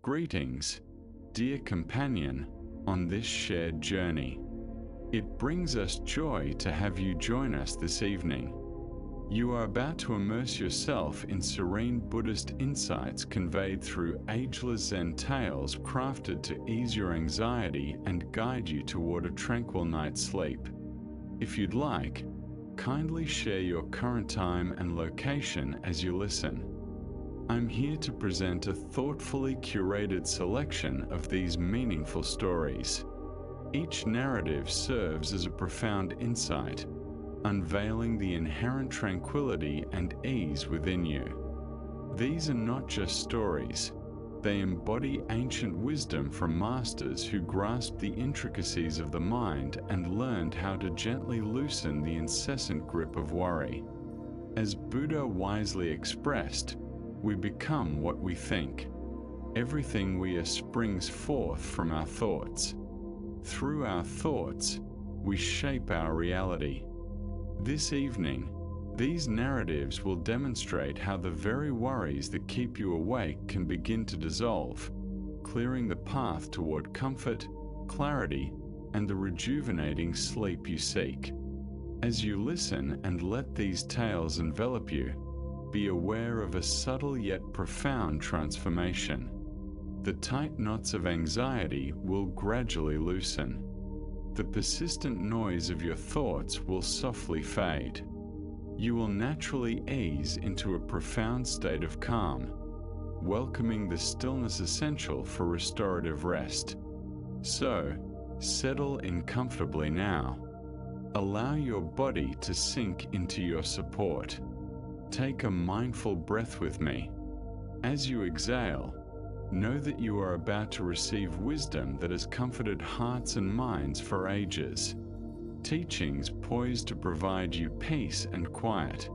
Greetings, dear companion, on this shared journey. It brings us joy to have you join us this evening. You are about to immerse yourself in serene Buddhist insights conveyed through ageless Zen tales crafted to ease your anxiety and guide you toward a tranquil night's sleep. If you'd like, kindly share your current time and location as you listen. I'm here to present a thoughtfully curated selection of these meaningful stories. Each narrative serves as a profound insight, unveiling the inherent tranquility and ease within you. These are not just stories. They embody ancient wisdom from masters who grasped the intricacies of the mind and learned how to gently loosen the incessant grip of worry. As Buddha wisely expressed, we become what we think. Everything we are springs forth from our thoughts. Through our thoughts, we shape our reality. This evening, these narratives will demonstrate how the very worries that keep you awake can begin to dissolve, clearing the path toward comfort, clarity, and the rejuvenating sleep you seek. As you listen and let these tales envelop you, be aware of a subtle yet profound transformation. The tight knots of anxiety will gradually loosen. The persistent noise of your thoughts will softly fade. You will naturally ease into a profound state of calm, welcoming the stillness essential for restorative rest. So, settle in comfortably now. Allow your body to sink into your support. Take a mindful breath with me. As you exhale, know that you are about to receive wisdom that has comforted hearts and minds for ages. Teachings poised to provide you peace and quiet.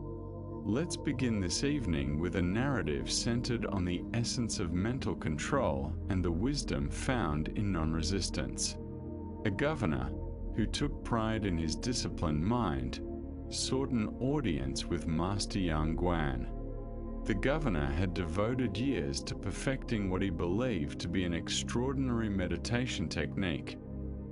Let's begin this evening with a narrative centered on the essence of mental control and the wisdom found in non-resistance. A governor, who took pride in his disciplined mind, sought an audience with Master Yang Guan. The governor had devoted years to perfecting what he believed to be an extraordinary meditation technique,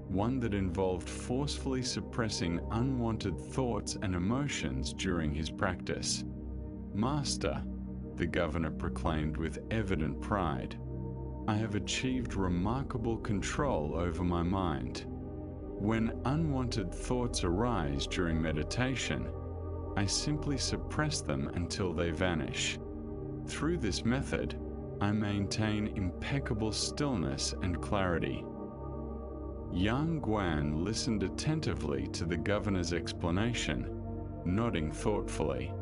one that involved forcefully suppressing unwanted thoughts and emotions during his practice. "Master," the governor proclaimed with evident pride, "I have achieved remarkable control over my mind. When unwanted thoughts arise during meditation, I simply suppress them until they vanish. Through this method, I maintain impeccable stillness and clarity." Yang Guan listened attentively to the governor's explanation, nodding thoughtfully.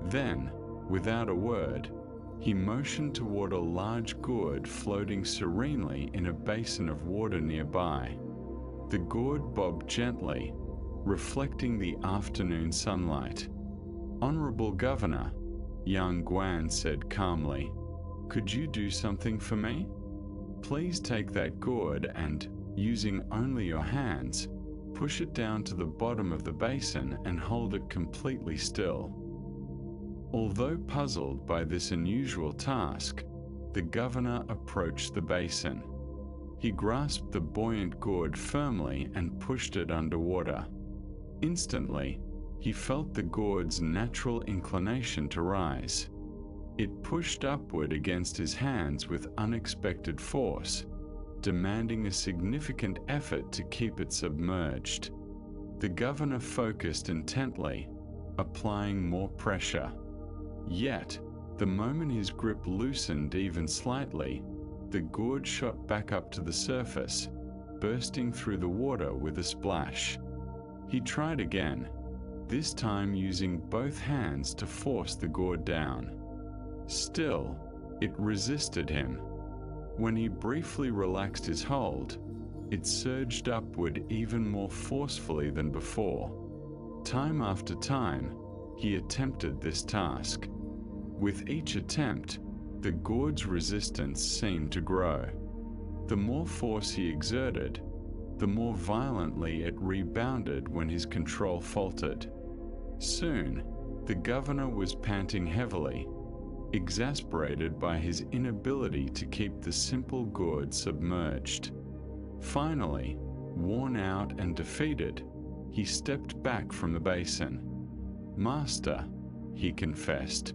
Then, without a word, he motioned toward a large gourd floating serenely in a basin of water nearby. The gourd bobbed gently, reflecting the afternoon sunlight. "Honorable Governor," Yang Guan said calmly, "could you do something for me? Please take that gourd and, using only your hands, push it down to the bottom of the basin and hold it completely still." Although puzzled by this unusual task, the governor approached the basin. He grasped the buoyant gourd firmly and pushed it underwater. Instantly, he felt the gourd's natural inclination to rise. It pushed upward against his hands with unexpected force, demanding a significant effort to keep it submerged. The governor focused intently, applying more pressure. Yet, the moment his grip loosened even slightly, the gourd shot back up to the surface, bursting through the water with a splash. He tried again, this time using both hands to force the gourd down. Still, it resisted him. When he briefly relaxed his hold, it surged upward even more forcefully than before. Time after time, he attempted this task. With each attempt, the gourd's resistance seemed to grow. The more force he exerted, the more violently it rebounded when his control faltered. Soon, the governor was panting heavily, exasperated by his inability to keep the simple gourd submerged. Finally, worn out and defeated, he stepped back from the basin. "Master," he confessed,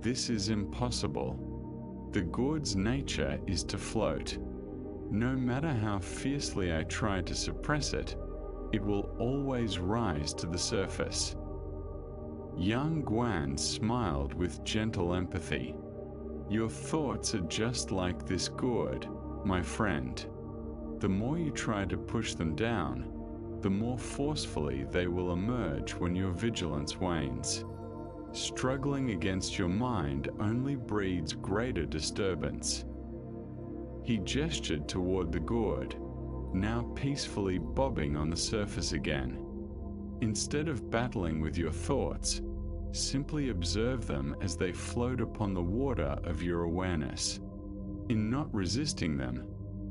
"this is impossible. The gourd's nature is to float. No matter how fiercely I try to suppress it, it will always rise to the surface." Young Guan smiled with gentle empathy. "Your thoughts are just like this gourd, my friend. The more you try to push them down, the more forcefully they will emerge when your vigilance wanes. Struggling against your mind only breeds greater disturbance." He gestured toward the gourd, now peacefully bobbing on the surface again. "Instead of battling with your thoughts, simply observe them as they float upon the water of your awareness. In not resisting them,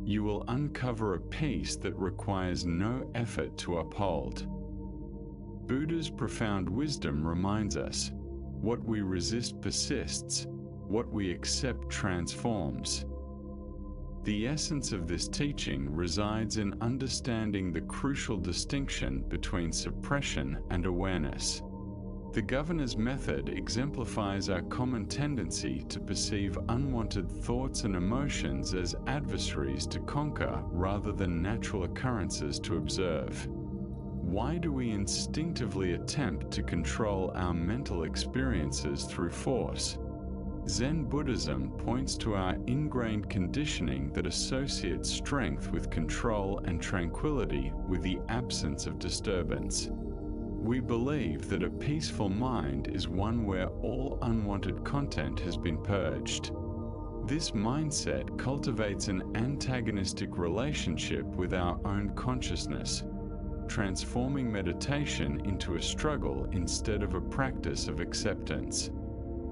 you will uncover a peace that requires no effort to uphold." Buddha's profound wisdom reminds us, what we resist persists, what we accept transforms. The essence of this teaching resides in understanding the crucial distinction between suppression and awareness. The governor's method exemplifies our common tendency to perceive unwanted thoughts and emotions as adversaries to conquer rather than natural occurrences to observe. Why do we instinctively attempt to control our mental experiences through force? Zen Buddhism points to our ingrained conditioning that associates strength with control and tranquility with the absence of disturbance. We believe that a peaceful mind is one where all unwanted content has been purged. This mindset cultivates an antagonistic relationship with our own consciousness, transforming meditation into a struggle instead of a practice of acceptance.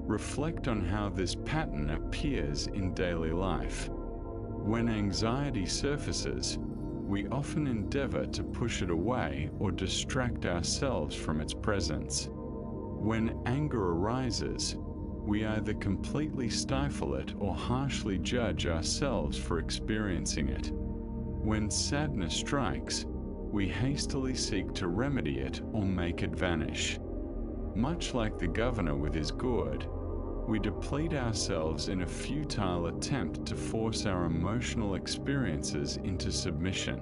Reflect on how this pattern appears in daily life. When anxiety surfaces, we often endeavor to push it away or distract ourselves from its presence. When anger arises, we either completely stifle it or harshly judge ourselves for experiencing it. When sadness strikes, we hastily seek to remedy it or make it vanish. Much like the governor with his gourd, we deplete ourselves in a futile attempt to force our emotional experiences into submission.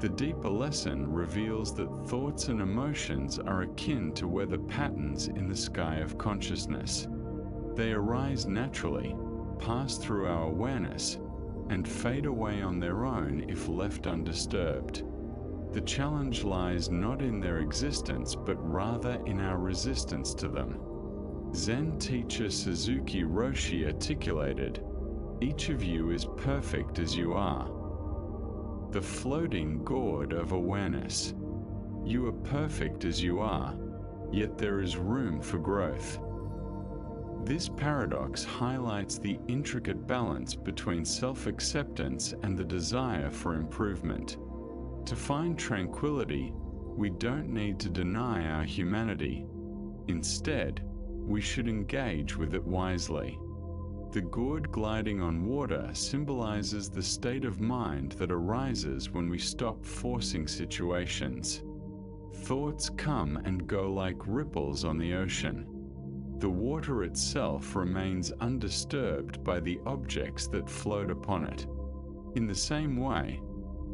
The deeper lesson reveals that thoughts and emotions are akin to weather patterns in the sky of consciousness. They arise naturally, pass through our awareness, and fade away on their own if left undisturbed. The challenge lies not in their existence, but rather in our resistance to them. Zen teacher Suzuki Roshi articulated, "Each of you is perfect as you are." The floating gourd of awareness. You are perfect as you are, yet there is room for growth. This paradox highlights the intricate balance between self-acceptance and the desire for improvement. To find tranquility, we don't need to deny our humanity. Instead, we should engage with it wisely. The gourd gliding on water symbolizes the state of mind that arises when we stop forcing situations. Thoughts come and go like ripples on the ocean. The water itself remains undisturbed by the objects that float upon it. In the same way,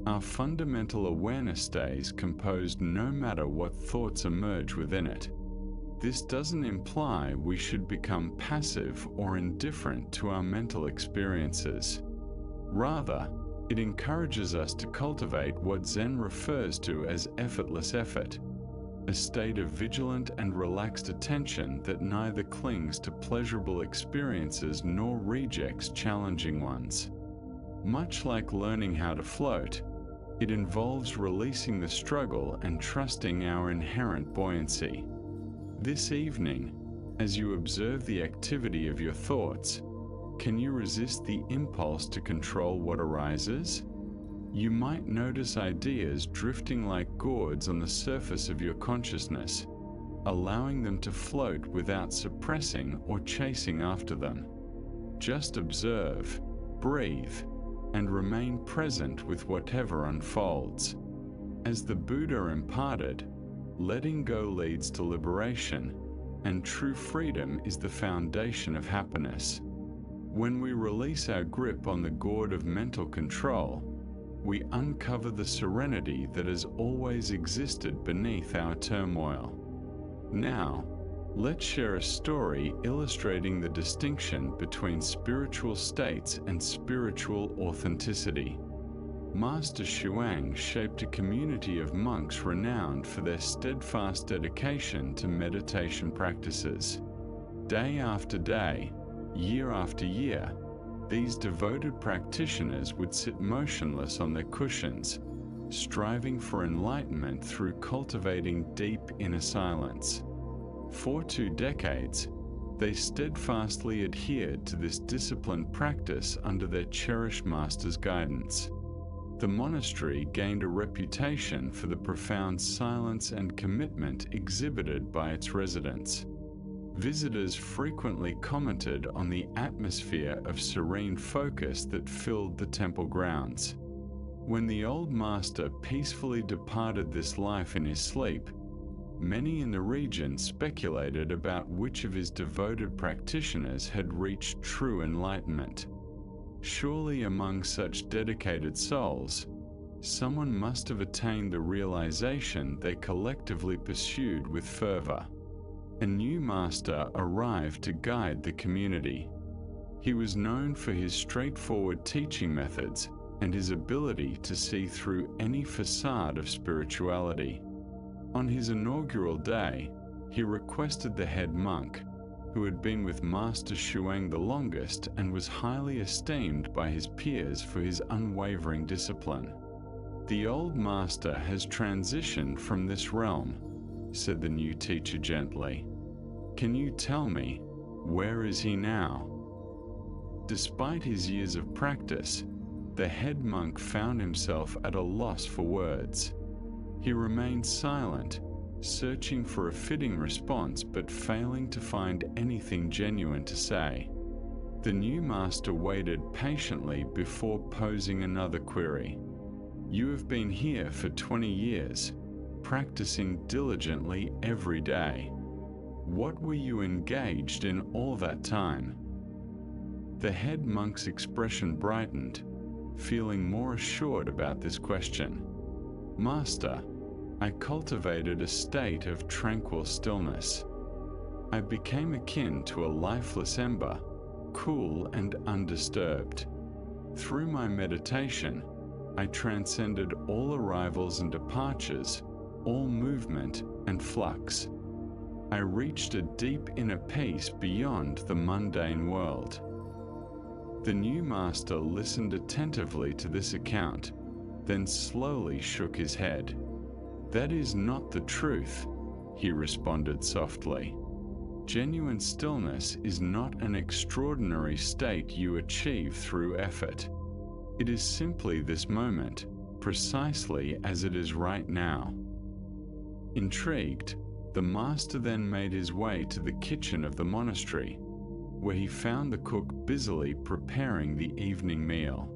our fundamental awareness stays composed no matter what thoughts emerge within it. This doesn't imply we should become passive or indifferent to our mental experiences. Rather, it encourages us to cultivate what Zen refers to as effortless effort, a state of vigilant and relaxed attention that neither clings to pleasurable experiences nor rejects challenging ones. Much like learning how to float, it involves releasing the struggle and trusting our inherent buoyancy. This evening, as you observe the activity of your thoughts, can you resist the impulse to control what arises? You might notice ideas drifting like gourds on the surface of your consciousness. allowing them to float without suppressing or chasing after them. Just observe, breathe, and remain present with whatever unfolds. As the Buddha imparted, letting go leads to liberation, and true freedom is the foundation of happiness. When we release our grip on the gourd of mental control, we uncover the serenity that has always existed beneath our turmoil. Now, let's share a story illustrating the distinction between spiritual states and spiritual authenticity. Master Shuang shaped a community of monks renowned for their steadfast dedication to meditation practices. Day after day, year after year, these devoted practitioners would sit motionless on their cushions, striving for enlightenment through cultivating deep inner silence. For 2 decades, they steadfastly adhered to this disciplined practice under their cherished master's guidance. The monastery gained a reputation for the profound silence and commitment exhibited by its residents. Visitors frequently commented on the atmosphere of serene focus that filled the temple grounds. When the old master peacefully departed this life in his sleep, many in the region speculated about which of his devoted practitioners had reached true enlightenment. Surely among such dedicated souls, someone must have attained the realization they collectively pursued with fervor. A new master arrived to guide the community. He was known for his straightforward teaching methods and his ability to see through any facade of spirituality. On his inaugural day, he requested the head monk, who had been with Master Shuang the longest and was highly esteemed by his peers for his unwavering discipline. "The old master has transitioned from this realm," said the new teacher gently. "Can you tell me, where is he now?" Despite his years of practice, the head monk found himself at a loss for words. He remained silent, searching for a fitting response but failing to find anything genuine to say. The new master waited patiently before posing another query. "You have been here for 20 years, practicing diligently every day. What were you engaged in all that time?" The head monk's expression brightened, feeling more assured about this question. "Master, I cultivated a state of tranquil stillness. I became akin to a lifeless ember, cool and undisturbed. Through my meditation, I transcended all arrivals and departures, all movement and flux. I reached a deep inner peace beyond the mundane world." The new master listened attentively to this account, then slowly shook his head. "That is not the truth," he responded softly. "Genuine stillness is not an extraordinary state you achieve through effort. It is simply this moment, precisely as it is right now." Intrigued, the master then made his way to the kitchen of the monastery, where he found the cook busily preparing the evening meal.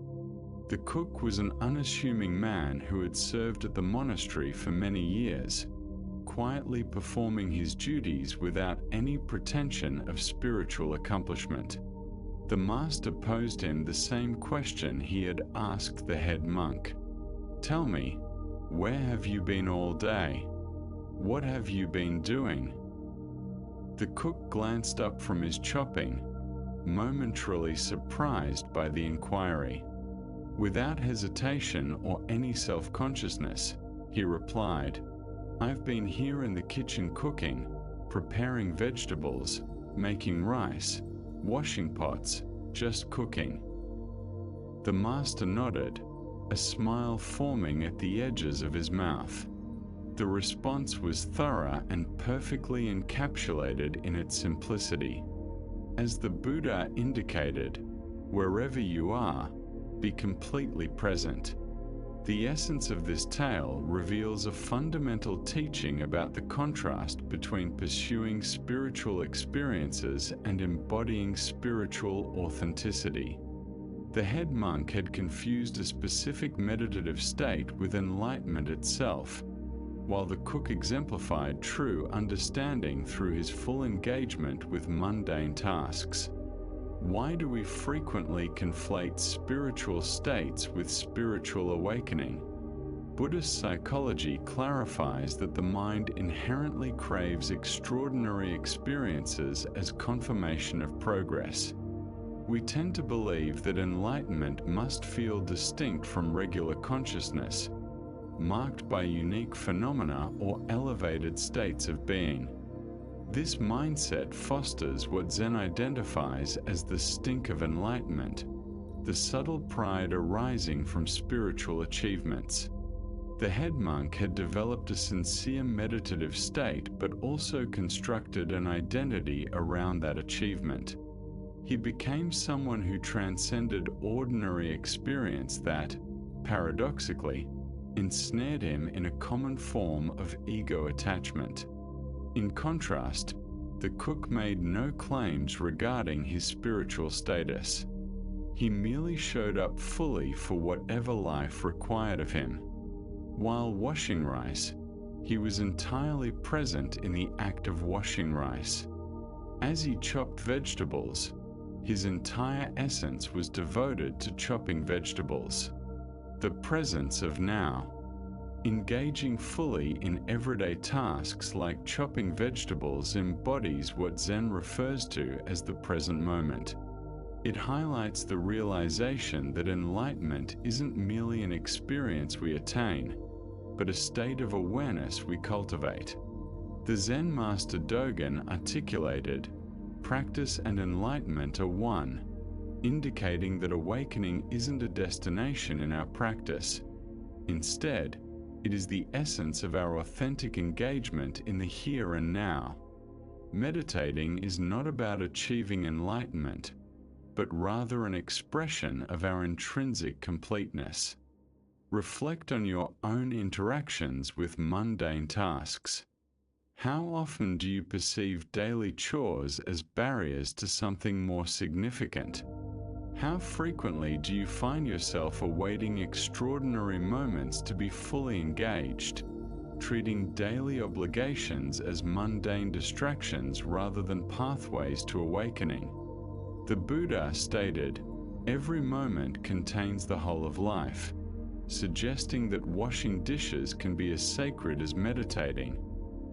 The cook was an unassuming man who had served at the monastery for many years, quietly performing his duties without any pretension of spiritual accomplishment. The master posed him the same question he had asked the head monk. "Tell me, where have you been all day? What have you been doing?" The cook glanced up from his chopping, momentarily surprised by the inquiry. Without hesitation or any self-consciousness, he replied, "I've been here in the kitchen cooking, preparing vegetables, making rice, washing pots, just cooking." The master nodded, a smile forming at the edges of his mouth. The response was thorough and perfectly encapsulated in its simplicity. As the Buddha indicated, wherever you are, be completely present. The essence of this tale reveals a fundamental teaching about the contrast between pursuing spiritual experiences and embodying spiritual authenticity. The head monk had confused a specific meditative state with enlightenment itself, while the cook exemplified true understanding through his full engagement with mundane tasks. Why do we frequently conflate spiritual states with spiritual awakening? Buddhist psychology clarifies that the mind inherently craves extraordinary experiences as confirmation of progress. We tend to believe that enlightenment must feel distinct from regular consciousness, marked by unique phenomena or elevated states of being. This mindset fosters what Zen identifies as the stink of enlightenment, the subtle pride arising from spiritual achievements. The head monk had developed a sincere meditative state but also constructed an identity around that achievement. He became someone who transcended ordinary experience that, paradoxically, ensnared him in a common form of ego attachment. In contrast, the cook made no claims regarding his spiritual status. He merely showed up fully for whatever life required of him. While washing rice, he was entirely present in the act of washing rice. As he chopped vegetables, his entire essence was devoted to chopping vegetables. The presence of now. Engaging fully in everyday tasks like chopping vegetables embodies what Zen refers to as the present moment. It highlights the realization that enlightenment isn't merely an experience we attain, but a state of awareness we cultivate. The Zen master Dogen articulated, "Practice and enlightenment are one," indicating that awakening isn't a destination in our practice. Instead, it is the essence of our authentic engagement in the here and now. Meditating is not about achieving enlightenment, but rather an expression of our intrinsic completeness. Reflect on your own interactions with mundane tasks. How often do you perceive daily chores as barriers to something more significant? How frequently do you find yourself awaiting extraordinary moments to be fully engaged, treating daily obligations as mundane distractions rather than pathways to awakening? The Buddha stated, "Every moment contains the whole of life," suggesting that washing dishes can be as sacred as meditating,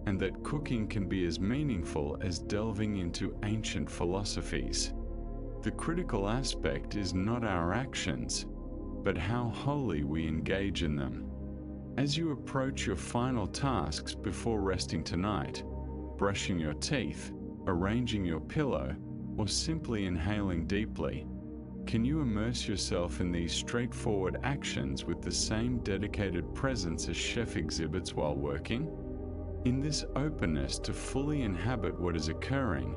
and that cooking can be as meaningful as delving into ancient philosophies. The critical aspect is not our actions, but how wholly we engage in them. As you approach your final tasks before resting tonight, brushing your teeth, arranging your pillow, or simply inhaling deeply, can you immerse yourself in these straightforward actions with the same dedicated presence a chef exhibits while working? In this openness to fully inhabit what is occurring,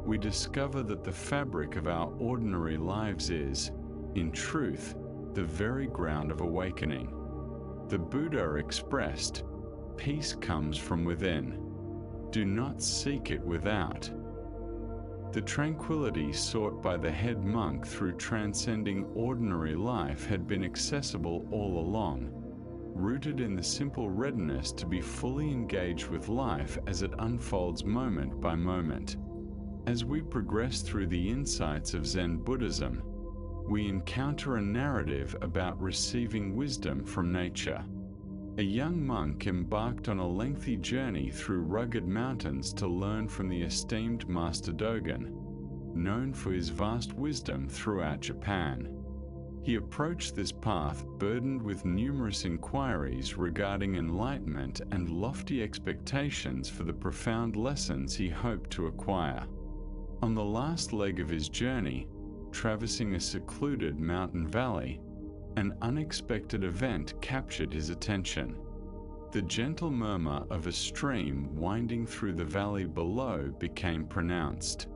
we discover that the fabric of our ordinary lives is, in truth, the very ground of awakening. The Buddha expressed, "Peace comes from within. Do not seek it without." The tranquility sought by the head monk through transcending ordinary life had been accessible all along, rooted in the simple readiness to be fully engaged with life as it unfolds moment by moment. As we progress through the insights of Zen Buddhism, we encounter a narrative about receiving wisdom from nature. A young monk embarked on a lengthy journey through rugged mountains to learn from the esteemed Master Dogen, known for his vast wisdom throughout Japan. He approached this path burdened with numerous inquiries regarding enlightenment and lofty expectations for the profound lessons he hoped to acquire. On the last leg of his journey, traversing a secluded mountain valley, an unexpected event captured his attention. The gentle murmur of a stream winding through the valley below became pronounced.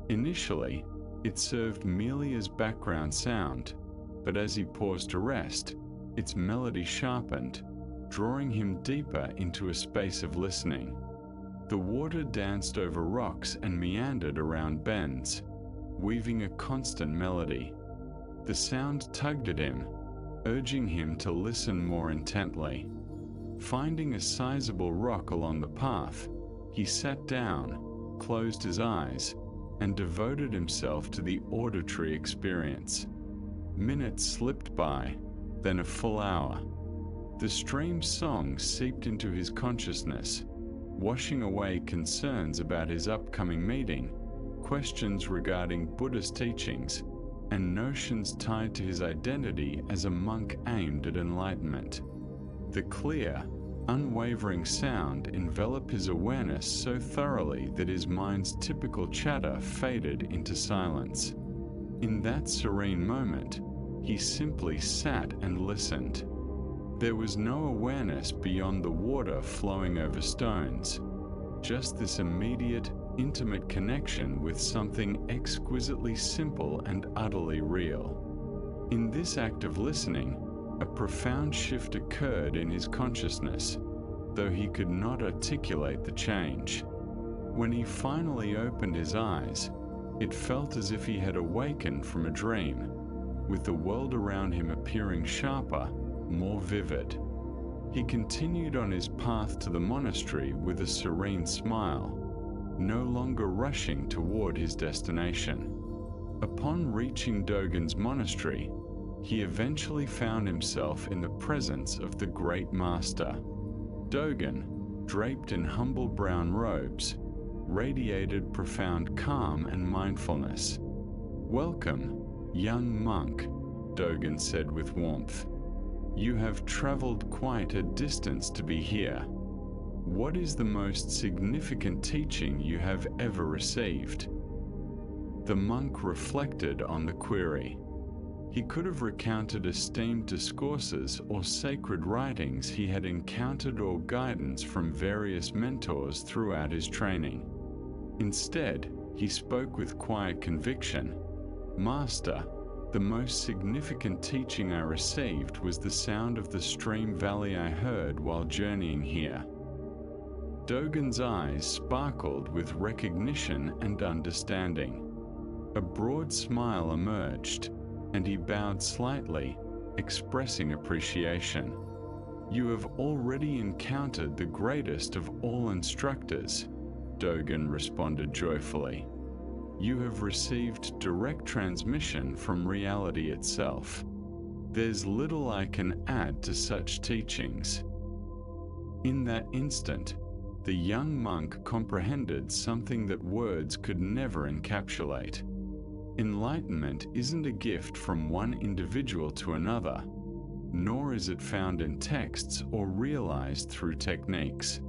Initially, it served merely as background sound, but as he paused to rest, its melody sharpened, drawing him deeper into a space of listening. The water danced over rocks and meandered around bends, weaving a constant melody. The sound tugged at him, urging him to listen more intently. Finding a sizable rock along the path, he sat down, closed his eyes, and devoted himself to the auditory experience. Minutes slipped by, then a full hour. The stream's song seeped into his consciousness, washing away concerns about his upcoming meeting, questions regarding Buddhist teachings, and notions tied to his identity as a monk aimed at enlightenment. The clear, unwavering sound enveloped his awareness so thoroughly that his mind's typical chatter faded into silence. In that serene moment, he simply sat and listened. There was no awareness beyond the water flowing over stones, just this immediate, intimate connection with something exquisitely simple and utterly real. In this act of listening, a profound shift occurred in his consciousness, though he could not articulate the change. When he finally opened his eyes, it felt as if he had awakened from a dream, with the world around him appearing sharper, more vivid. He continued on his path to the monastery with a serene smile, no longer rushing toward his destination. Upon reaching Dogen's monastery, he eventually found himself in the presence of the Great Master. Dogen, draped in humble brown robes, radiated profound calm and mindfulness. "Welcome, young monk," Dogen said with warmth. "You have traveled quite a distance to be here. What is the most significant teaching you have ever received?" The monk reflected on the query. He could have recounted esteemed discourses or sacred writings he had encountered or guidance from various mentors throughout his training. Instead, he spoke with quiet conviction. "Master, the most significant teaching I received was the sound of the stream valley I heard while journeying here." Dogen's eyes sparkled with recognition and understanding. A broad smile emerged, and he bowed slightly, expressing appreciation. "You have already encountered the greatest of all instructors," Dogen responded joyfully. "You have received direct transmission from reality itself. There's little I can add to such teachings." In that instant, the young monk comprehended something that words could never encapsulate. Enlightenment isn't a gift from one individual to another, nor is it found in texts or realized through techniques.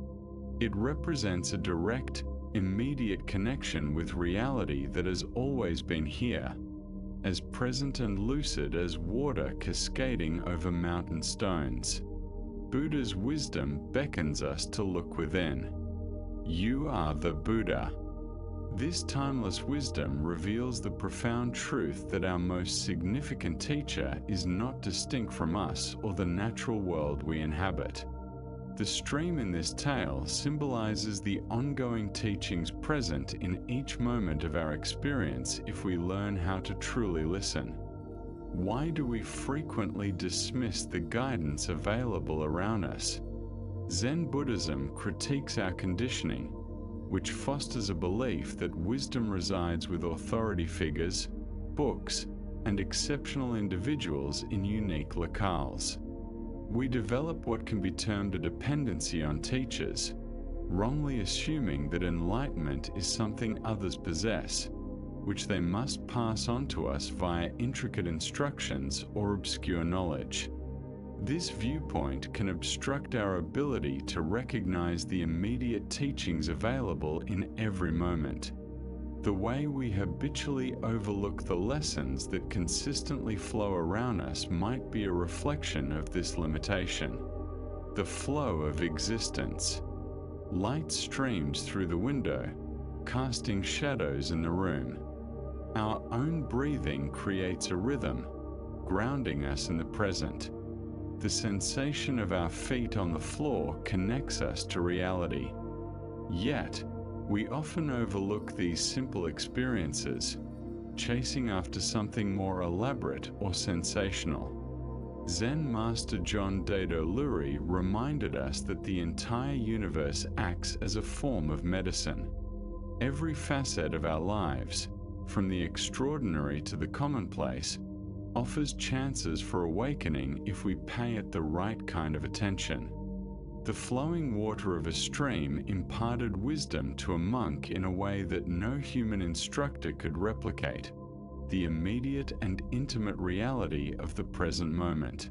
It represents a direct, immediate connection with reality that has always been here, as present and lucid as water cascading over mountain stones. Buddha's wisdom beckons us to look within. You are the Buddha. This timeless wisdom reveals the profound truth that our most significant teacher is not distinct from us or the natural world we inhabit. The stream in this tale symbolizes the ongoing teachings present in each moment of our experience if we learn how to truly listen. Why do we frequently dismiss the guidance available around us? Zen Buddhism critiques our conditioning, which fosters a belief that wisdom resides with authority figures, books, and exceptional individuals in unique locales. We develop what can be termed a dependency on teachers, wrongly assuming that enlightenment is something others possess, which they must pass on to us via intricate instructions or obscure knowledge. This viewpoint can obstruct our ability to recognize the immediate teachings available in every moment. The way we habitually overlook the lessons that consistently flow around us might be a reflection of this limitation. The flow of existence. Light streams through the window, casting shadows in the room. Our own breathing creates a rhythm, grounding us in the present. The sensation of our feet on the floor connects us to reality. Yet, we often overlook these simple experiences, chasing after something more elaborate or sensational. Zen Master John Daido Luri reminded us that the entire universe acts as a form of medicine. Every facet of our lives, from the extraordinary to the commonplace, offers chances for awakening if we pay it the right kind of attention. The flowing water of a stream imparted wisdom to a monk in a way that no human instructor could replicate, the immediate and intimate reality of the present moment.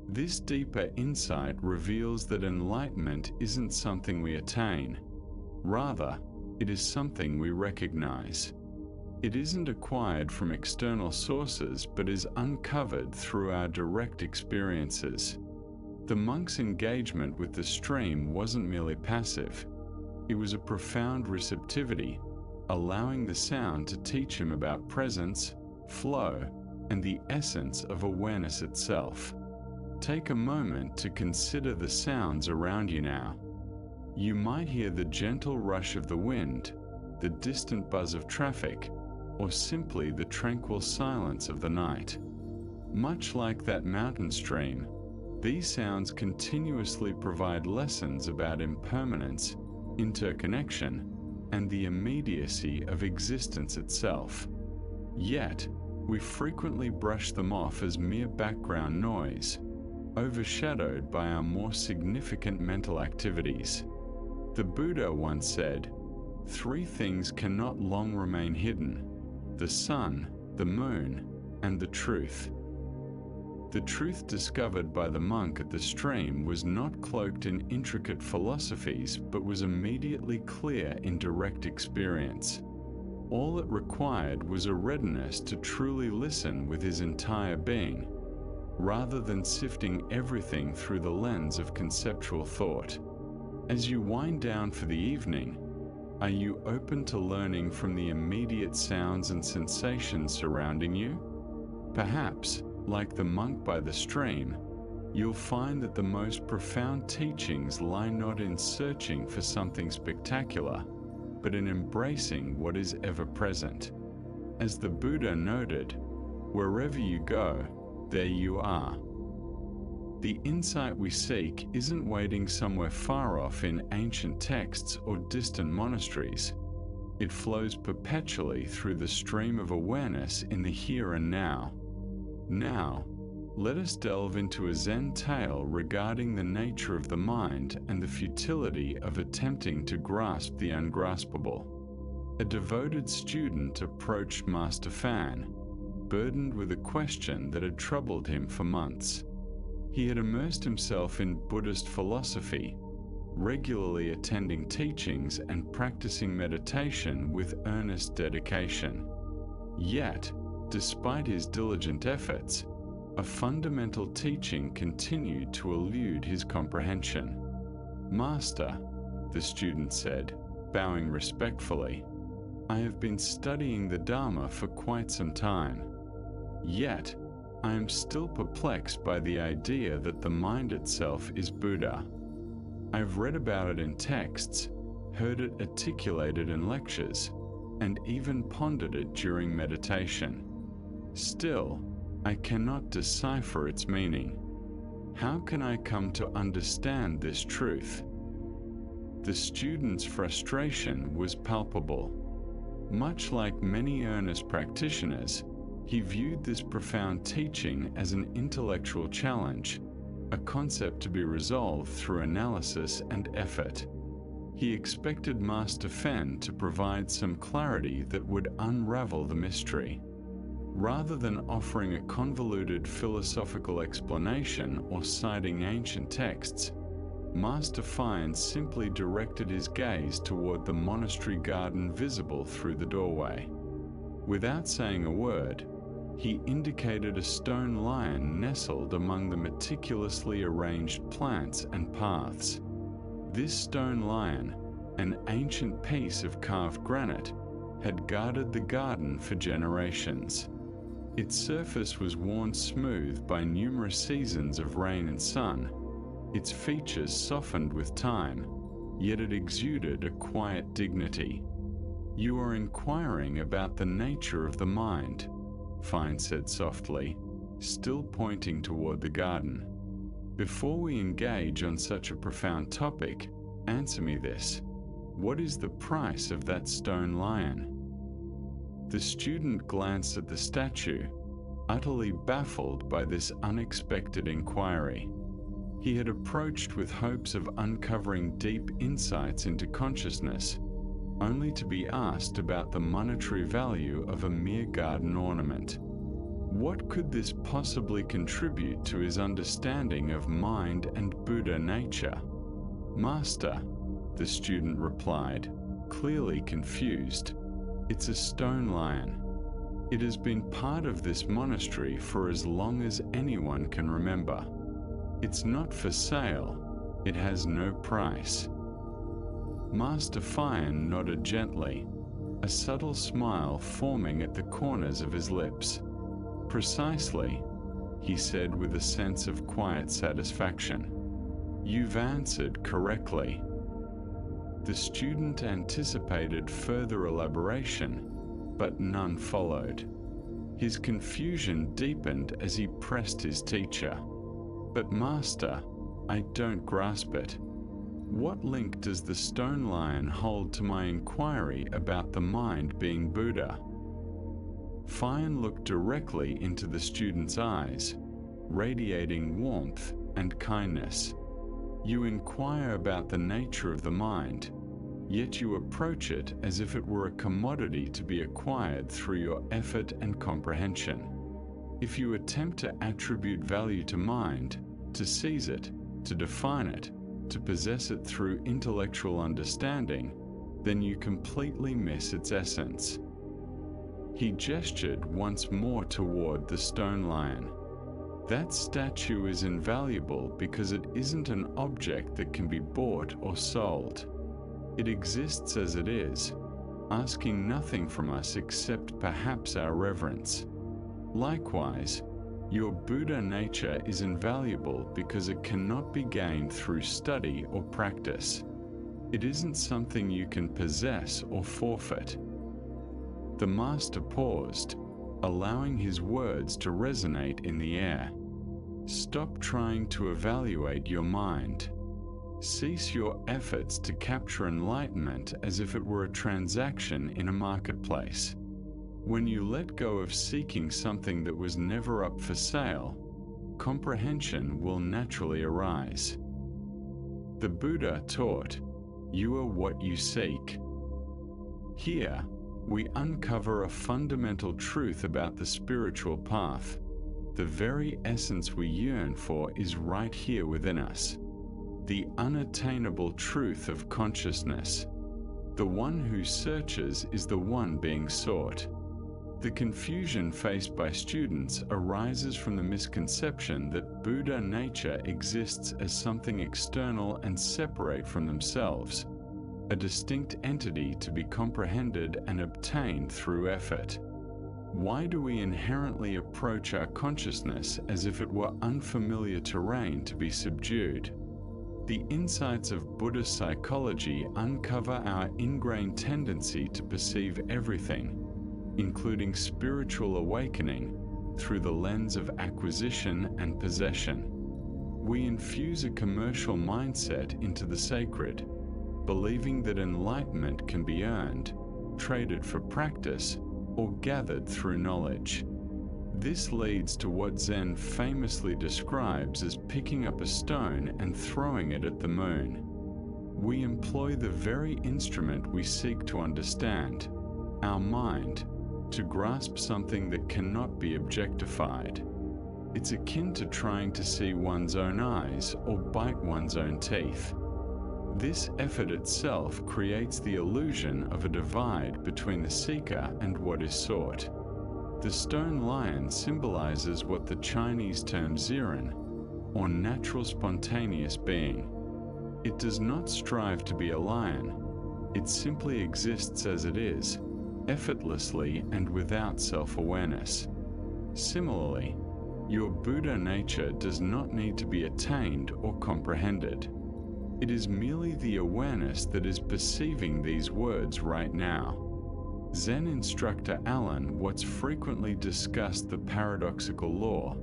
This deeper insight reveals that enlightenment isn't something we attain. Rather, it is something we recognize. It isn't acquired from external sources but is uncovered through our direct experiences. The monk's engagement with the stream wasn't merely passive. It was a profound receptivity, allowing the sound to teach him about presence, flow, and the essence of awareness itself. Take a moment to consider the sounds around you now. You might hear the gentle rush of the wind, the distant buzz of traffic, or simply the tranquil silence of the night. Much like that mountain stream, these sounds continuously provide lessons about impermanence, interconnection, and the immediacy of existence itself. Yet, we frequently brush them off as mere background noise, overshadowed by our more significant mental activities. The Buddha once said, "Three things cannot long remain hidden: the sun, the moon, and the truth." The truth discovered by the monk at the stream was not cloaked in intricate philosophies, but was immediately clear in direct experience. All it required was a readiness to truly listen with his entire being, rather than sifting everything through the lens of conceptual thought. As you wind down for the evening, are you open to learning from the immediate sounds and sensations surrounding you? Perhaps, like the monk by the stream, you'll find that the most profound teachings lie not in searching for something spectacular, but in embracing what is ever present. As the Buddha noted, "Wherever you go, there you are." The insight we seek isn't waiting somewhere far off in ancient texts or distant monasteries. It flows perpetually through the stream of awareness in the here and now. Now, let us delve into a Zen tale regarding the nature of the mind and the futility of attempting to grasp the ungraspable. A devoted student approached Master Fan, burdened with a question that had troubled him for months. He had immersed himself in Buddhist philosophy, regularly attending teachings and practicing meditation with earnest dedication. Yet, despite his diligent efforts, a fundamental teaching continued to elude his comprehension. "Master," the student said, bowing respectfully, "I have been studying the Dharma for quite some time. Yet, I am still perplexed by the idea that the mind itself is Buddha. I've read about it in texts, heard it articulated in lectures, and even pondered it during meditation. Still, I cannot decipher its meaning. How can I come to understand this truth?" The student's frustration was palpable. Much like many earnest practitioners, he viewed this profound teaching as an intellectual challenge, a concept to be resolved through analysis and effort. He expected Master Fen to provide some clarity that would unravel the mystery. Rather than offering a convoluted philosophical explanation or citing ancient texts, Master Fen simply directed his gaze toward the monastery garden visible through the doorway. Without saying a word, he indicated a stone lion nestled among the meticulously arranged plants and paths. This stone lion, an ancient piece of carved granite, had guarded the garden for generations. Its surface was worn smooth by numerous seasons of rain and sun, its features softened with time, yet it exuded a quiet dignity. "You are inquiring about the nature of the mind," Fine said softly, still pointing toward the garden. "Before we engage on such a profound topic, answer me this. What is the price of that stone lion?" The student glanced at the statue, utterly baffled by this unexpected inquiry. He had approached with hopes of uncovering deep insights into consciousness, only to be asked about the monetary value of a mere garden ornament. What could this possibly contribute to his understanding of mind and Buddha nature? "Master," the student replied, clearly confused, "it's a stone lion. It has been part of this monastery for as long as anyone can remember. It's not for sale. It has no price." Master Fine nodded gently, a subtle smile forming at the corners of his lips. "Precisely," he said with a sense of quiet satisfaction. "You've answered correctly." The student anticipated further elaboration, but none followed. His confusion deepened as he pressed his teacher. "But Master, I don't grasp it. What link does the stone lion hold to my inquiry about the mind being Buddha?" Fine looked directly into the student's eyes, radiating warmth and kindness. "You inquire about the nature of the mind, yet you approach it as if it were a commodity to be acquired through your effort and comprehension. If you attempt to attribute value to mind, to seize it, to define it, to possess it through intellectual understanding, then you completely miss its essence." He gestured once more toward the stone lion. "That statue is invaluable because it isn't an object that can be bought or sold. It exists as it is, asking nothing from us except perhaps our reverence. Likewise, your Buddha nature is invaluable because it cannot be gained through study or practice. It isn't something you can possess or forfeit." The master paused, allowing his words to resonate in the air. "Stop trying to evaluate your mind. Cease your efforts to capture enlightenment as if it were a transaction in a marketplace. When you let go of seeking something that was never up for sale, comprehension will naturally arise." The Buddha taught, "You are what you seek." Here, we uncover a fundamental truth about the spiritual path. The very essence we yearn for is right here within us. The unattainable truth of consciousness. The one who searches is the one being sought. The confusion faced by students arises from the misconception that Buddha nature exists as something external and separate from themselves, a distinct entity to be comprehended and obtained through effort. Why do we inherently approach our consciousness as if it were unfamiliar terrain to be subdued? The insights of Buddhist psychology uncover our ingrained tendency to perceive everything, including spiritual awakening, through the lens of acquisition and possession. We infuse a commercial mindset into the sacred, believing that enlightenment can be earned, traded for practice, or gathered through knowledge. This leads to what Zen famously describes as picking up a stone and throwing it at the moon. We employ the very instrument we seek to understand, our mind, to grasp something that cannot be objectified. It's akin to trying to see one's own eyes or bite one's own teeth. This effort itself creates the illusion of a divide between the seeker and what is sought. The stone lion symbolizes what the Chinese term serene, or natural spontaneous being. It does not strive to be a lion. It simply exists as it is, effortlessly and without self-awareness. Similarly, your Buddha nature does not need to be attained or comprehended. It is merely the awareness that is perceiving these words right now. Zen instructor Alan Watts frequently discussed the paradoxical law,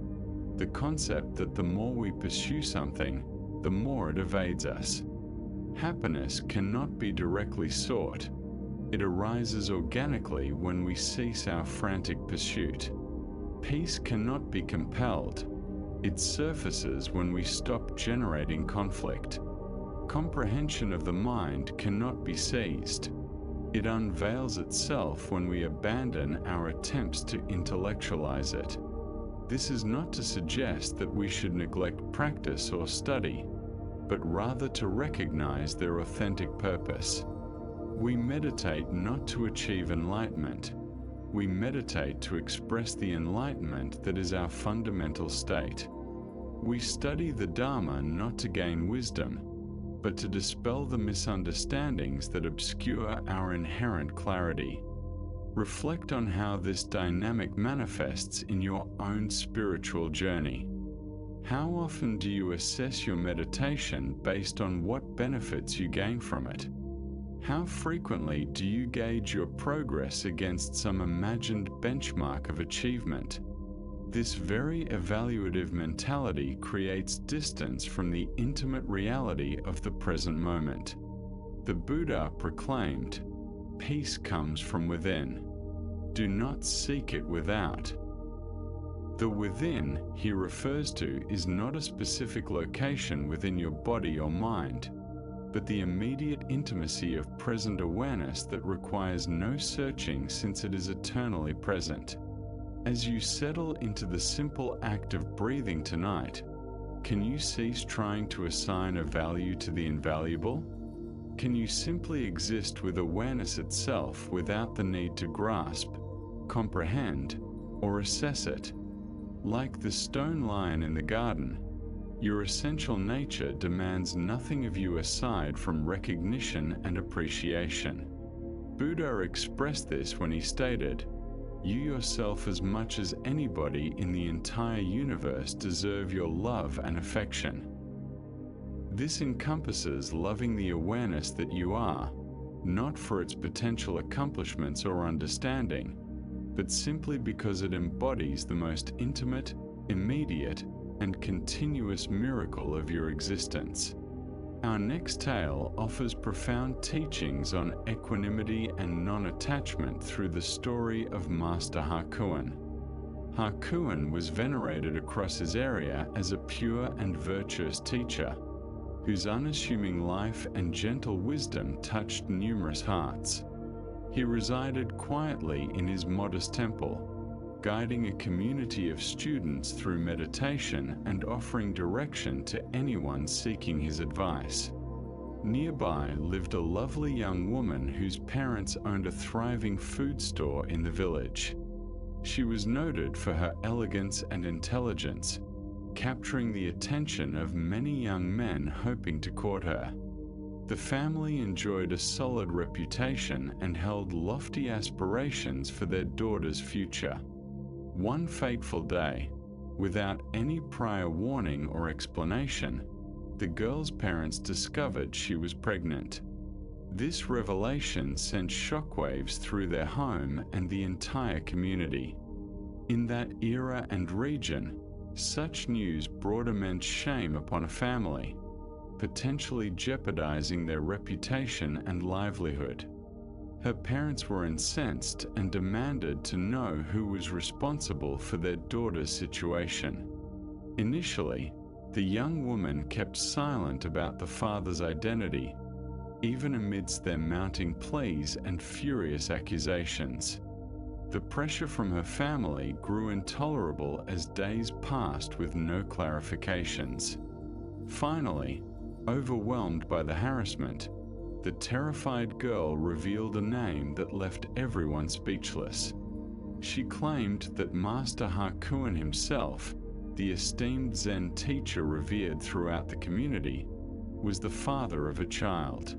the concept that the more we pursue something, the more it evades us. Happiness cannot be directly sought. It arises organically when we cease our frantic pursuit. Peace cannot be compelled. It surfaces when we stop generating conflict. Comprehension of the mind cannot be seized. It unveils itself when we abandon our attempts to intellectualize it. This is not to suggest that we should neglect practice or study, but rather to recognize their authentic purpose. We meditate not to achieve enlightenment. We meditate to express the enlightenment that is our fundamental state. We study the Dharma not to gain wisdom, but to dispel the misunderstandings that obscure our inherent clarity. Reflect on how this dynamic manifests in your own spiritual journey. How often do you assess your meditation based on what benefits you gain from it? How frequently do you gauge your progress against some imagined benchmark of achievement? This very evaluative mentality creates distance from the intimate reality of the present moment. The Buddha proclaimed, "Peace comes from within. Do not seek it without." The within he refers to is not a specific location within your body or mind, but the immediate intimacy of present awareness that requires no searching since it is eternally present. As you settle into the simple act of breathing tonight, can you cease trying to assign a value to the invaluable? Can you simply exist with awareness itself without the need to grasp, comprehend, or assess it? Like the stone lion in the garden, your essential nature demands nothing of you aside from recognition and appreciation. Buddha expressed this when he stated, "You yourself as much as anybody in the entire universe deserve your love and affection." This encompasses loving the awareness that you are, not for its potential accomplishments or understanding, but simply because it embodies the most intimate, immediate, and continuous miracle of your existence. Our next tale offers profound teachings on equanimity and non-attachment through the story of Master Hakuin. Hakuin was venerated across his area as a pure and virtuous teacher, whose unassuming life and gentle wisdom touched numerous hearts. He resided quietly in his modest temple, guiding a community of students through meditation and offering direction to anyone seeking his advice. Nearby lived a lovely young woman whose parents owned a thriving food store in the village. She was noted for her elegance and intelligence, capturing the attention of many young men hoping to court her. The family enjoyed a solid reputation and held lofty aspirations for their daughter's future. One fateful day, without any prior warning or explanation, the girl's parents discovered she was pregnant. This revelation sent shockwaves through their home and the entire community. In that era and region, such news brought immense shame upon a family, potentially jeopardizing their reputation and livelihood. Her parents were incensed and demanded to know who was responsible for their daughter's situation. Initially, the young woman kept silent about the father's identity, even amidst their mounting pleas and furious accusations. The pressure from her family grew intolerable as days passed with no clarifications. Finally, overwhelmed by the harassment, the terrified girl revealed a name that left everyone speechless. She claimed that Master Hakuin himself, the esteemed Zen teacher revered throughout the community, was the father of a child.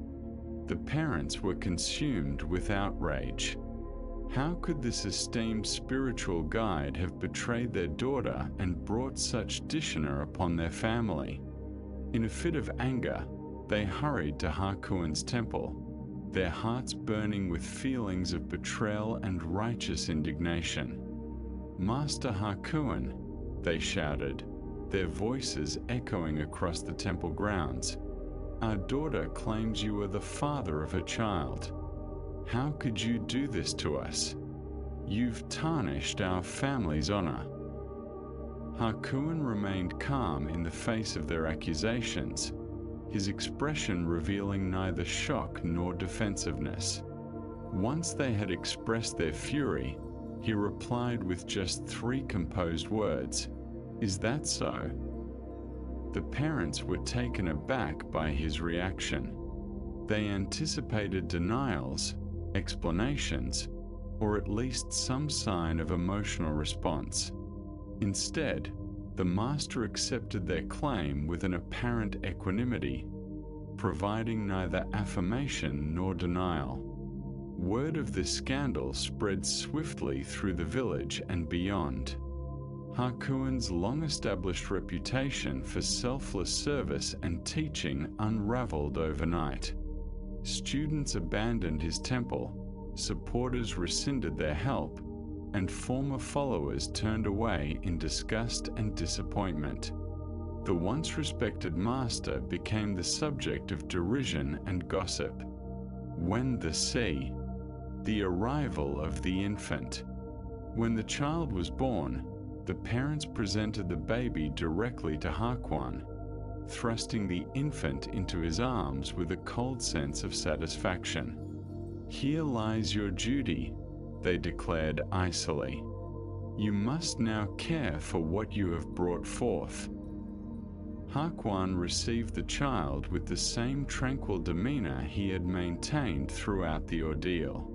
The parents were consumed with outrage. How could this esteemed spiritual guide have betrayed their daughter and brought such dishonor upon their family? In a fit of anger, they hurried to Hakuin's temple, their hearts burning with feelings of betrayal and righteous indignation. "Master Hakuin," they shouted, their voices echoing across the temple grounds, "our daughter claims you are the father of her child. How could you do this to us? You've tarnished our family's honor." Hakuin remained calm in the face of their accusations, his expression revealing neither shock nor defensiveness. Once they had expressed their fury, he replied with just 3 composed words, "Is that so?" The parents were taken aback by his reaction. They anticipated denials, explanations, or at least some sign of emotional response. Instead, the master accepted their claim with an apparent equanimity, providing neither affirmation nor denial. Word of this scandal spread swiftly through the village and beyond. Hakuin's long-established reputation for selfless service and teaching unraveled overnight. Students abandoned his temple, supporters rescinded their help, and former followers turned away in disgust and disappointment. The once respected master became the subject of derision and gossip. When the arrival of the infant. When the child was born, the parents presented the baby directly to Hakuin, thrusting the infant into his arms with a cold sense of satisfaction. "Here lies your duty," they declared icily. "You must now care for what you have brought forth." Hakuin received the child with the same tranquil demeanor he had maintained throughout the ordeal.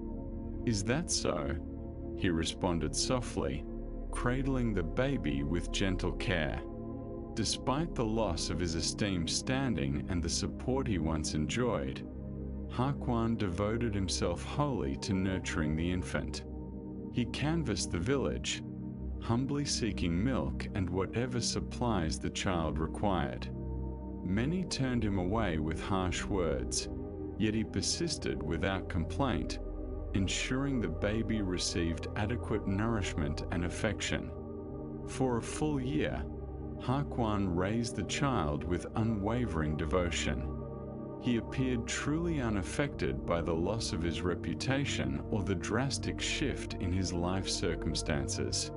"Is that so?" he responded softly, cradling the baby with gentle care. Despite the loss of his esteemed standing and the support he once enjoyed, Hakuin devoted himself wholly to nurturing the infant. He canvassed the village, humbly seeking milk and whatever supplies the child required. Many turned him away with harsh words, yet he persisted without complaint, ensuring the baby received adequate nourishment and affection. For a full year, Hakuin raised the child with unwavering devotion. He appeared truly unaffected by the loss of his reputation or the drastic shift in his life circumstances.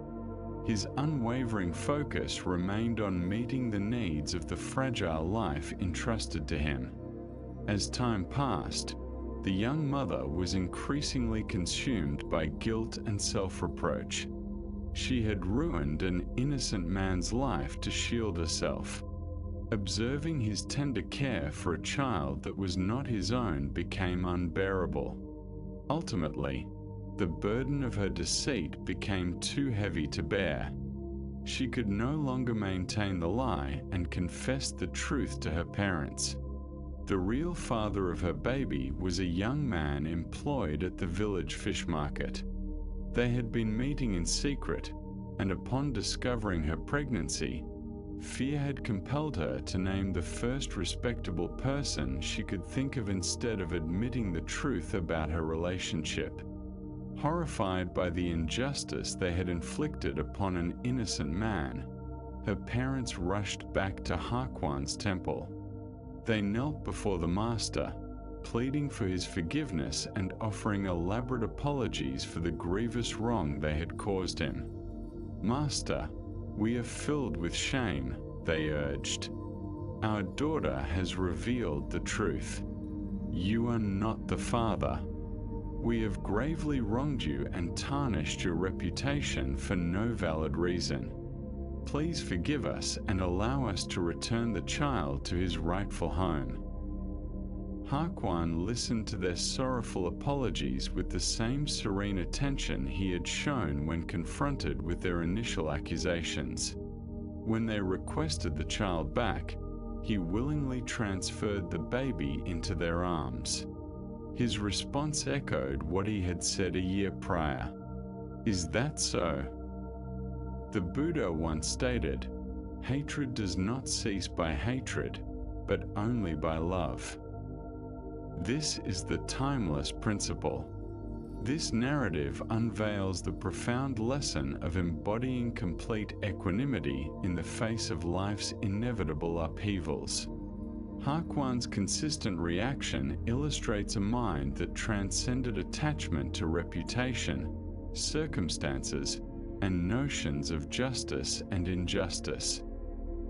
His unwavering focus remained on meeting the needs of the fragile life entrusted to him. As time passed, the young mother was increasingly consumed by guilt and self-reproach. She had ruined an innocent man's life to shield herself. Observing his tender care for a child that was not his own became unbearable. Ultimately, the burden of her deceit became too heavy to bear. She could no longer maintain the lie and confessed the truth to her parents. The real father of her baby was a young man employed at the village fish market. They had been meeting in secret, and upon discovering her pregnancy, fear had compelled her to name the first respectable person she could think of instead of admitting the truth about her relationship. Horrified by the injustice they had inflicted upon an innocent man, her parents rushed back to Hakuin's temple. They knelt before the master, pleading for his forgiveness and offering elaborate apologies for the grievous wrong they had caused him. "Master, we are filled with shame," they urged. "Our daughter has revealed the truth. You are not the father. We have gravely wronged you and tarnished your reputation for no valid reason. Please forgive us and allow us to return the child to his rightful home." Hakuin listened to their sorrowful apologies with the same serene attention he had shown when confronted with their initial accusations. When they requested the child back, he willingly transferred the baby into their arms. His response echoed what he had said a year prior. Is that so? The Buddha once stated, "Hatred does not cease by hatred, but only by love." This is the timeless principle. This narrative unveils the profound lesson of embodying complete equanimity in the face of life's inevitable upheavals. Hakuan's consistent reaction illustrates a mind that transcended attachment to reputation, circumstances, and notions of justice and injustice.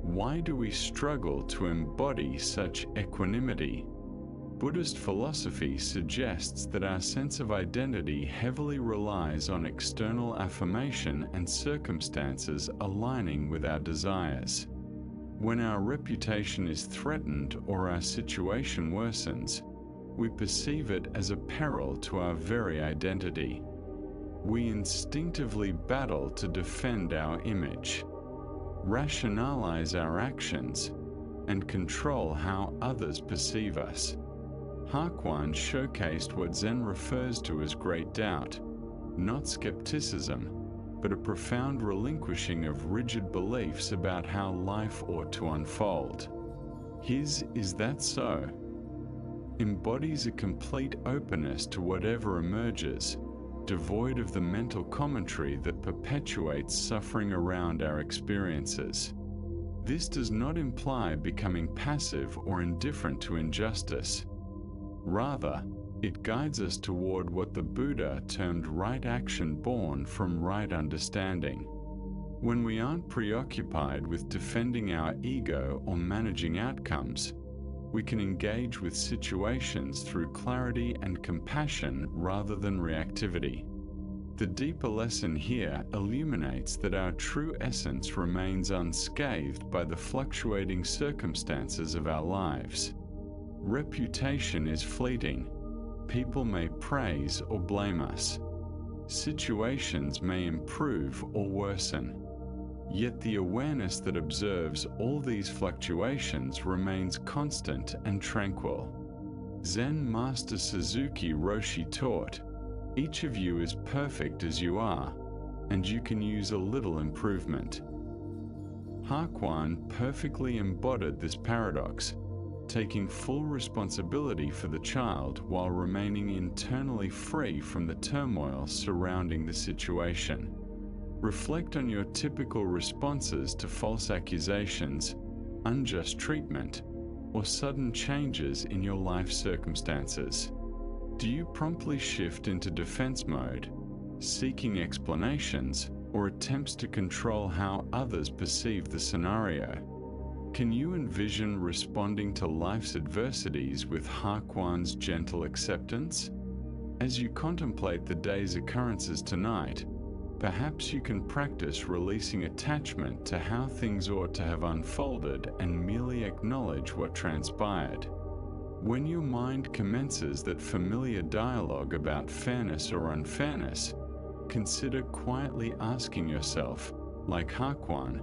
Why do we struggle to embody such equanimity? Buddhist philosophy suggests that our sense of identity heavily relies on external affirmation and circumstances aligning with our desires. When our reputation is threatened or our situation worsens, we perceive it as a peril to our very identity. We instinctively battle to defend our image, rationalize our actions, and control how others perceive us. Hakuan showcased what Zen refers to as great doubt, not skepticism, but a profound relinquishing of rigid beliefs about how life ought to unfold. His "Is that so?" embodies a complete openness to whatever emerges, devoid of the mental commentary that perpetuates suffering around our experiences. This does not imply becoming passive or indifferent to injustice. Rather, it guides us toward what the Buddha termed right action born from right understanding. When we aren't preoccupied with defending our ego or managing outcomes, we can engage with situations through clarity and compassion rather than reactivity. The deeper lesson here illuminates that our true essence remains unscathed by the fluctuating circumstances of our lives. Reputation is fleeting. People may praise or blame us. Situations may improve or worsen. Yet the awareness that observes all these fluctuations remains constant and tranquil. Zen Master Suzuki Roshi taught, "Each of you is perfect as you are, and you can use a little improvement." Hakuan perfectly embodied this paradox, taking full responsibility for the child while remaining internally free from the turmoil surrounding the situation. Reflect on your typical responses to false accusations, unjust treatment, or sudden changes in your life circumstances. Do you promptly shift into defense mode, seeking explanations, or attempts to control how others perceive the scenario? Can you envision responding to life's adversities with Hakuan's gentle acceptance? As you contemplate the day's occurrences tonight, perhaps you can practice releasing attachment to how things ought to have unfolded and merely acknowledge what transpired. When your mind commences that familiar dialogue about fairness or unfairness, consider quietly asking yourself, like Hakuan,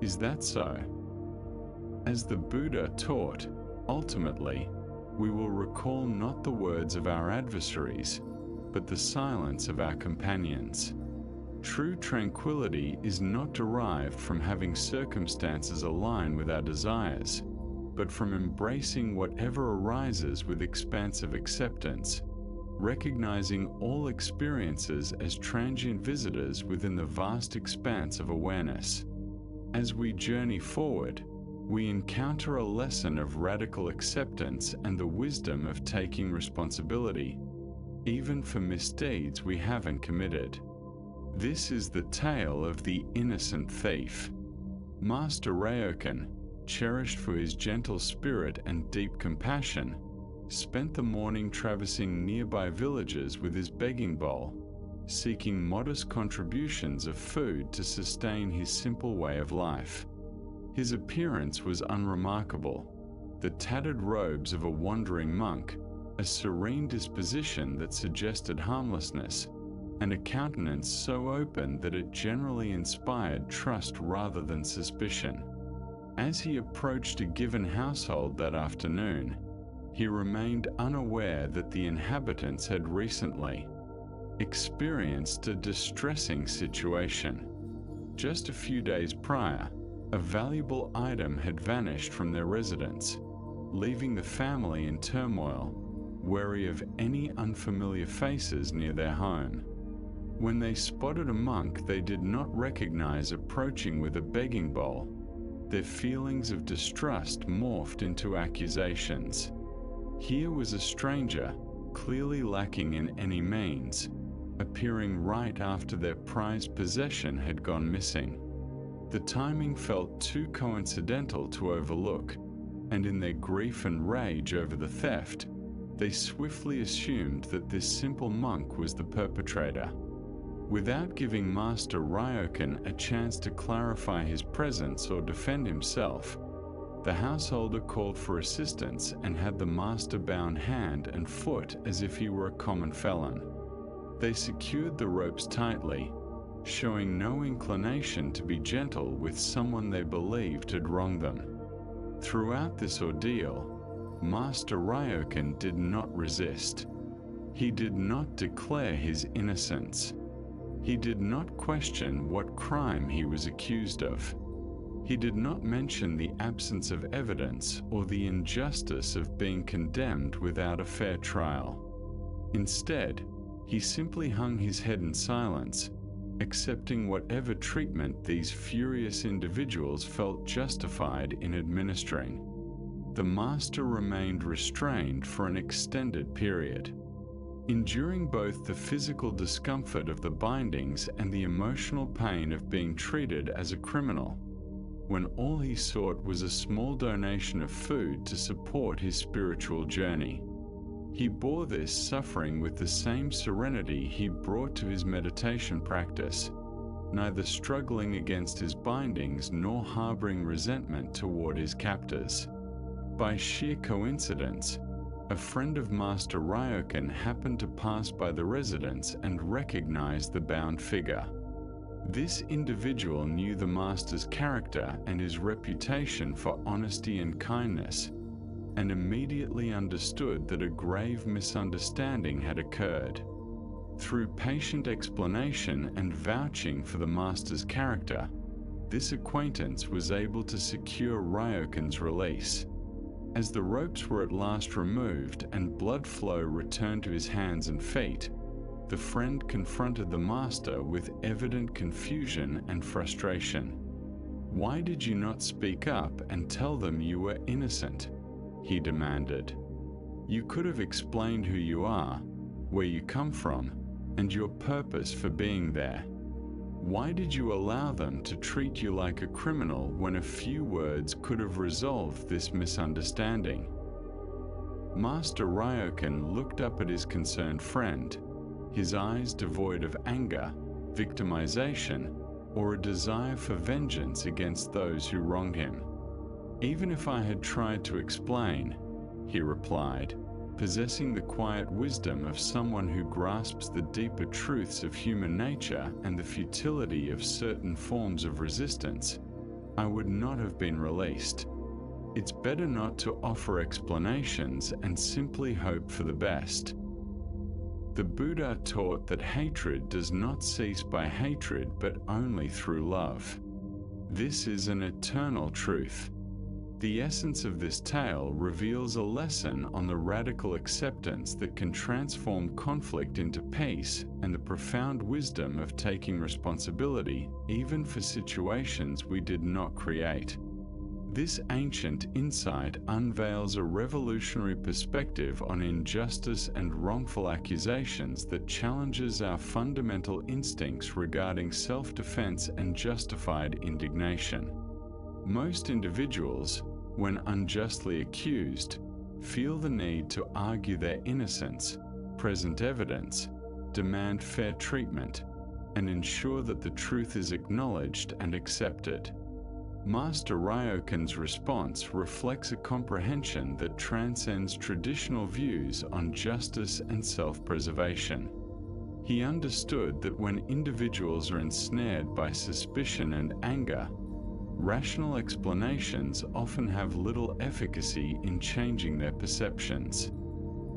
"Is that so?" As the Buddha taught, ultimately, we will recall not the words of our adversaries, but the silence of our companions. True tranquility is not derived from having circumstances align with our desires, but from embracing whatever arises with expansive acceptance, recognizing all experiences as transient visitors within the vast expanse of awareness. As we journey forward, we encounter a lesson of radical acceptance and the wisdom of taking responsibility, even for misdeeds we haven't committed. This is the tale of the innocent thief. Master Ryokan, cherished for his gentle spirit and deep compassion, spent the morning traversing nearby villages with his begging bowl, seeking modest contributions of food to sustain his simple way of life. His appearance was unremarkable, the tattered robes of a wandering monk, a serene disposition that suggested harmlessness, and a countenance so open that it generally inspired trust rather than suspicion. As he approached a given household that afternoon, He remained unaware that the inhabitants had recently experienced a distressing situation. Just a few days prior, a valuable item had vanished from their residence, leaving the family in turmoil, wary of any unfamiliar faces near their home. When they spotted a monk they did not recognize approaching with a begging bowl, their feelings of distrust morphed into accusations. Here was a stranger, clearly lacking in any means, appearing right after their prized possession had gone missing. The timing felt too coincidental to overlook, and in their grief and rage over the theft, they swiftly assumed that this simple monk was the perpetrator. Without giving Master Ryokan a chance to clarify his presence or defend himself, the householder called for assistance and had the master bound hand and foot as if he were a common felon. They secured the ropes tightly, showing no inclination to be gentle with someone they believed had wronged them. Throughout this ordeal, Master Ryokan did not resist. He did not declare his innocence. He did not question what crime he was accused of. He did not mention the absence of evidence or the injustice of being condemned without a fair trial. Instead, he simply hung his head in silence, accepting whatever treatment these furious individuals felt justified in administering. The master remained restrained for an extended period, enduring both the physical discomfort of the bindings and the emotional pain of being treated as a criminal, when all he sought was a small donation of food to support his spiritual journey. He bore this suffering with the same serenity he brought to his meditation practice, neither struggling against his bindings nor harboring resentment toward his captors. By sheer coincidence, a friend of Master Ryokan happened to pass by the residence and recognized the bound figure. This individual knew the master's character and his reputation for honesty and kindness, and immediately understood that a grave misunderstanding had occurred. Through patient explanation and vouching for the master's character, this acquaintance was able to secure Ryokan's release. As the ropes were at last removed and blood flow returned to his hands and feet, the friend confronted the master with evident confusion and frustration. "Why did you not speak up and tell them you were innocent?" he demanded. "You could have explained who you are, where you come from, and your purpose for being there. Why did you allow them to treat you like a criminal when a few words could have resolved this misunderstanding?" Master Ryokan looked up at his concerned friend, his eyes devoid of anger, victimization, or a desire for vengeance against those who wronged him. "Even if I had tried to explain," he replied, possessing the quiet wisdom of someone who grasps the deeper truths of human nature and the futility of certain forms of resistance, "I would not have been released. It's better not to offer explanations and simply hope for the best." The Buddha taught that hatred does not cease by hatred but only through love. This is an eternal truth. The essence of this tale reveals a lesson on the radical acceptance that can transform conflict into peace and the profound wisdom of taking responsibility even for situations we did not create. This ancient insight unveils a revolutionary perspective on injustice and wrongful accusations that challenges our fundamental instincts regarding self-defense and justified indignation. Most individuals, when unjustly accused, feel the need to argue their innocence, present evidence, demand fair treatment, and ensure that the truth is acknowledged and accepted. Master Ryokan's response reflects a comprehension that transcends traditional views on justice and self-preservation. He understood that when individuals are ensnared by suspicion and anger, rational explanations often have little efficacy in changing their perceptions.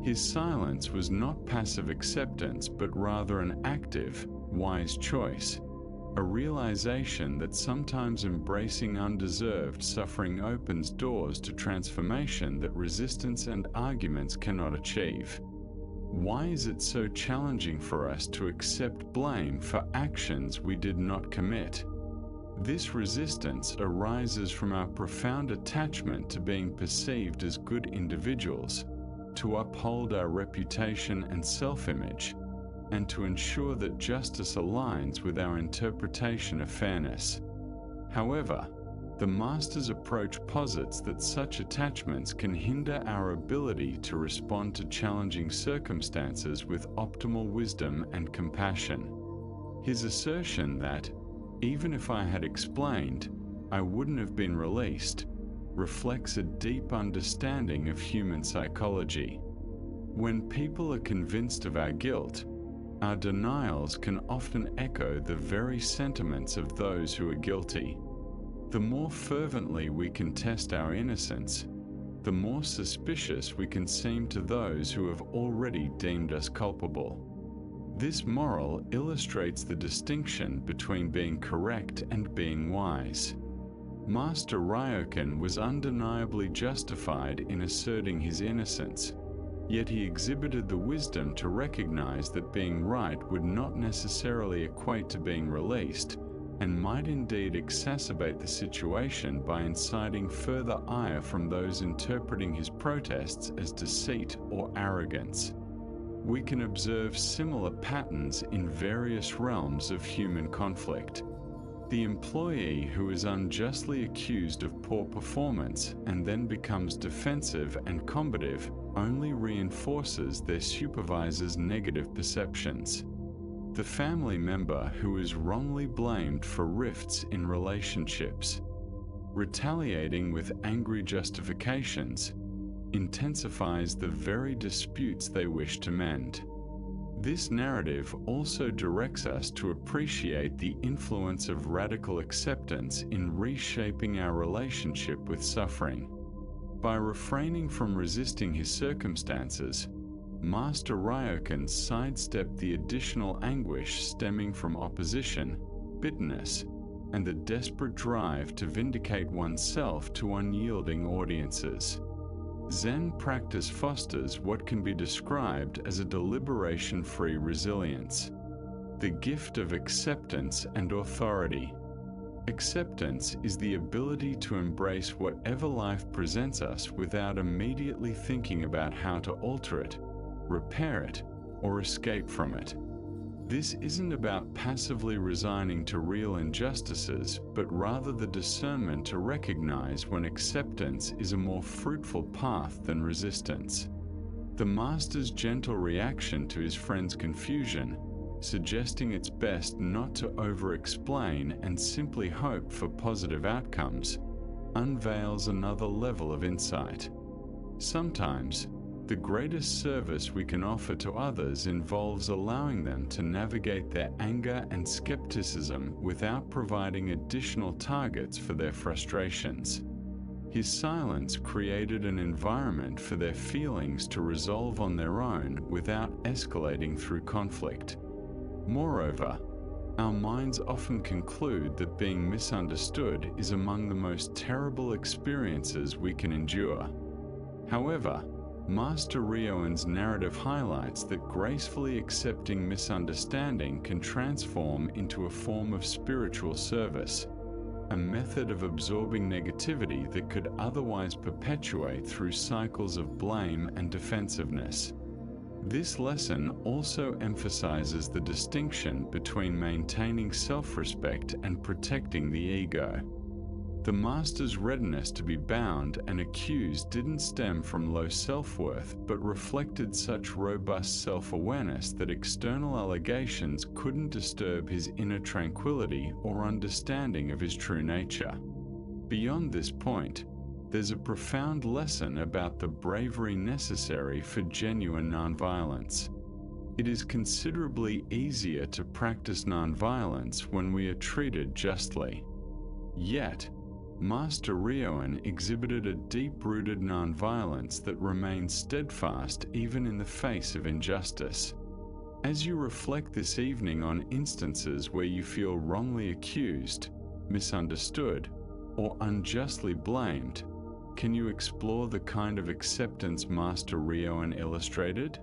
His silence was not passive acceptance, but rather an active, wise choice, a realization that sometimes embracing undeserved suffering opens doors to transformation that resistance and arguments cannot achieve. Why is it so challenging for us to accept blame for actions we did not commit? This resistance arises from our profound attachment to being perceived as good individuals, to uphold our reputation and self-image, and to ensure that justice aligns with our interpretation of fairness. However, the Master's approach posits that such attachments can hinder our ability to respond to challenging circumstances with optimal wisdom and compassion. His assertion that, even if I had explained, I wouldn't have been released, reflects a deep understanding of human psychology. When people are convinced of our guilt, our denials can often echo the very sentiments of those who are guilty. The more fervently we contest our innocence, the more suspicious we can seem to those who have already deemed us culpable. This moral illustrates the distinction between being correct and being wise. Master Ryokan was undeniably justified in asserting his innocence, yet he exhibited the wisdom to recognize that being right would not necessarily equate to being released, and might indeed exacerbate the situation by inciting further ire from those interpreting his protests as deceit or arrogance. We can observe similar patterns in various realms of human conflict. The employee who is unjustly accused of poor performance and then becomes defensive and combative only reinforces their supervisor's negative perceptions. The family member who is wrongly blamed for rifts in relationships, retaliating with angry justifications, intensifies the very disputes they wish to mend. This narrative also directs us to appreciate the influence of radical acceptance in reshaping our relationship with suffering. By refraining from resisting his circumstances, Master Ryokan sidestepped the additional anguish stemming from opposition, bitterness, and the desperate drive to vindicate oneself to unyielding audiences. Zen practice fosters what can be described as a deliberation-free resilience, the gift of acceptance and authority. Acceptance is the ability to embrace whatever life presents us without immediately thinking about how to alter it, repair it, or escape from it. This isn't about passively resigning to real injustices, but rather the discernment to recognize when acceptance is a more fruitful path than resistance. The Master's gentle reaction to his friend's confusion, suggesting it's best not to over-explain and simply hope for positive outcomes, unveils another level of insight. Sometimes, the greatest service we can offer to others involves allowing them to navigate their anger and skepticism without providing additional targets for their frustrations. His silence created an environment for their feelings to resolve on their own without escalating through conflict. Moreover, our minds often conclude that being misunderstood is among the most terrible experiences we can endure. However, Master Ryoan's narrative highlights that gracefully accepting misunderstanding can transform into a form of spiritual service, a method of absorbing negativity that could otherwise perpetuate through cycles of blame and defensiveness. This lesson also emphasizes the distinction between maintaining self-respect and protecting the ego. The Master's readiness to be bound and accused didn't stem from low self-worth, but reflected such robust self-awareness that external allegations couldn't disturb his inner tranquility or understanding of his true nature. Beyond this point, there's a profound lesson about the bravery necessary for genuine nonviolence. It is considerably easier to practice nonviolence when we are treated justly. Yet, Master Ryoan exhibited a deep-rooted nonviolence that remained steadfast even in the face of injustice. As you reflect this evening on instances where you feel wrongly accused, misunderstood, or unjustly blamed, can you explore the kind of acceptance Master Ryoan illustrated?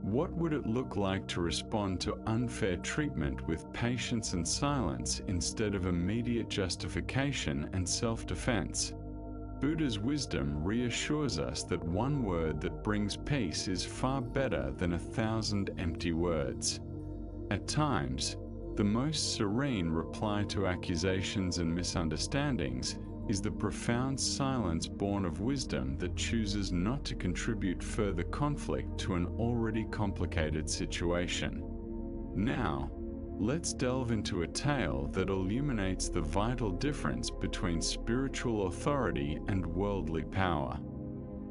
What would it look like to respond to unfair treatment with patience and silence instead of immediate justification and self-defense? Buddha's wisdom reassures us that one word that brings peace is far better than 1,000 empty words. At times, the most serene reply to accusations and misunderstandings is the profound silence born of wisdom that chooses not to contribute further conflict to an already complicated situation. Now, let's delve into a tale that illuminates the vital difference between spiritual authority and worldly power.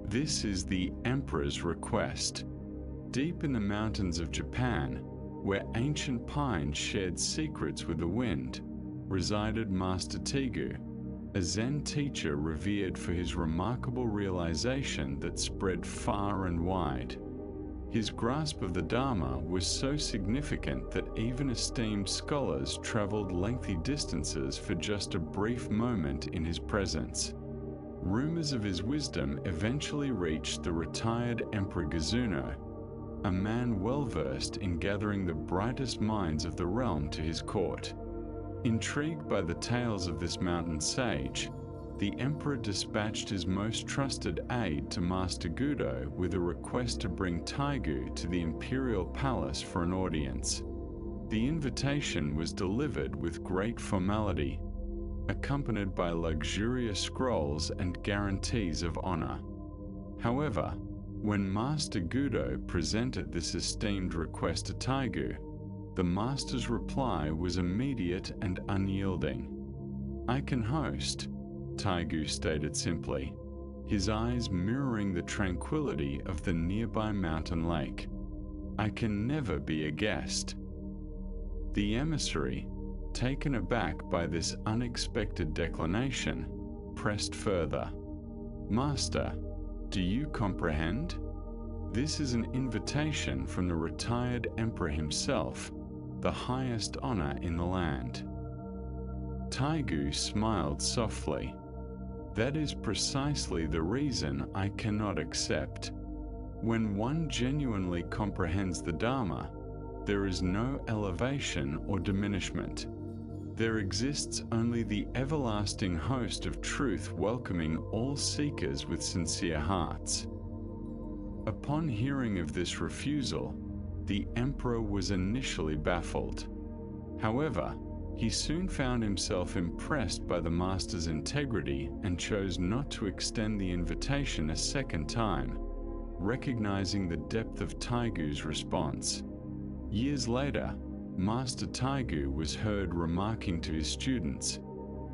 This is the Emperor's Request. Deep in the mountains of Japan, where ancient pines shared secrets with the wind, resided Master Tegu, a Zen teacher revered for his remarkable realization that spread far and wide. His grasp of the Dharma was so significant that even esteemed scholars traveled lengthy distances for just a brief moment in his presence. Rumors of his wisdom eventually reached the retired Emperor Gazuno, a man well-versed in gathering the brightest minds of the realm to his court. Intrigued by the tales of this mountain sage, the emperor dispatched his most trusted aide to Master Gudo with a request to bring Taigu to the imperial palace for an audience. The invitation was delivered with great formality, accompanied by luxurious scrolls and guarantees of honor. However, when Master Gudo presented this esteemed request to Taigu, the master's reply was immediate and unyielding. "I can host," Taigu stated simply, his eyes mirroring the tranquility of the nearby mountain lake. "I can never be a guest." The emissary, taken aback by this unexpected declination, pressed further. "Master, do you comprehend? This is an invitation from the retired emperor himself, the highest honor in the land." Taigu smiled softly. "That is precisely the reason I cannot accept. When one genuinely comprehends the Dharma, there is no elevation or diminishment. There exists only the everlasting host of truth welcoming all seekers with sincere hearts." Upon hearing of this refusal, the emperor was initially baffled. However, he soon found himself impressed by the master's integrity and chose not to extend the invitation a second time, recognizing the depth of Taigu's response. Years later, Master Taigu was heard remarking to his students,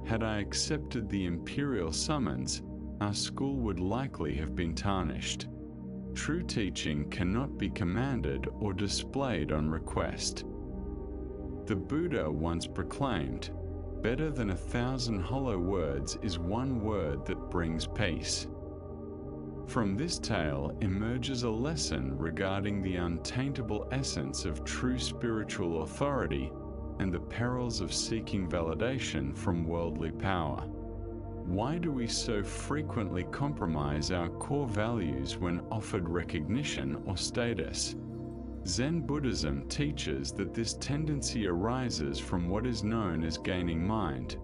"Had I accepted the imperial summons, our school would likely have been tarnished. True teaching cannot be commanded or displayed on request." The Buddha once proclaimed, "Better than 1,000 hollow words is one word that brings peace." From this tale emerges a lesson regarding the untaintable essence of true spiritual authority and the perils of seeking validation from worldly power. Why do we so frequently compromise our core values when offered recognition or status? Zen Buddhism teaches that this tendency arises from what is known as gaining mind,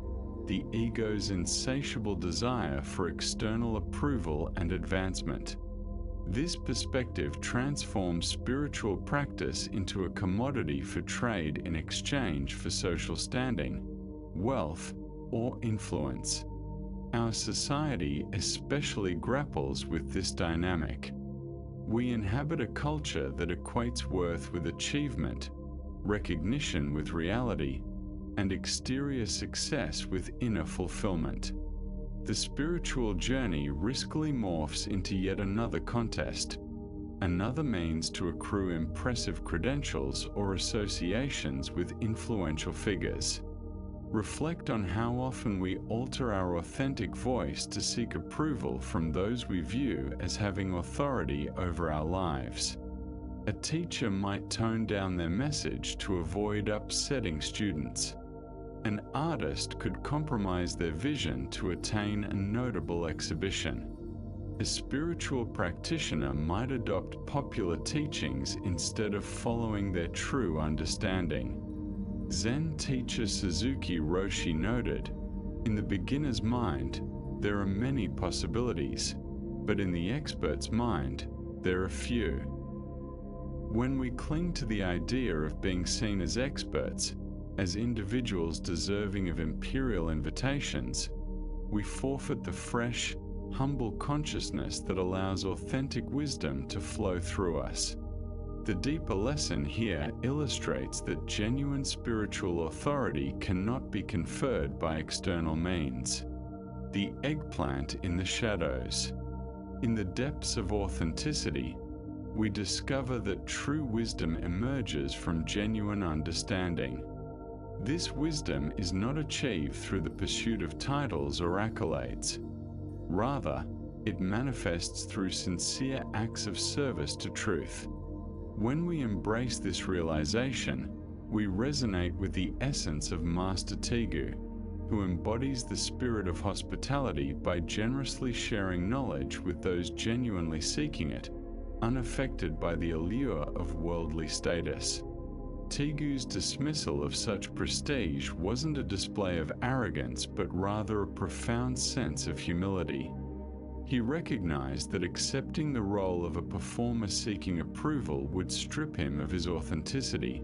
the ego's insatiable desire for external approval and advancement. This perspective transforms spiritual practice into a commodity for trade in exchange for social standing, wealth, or influence. Our society especially grapples with this dynamic. We inhabit a culture that equates worth with achievement, recognition with reality, and exterior success with inner fulfillment. The spiritual journey riskily morphs into yet another contest, another means to accrue impressive credentials or associations with influential figures. Reflect on how often we alter our authentic voice to seek approval from those we view as having authority over our lives. A teacher might tone down their message to avoid upsetting students. An artist could compromise their vision to attain a notable exhibition. A spiritual practitioner might adopt popular teachings instead of following their true understanding. Zen teacher Suzuki Roshi noted, "In the beginner's mind, there are many possibilities, but in the expert's mind, there are few." When we cling to the idea of being seen as experts, as individuals deserving of imperial invitations, we forfeit the fresh, humble consciousness that allows authentic wisdom to flow through us. The deeper lesson here illustrates that genuine spiritual authority cannot be conferred by external means. The eggplant in the shadows. In the depths of authenticity, we discover that true wisdom emerges from genuine understanding. This wisdom is not achieved through the pursuit of titles or accolades. Rather, it manifests through sincere acts of service to truth. When we embrace this realization, we resonate with the essence of Master Tegu, who embodies the spirit of hospitality by generously sharing knowledge with those genuinely seeking it, unaffected by the allure of worldly status. Tegu's dismissal of such prestige wasn't a display of arrogance, but rather a profound sense of humility. He recognized that accepting the role of a performer seeking approval would strip him of his authenticity,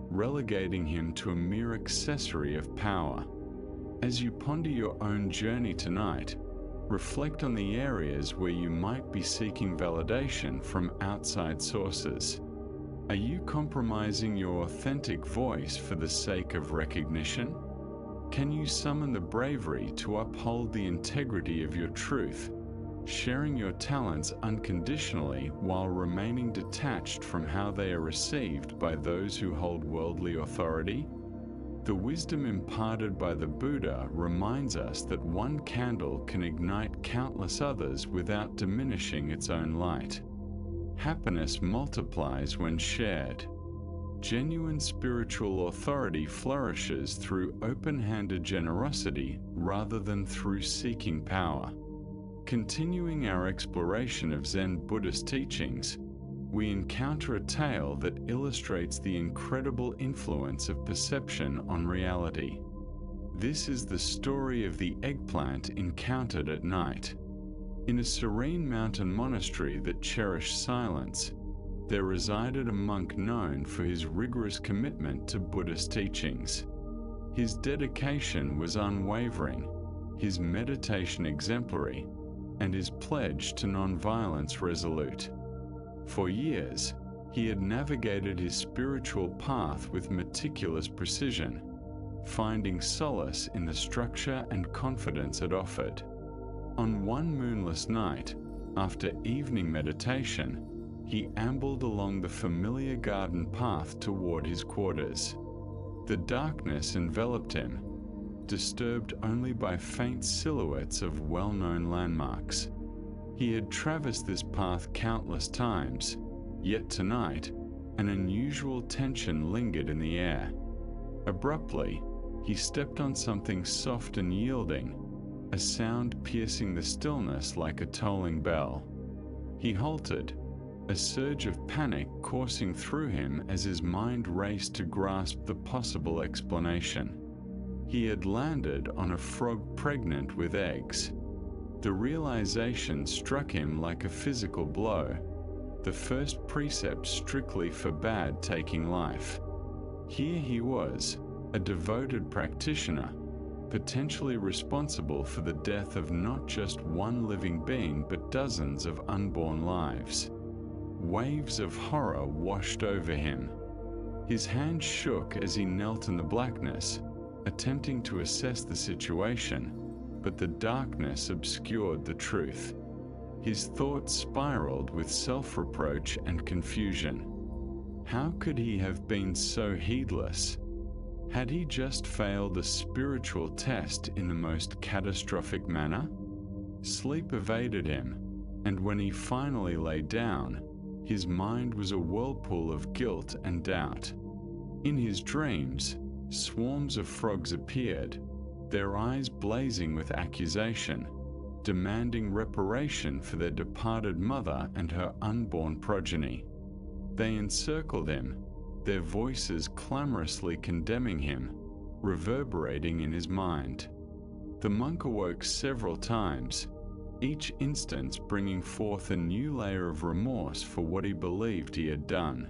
relegating him to a mere accessory of power. As you ponder your own journey tonight, reflect on the areas where you might be seeking validation from outside sources. Are you compromising your authentic voice for the sake of recognition? Can you summon the bravery to uphold the integrity of your truth, sharing your talents unconditionally while remaining detached from how they are received by those who hold worldly authority? The wisdom imparted by the Buddha reminds us that one candle can ignite countless others without diminishing its own light. Happiness multiplies when shared. Genuine spiritual authority flourishes through open-handed generosity rather than through seeking power. Continuing our exploration of Zen Buddhist teachings, we encounter a tale that illustrates the incredible influence of perception on reality. This is the story of the eggplant encountered at night. In a serene mountain monastery that cherished silence, there resided a monk known for his rigorous commitment to Buddhist teachings. His dedication was unwavering, his meditation exemplary, and his pledge to nonviolence resolute. For years, he had navigated his spiritual path with meticulous precision, finding solace in the structure and confidence it offered. On one moonless night, after evening meditation, he ambled along the familiar garden path toward his quarters. The darkness enveloped him, disturbed only by faint silhouettes of well-known landmarks. He had traversed this path countless times, yet tonight, an unusual tension lingered in the air. Abruptly, he stepped on something soft and yielding, a sound piercing the stillness like a tolling bell. He halted, a surge of panic coursing through him as his mind raced to grasp the possible explanation. He had landed on a frog pregnant with eggs. The realization struck him like a physical blow. The first precept strictly forbade taking life. Here he was, a devoted practitioner, potentially responsible for the death of not just one living being but dozens of unborn lives. Waves of horror washed over him. His hand shook as he knelt in the blackness, attempting to assess the situation, but the darkness obscured the truth. His thoughts spiraled with self-reproach and confusion. How could he have been so heedless? Had he just failed a spiritual test in the most catastrophic manner? Sleep evaded him, and when he finally lay down, his mind was a whirlpool of guilt and doubt. In his dreams, swarms of frogs appeared, their eyes blazing with accusation, demanding reparation for their departed mother and her unborn progeny. They encircled him, their voices clamorously condemning him, reverberating in his mind. The monk awoke several times, each instance bringing forth a new layer of remorse for what he believed he had done.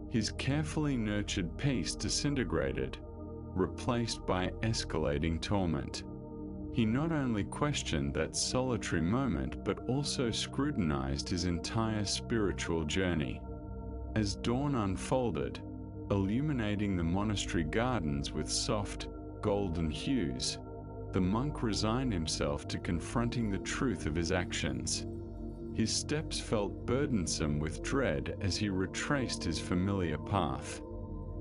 His carefully nurtured peace disintegrated, replaced by escalating torment. He not only questioned that solitary moment but also scrutinized his entire spiritual journey. As dawn unfolded, illuminating the monastery gardens with soft, golden hues, the monk resigned himself to confronting the truth of his actions. His steps felt burdensome with dread as he retraced his familiar path.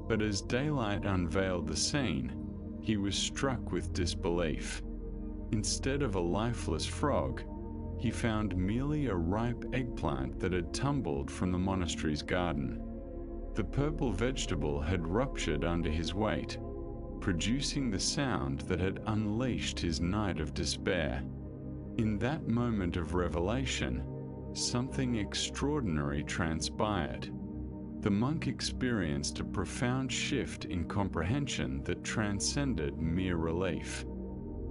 But as daylight unveiled the scene, he was struck with disbelief. Instead of a lifeless frog, he found merely a ripe eggplant that had tumbled from the monastery's garden. The purple vegetable had ruptured under his weight, producing the sound that had unleashed his night of despair. In that moment of revelation, something extraordinary transpired. The monk experienced a profound shift in comprehension that transcended mere relief.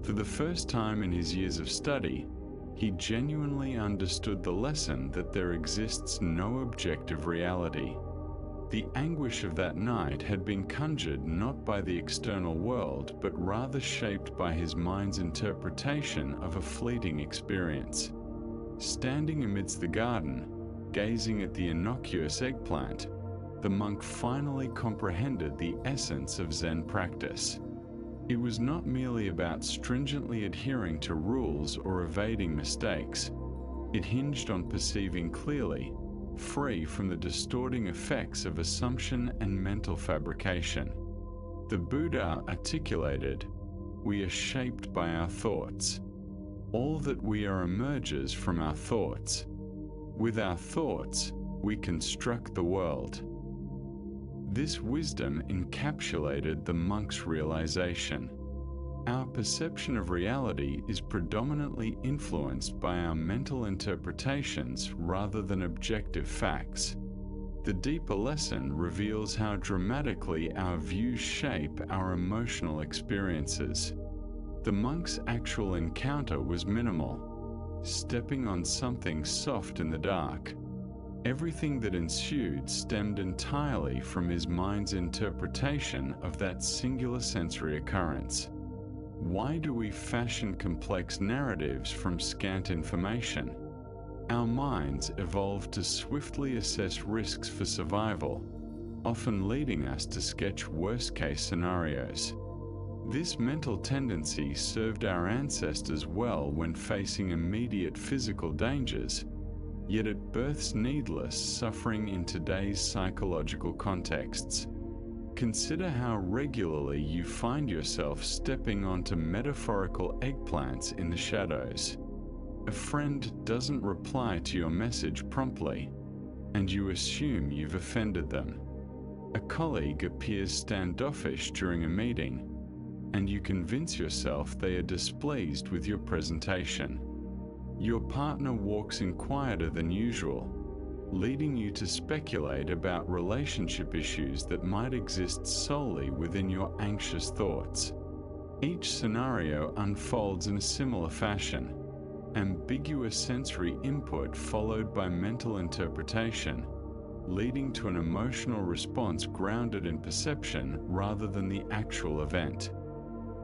For the first time in his years of study, he genuinely understood the lesson that there exists no objective reality. The anguish of that night had been conjured not by the external world, but rather shaped by his mind's interpretation of a fleeting experience. Standing amidst the garden, gazing at the innocuous eggplant, the monk finally comprehended the essence of Zen practice. It was not merely about stringently adhering to rules or evading mistakes. It hinged on perceiving clearly, free from the distorting effects of assumption and mental fabrication. The Buddha articulated, "We are shaped by our thoughts. All that we are emerges from our thoughts. With our thoughts, we construct the world." This wisdom encapsulated the monk's realization. Our perception of reality is predominantly influenced by our mental interpretations rather than objective facts. The deeper lesson reveals how dramatically our views shape our emotional experiences. The monk's actual encounter was minimal, stepping on something soft in the dark. Everything that ensued stemmed entirely from his mind's interpretation of that singular sensory occurrence. Why do we fashion complex narratives from scant information? Our minds evolved to swiftly assess risks for survival, often leading us to sketch worst-case scenarios. This mental tendency served our ancestors well when facing immediate physical dangers, yet it births needless suffering in today's psychological contexts. Consider how regularly you find yourself stepping onto metaphorical eggplants in the shadows. A friend doesn't reply to your message promptly, and you assume you've offended them. A colleague appears standoffish during a meeting, and you convince yourself they are displeased with your presentation. Your partner walks in quieter than usual, leading you to speculate about relationship issues that might exist solely within your anxious thoughts. Each scenario unfolds in a similar fashion, ambiguous sensory input followed by mental interpretation, leading to an emotional response grounded in perception rather than the actual event.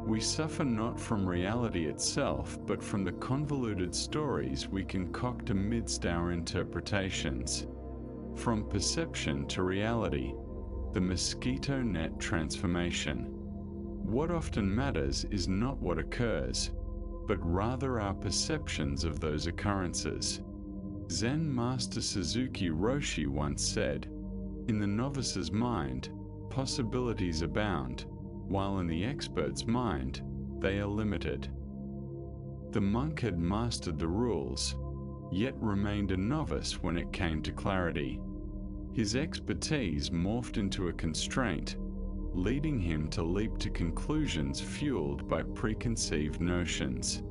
We suffer not from reality itself, but from the convoluted stories we concoct amidst our interpretations. From perception to reality, the mosquito net transformation. What often matters is not what occurs, but rather our perceptions of those occurrences. Zen Master Suzuki Roshi once said, "In the novice's mind, possibilities abound, while in the expert's mind, they are limited. The monk had mastered the rules, yet remained a novice when it came to clarity. His expertise morphed into a constraint, leading him to leap to conclusions fueled by preconceived notions.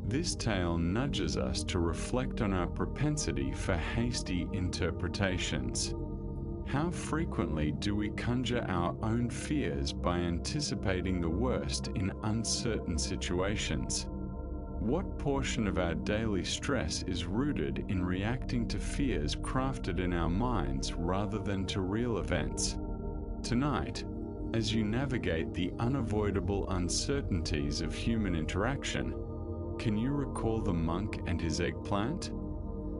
This tale nudges us to reflect on our propensity for hasty interpretations. How frequently do we conjure our own fears by anticipating the worst in uncertain situations? What portion of our daily stress is rooted in reacting to fears crafted in our minds rather than to real events? Tonight, as you navigate the unavoidable uncertainties of human interaction, can you recall the monk and his eggplant?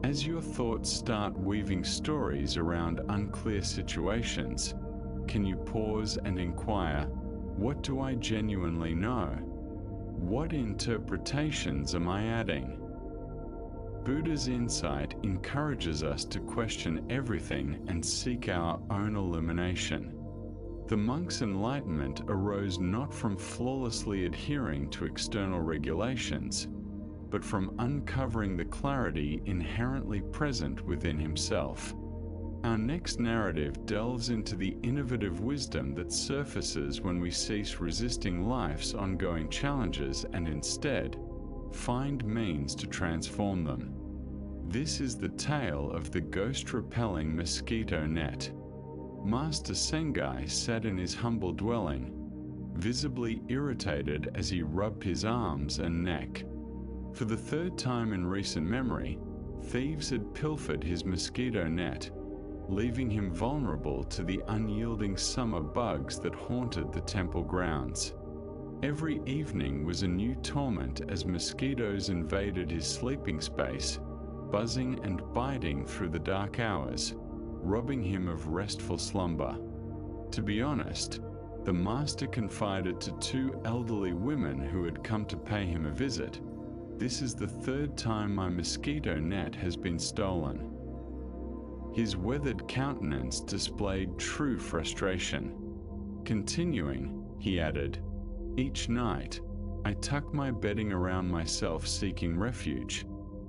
As your thoughts start weaving stories around unclear situations, can you pause and inquire, what do I genuinely know? What interpretations am I adding? Buddha's insight encourages us to question everything and seek our own illumination. The monk's enlightenment arose not from flawlessly adhering to external regulations, but from uncovering the clarity inherently present within himself. Our next narrative delves into the innovative wisdom that surfaces when we cease resisting life's ongoing challenges and instead find means to transform them. This is the tale of the ghost-repelling mosquito net. Master Sengai sat in his humble dwelling, visibly irritated as he rubbed his arms and neck. For the third time in recent memory, thieves had pilfered his mosquito net, leaving him vulnerable to the unyielding summer bugs that haunted the temple grounds. Every evening was a new torment as mosquitoes invaded his sleeping space, buzzing and biting through the dark hours, robbing him of restful slumber. To be honest, the master confided to two elderly women who had come to pay him a visit, "This is the third time my mosquito net has been stolen." His weathered countenance displayed true frustration. Continuing, he added, "Each night, I tuck my bedding around myself seeking refuge,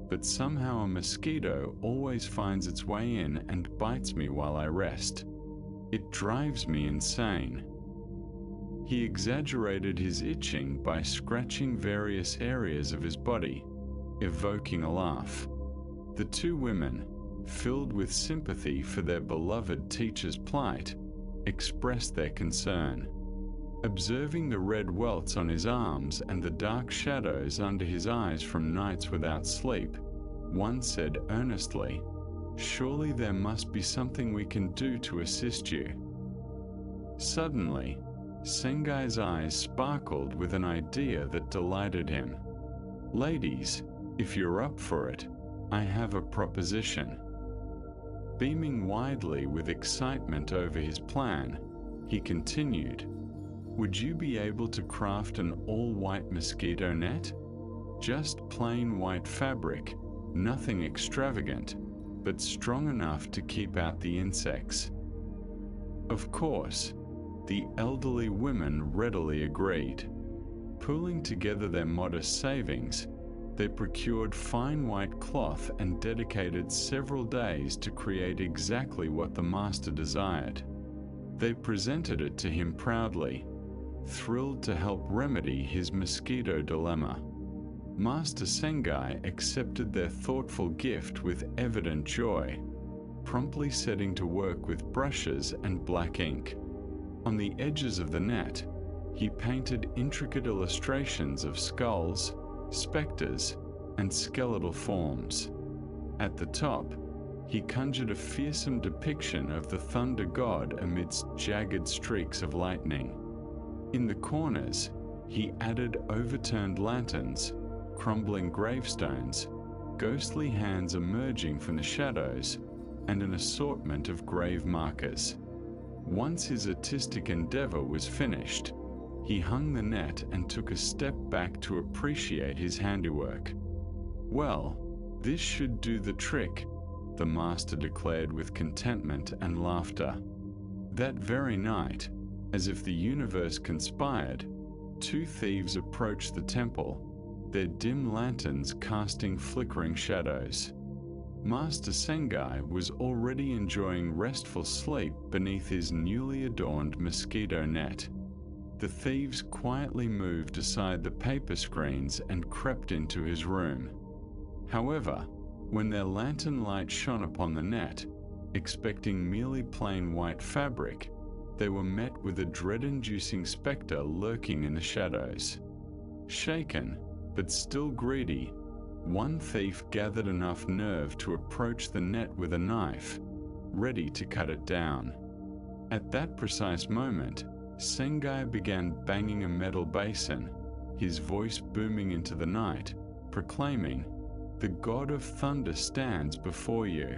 but somehow a mosquito always finds its way in and bites me while I rest. It drives me insane." He exaggerated his itching by scratching various areas of his body, evoking a laugh. The two women, filled with sympathy for their beloved teacher's plight, expressed their concern. Observing the red welts on his arms and the dark shadows under his eyes from nights without sleep, one said earnestly, "Surely there must be something we can do to assist you." Suddenly, Sengai's eyes sparkled with an idea that delighted him. "Ladies, if you're up for it, I have a proposition." Beaming widely with excitement over his plan, he continued, "Would you be able to craft an all-white mosquito net? Just plain white fabric, nothing extravagant, but strong enough to keep out the insects." Of course, the elderly women readily agreed. Pooling together their modest savings, they procured fine white cloth and dedicated several days to create exactly what the master desired. They presented it to him proudly, thrilled to help remedy his mosquito dilemma. Master Sengai accepted their thoughtful gift with evident joy, promptly setting to work with brushes and black ink. On the edges of the net, he painted intricate illustrations of skulls, specters, and skeletal forms. At the top, he conjured a fearsome depiction of the thunder god amidst jagged streaks of lightning. In the corners, he added overturned lanterns, crumbling gravestones, ghostly hands emerging from the shadows, and an assortment of grave markers. Once his artistic endeavor was finished, he hung the net and took a step back to appreciate his handiwork. "Well, this should do the trick," the master declared with contentment and laughter. That very night, As if the universe conspired, two thieves approached the temple, their dim lanterns casting flickering shadows. Master Sengai was already enjoying restful sleep beneath his newly adorned mosquito net. The thieves quietly moved aside the paper screens and crept into his room. However, when their lantern light shone upon the net, expecting merely plain white fabric, they were met with a dread-inducing specter lurking in the shadows. Shaken, but still greedy, one thief gathered enough nerve to approach the net with a knife, ready to cut it down. At that precise moment, Sengai began banging a metal basin, his voice booming into the night, proclaiming, "The God of Thunder stands before you."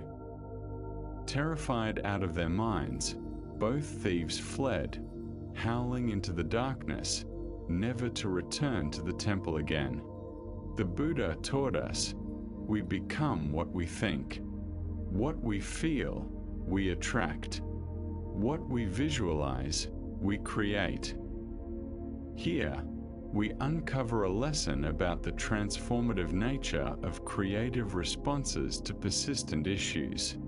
Terrified out of their minds, both thieves fled, howling into the darkness, never to return to the temple again. The Buddha taught us, we become what we think. What we feel, we attract. What we visualize, we create. Here, we uncover a lesson about the transformative nature of creative responses to persistent issues.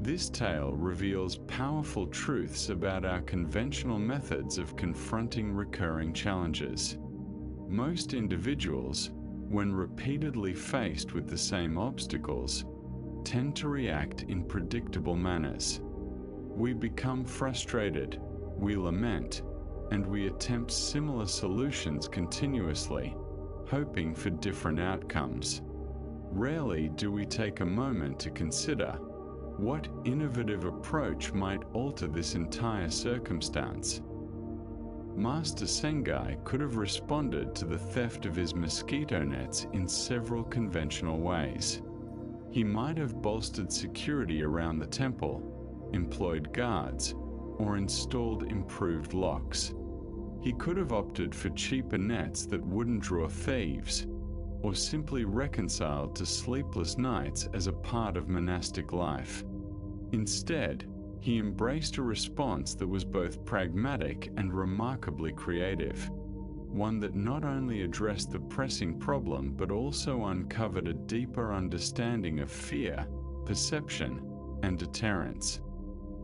This tale reveals powerful truths about our conventional methods of confronting recurring challenges. Most individuals, when repeatedly faced with the same obstacles, tend to react in predictable manners. We become frustrated, we lament, and we attempt similar solutions continuously, hoping for different outcomes. Rarely do we take a moment to consider what innovative approach might alter this entire circumstance. Master Sengai could have responded to the theft of his mosquito nets in several conventional ways. He might have bolstered security around the temple, employed guards, or installed improved locks. He could have opted for cheaper nets that wouldn't draw thieves, or simply reconciled to sleepless nights as a part of monastic life. Instead, he embraced a response that was both pragmatic and remarkably creative, one that not only addressed the pressing problem but also uncovered a deeper understanding of fear, perception, and deterrence.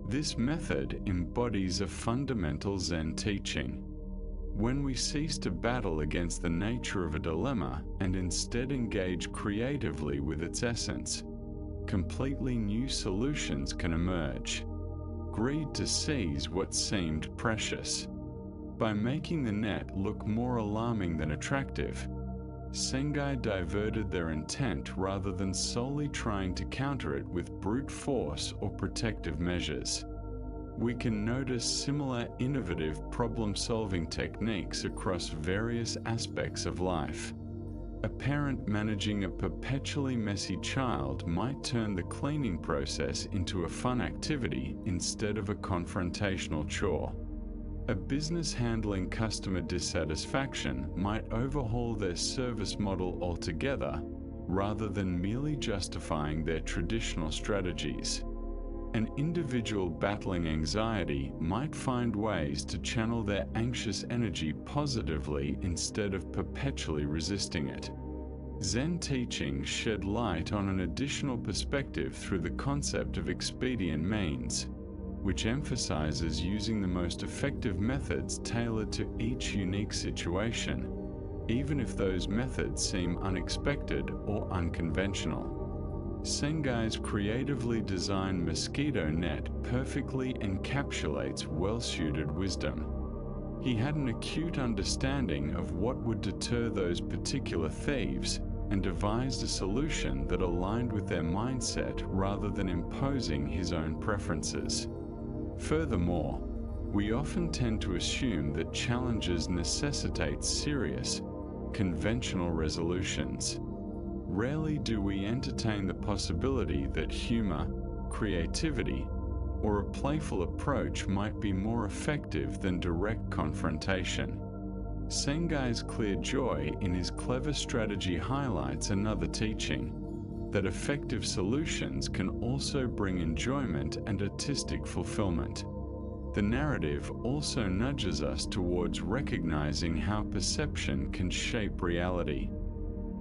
This method embodies a fundamental Zen teaching. When we cease to battle against the nature of a dilemma and instead engage creatively with its essence, completely new solutions can emerge. Greed to seize what seemed precious. By making the net look more alarming than attractive, Sengai diverted their intent rather than solely trying to counter it with brute force or protective measures. We can notice similar innovative problem-solving techniques across various aspects of life. A parent managing a perpetually messy child might turn the cleaning process into a fun activity instead of a confrontational chore. A business handling customer dissatisfaction might overhaul their service model altogether rather than merely justifying their traditional strategies. An individual battling anxiety might find ways to channel their anxious energy positively instead of perpetually resisting it. Zen teachings shed light on an additional perspective through the concept of expedient means, which emphasizes using the most effective methods tailored to each unique situation, even if those methods seem unexpected or unconventional. Sengai's creatively designed mosquito net perfectly encapsulates well-suited wisdom. He had an acute understanding of what would deter those particular thieves and devised a solution that aligned with their mindset rather than imposing his own preferences. Furthermore, we often tend to assume that challenges necessitate serious, conventional resolutions. Rarely do we entertain the possibility that humor, creativity, or a playful approach might be more effective than direct confrontation. Sengai's clear joy in his clever strategy highlights another teaching, that effective solutions can also bring enjoyment and artistic fulfillment. The narrative also nudges us towards recognizing how perception can shape reality.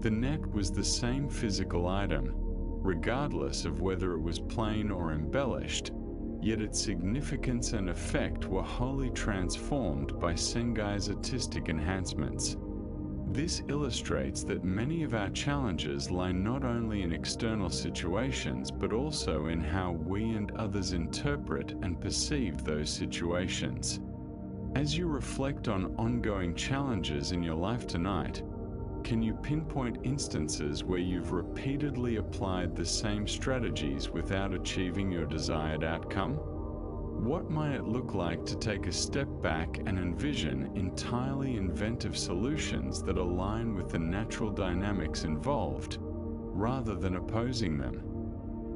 The net was the same physical item, regardless of whether it was plain or embellished, yet its significance and effect were wholly transformed by Sengai's artistic enhancements. This illustrates that many of our challenges lie not only in external situations but also in how we and others interpret and perceive those situations. As you reflect on ongoing challenges in your life tonight, can you pinpoint instances where you've repeatedly applied the same strategies without achieving your desired outcome? What might it look like to take a step back and envision entirely inventive solutions that align with the natural dynamics involved, rather than opposing them?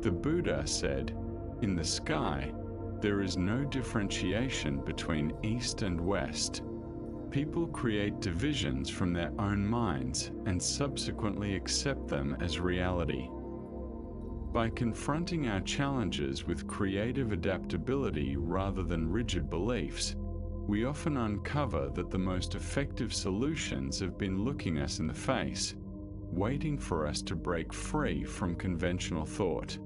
The Buddha said, "In the sky, there is no differentiation between east and west. People create divisions from their own minds and subsequently accept them as reality." By confronting our challenges with creative adaptability rather than rigid beliefs, we often uncover that the most effective solutions have been looking us in the face, waiting for us to break free from conventional thought.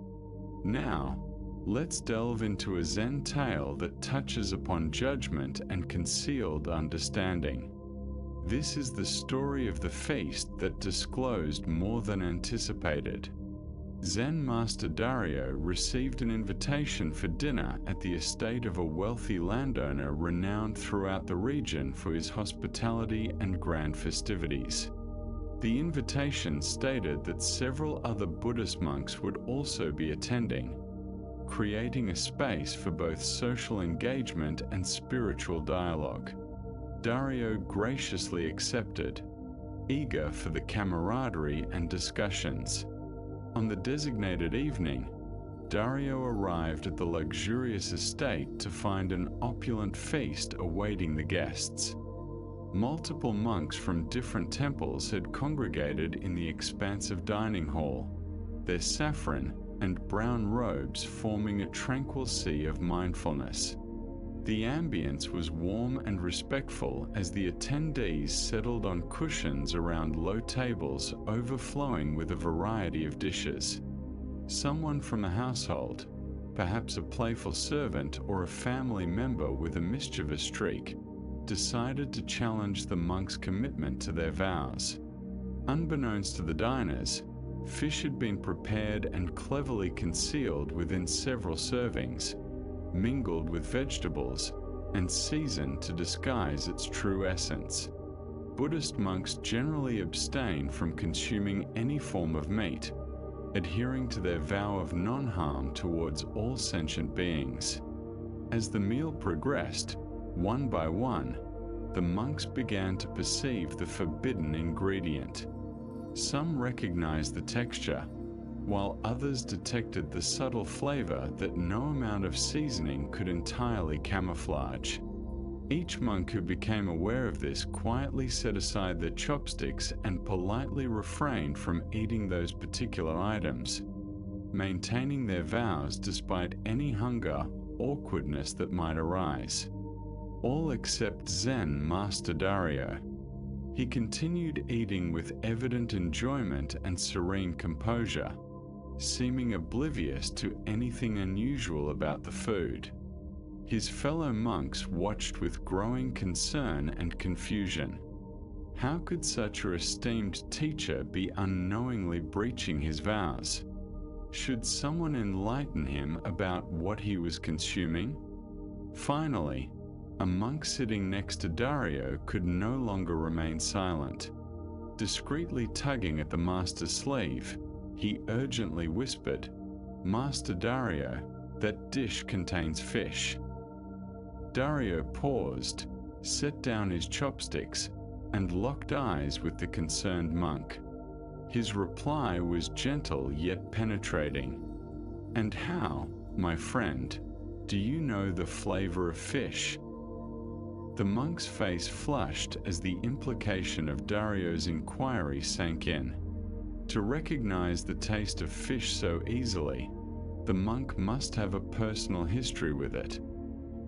Now, let's delve into a Zen tale that touches upon judgment and concealed understanding. This is the story of the feast that disclosed more than anticipated. Zen Master Dario received an invitation for dinner at the estate of a wealthy landowner renowned throughout the region for his hospitality and grand festivities. The invitation stated that several other Buddhist monks would also be attending, creating a space for both social engagement and spiritual dialogue. Dario graciously accepted, eager for the camaraderie and discussions. On the designated evening, Dario arrived at the luxurious estate to find an opulent feast awaiting the guests. Multiple monks from different temples had congregated in the expansive dining hall, their saffron and brown robes forming a tranquil sea of mindfulness. The ambience was warm and respectful as the attendees settled on cushions around low tables overflowing with a variety of dishes. Someone from a household, perhaps a playful servant or a family member with a mischievous streak, decided to challenge the monks' commitment to their vows. Unbeknownst to the diners, fish had been prepared and cleverly concealed within several servings, mingled with vegetables, and seasoned to disguise its true essence. Buddhist monks generally abstain from consuming any form of meat, adhering to their vow of non-harm towards all sentient beings. As the meal progressed, one by one, the monks began to perceive the forbidden ingredient. Some recognized the texture, while others detected the subtle flavor that no amount of seasoning could entirely camouflage. Each monk who became aware of this quietly set aside their chopsticks and politely refrained from eating those particular items, maintaining their vows despite any hunger or awkwardness that might arise. All except Zen Master Dario. He continued eating with evident enjoyment and serene composure, seeming oblivious to anything unusual about the food. His fellow monks watched with growing concern and confusion. How could such an esteemed teacher be unknowingly breaching his vows? Should someone enlighten him about what he was consuming? Finally, a monk sitting next to Dario could no longer remain silent. Discreetly tugging at the master's sleeve, he urgently whispered, "Master Dario, that dish contains fish." Dario paused, set down his chopsticks, and locked eyes with the concerned monk. His reply was gentle yet penetrating. "And how, my friend, do you know the flavor of fish?" The monk's face flushed as the implication of Dario's inquiry sank in. To recognize the taste of fish so easily, the monk must have a personal history with it.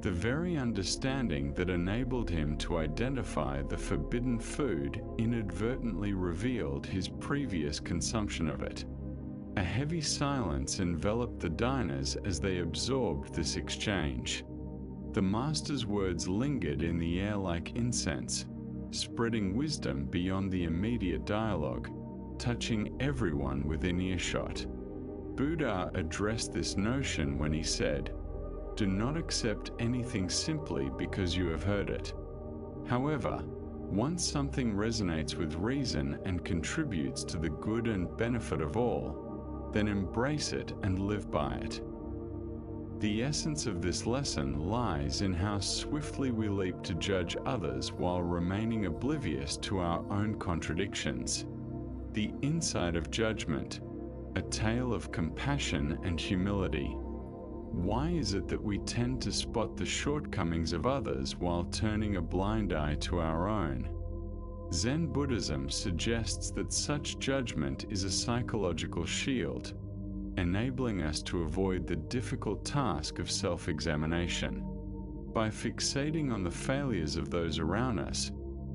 The The very understanding that enabled him to identify the forbidden food inadvertently revealed his previous consumption of it. A heavy silence enveloped the diners as they absorbed this exchange. The master's words lingered in the air like incense, spreading wisdom beyond the immediate dialogue, touching everyone within earshot. Buddha addressed this notion when he said, "Do not accept anything simply because you have heard it. However, once something resonates with reason and contributes to the good and benefit of all, then embrace it and live by it." The essence of this lesson lies in how swiftly we leap to judge others while remaining oblivious to our own contradictions. The inside of judgment, a tale of compassion and humility. Why is it that we tend to spot the shortcomings of others while turning a blind eye to our own? Zen Buddhism suggests that such judgment is a psychological shield, enabling us to avoid the difficult task of self-examination. By fixating on the failures of those around us,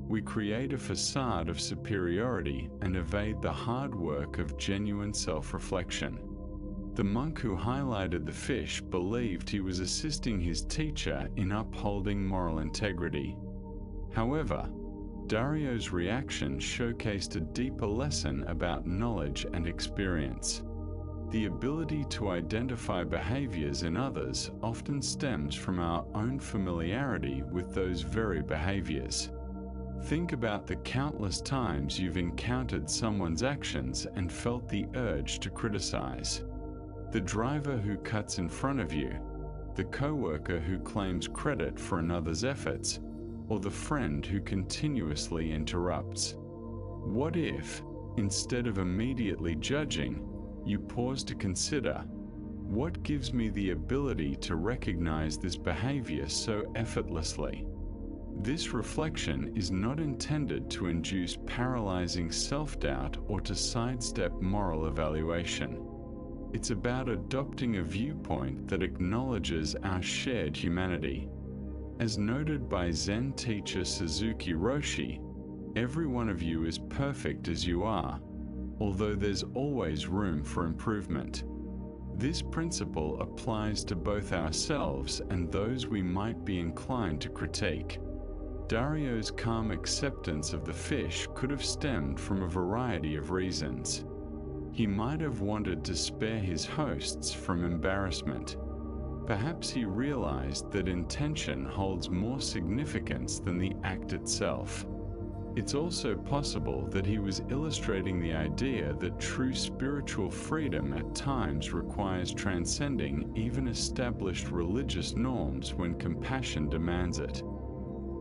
we create a facade of superiority and evade the hard work of genuine self-reflection. The monk who highlighted the fish believed he was assisting his teacher in upholding moral integrity. However, Dario's reaction showcased a deeper lesson about knowledge and experience. The ability to identify behaviors in others often stems from our own familiarity with those very behaviors. Think about the countless times you've encountered someone's actions and felt the urge to criticize. The driver who cuts in front of you, the coworker who claims credit for another's efforts, or the friend who continuously interrupts. What if, instead of immediately judging, you pause to consider, what gives me the ability to recognize this behavior so effortlessly? This reflection is not intended to induce paralyzing self-doubt or to sidestep moral evaluation. It's about adopting a viewpoint that acknowledges our shared humanity. As noted by Zen teacher Suzuki Roshi, every one of you is perfect as you are, although there's always room for improvement. This principle applies to both ourselves and those we might be inclined to critique. Dario's calm acceptance of the fish could have stemmed from a variety of reasons. He might have wanted to spare his hosts from embarrassment. Perhaps he realized that intention holds more significance than the act itself. It's also possible that he was illustrating the idea that true spiritual freedom at times requires transcending even established religious norms when compassion demands it.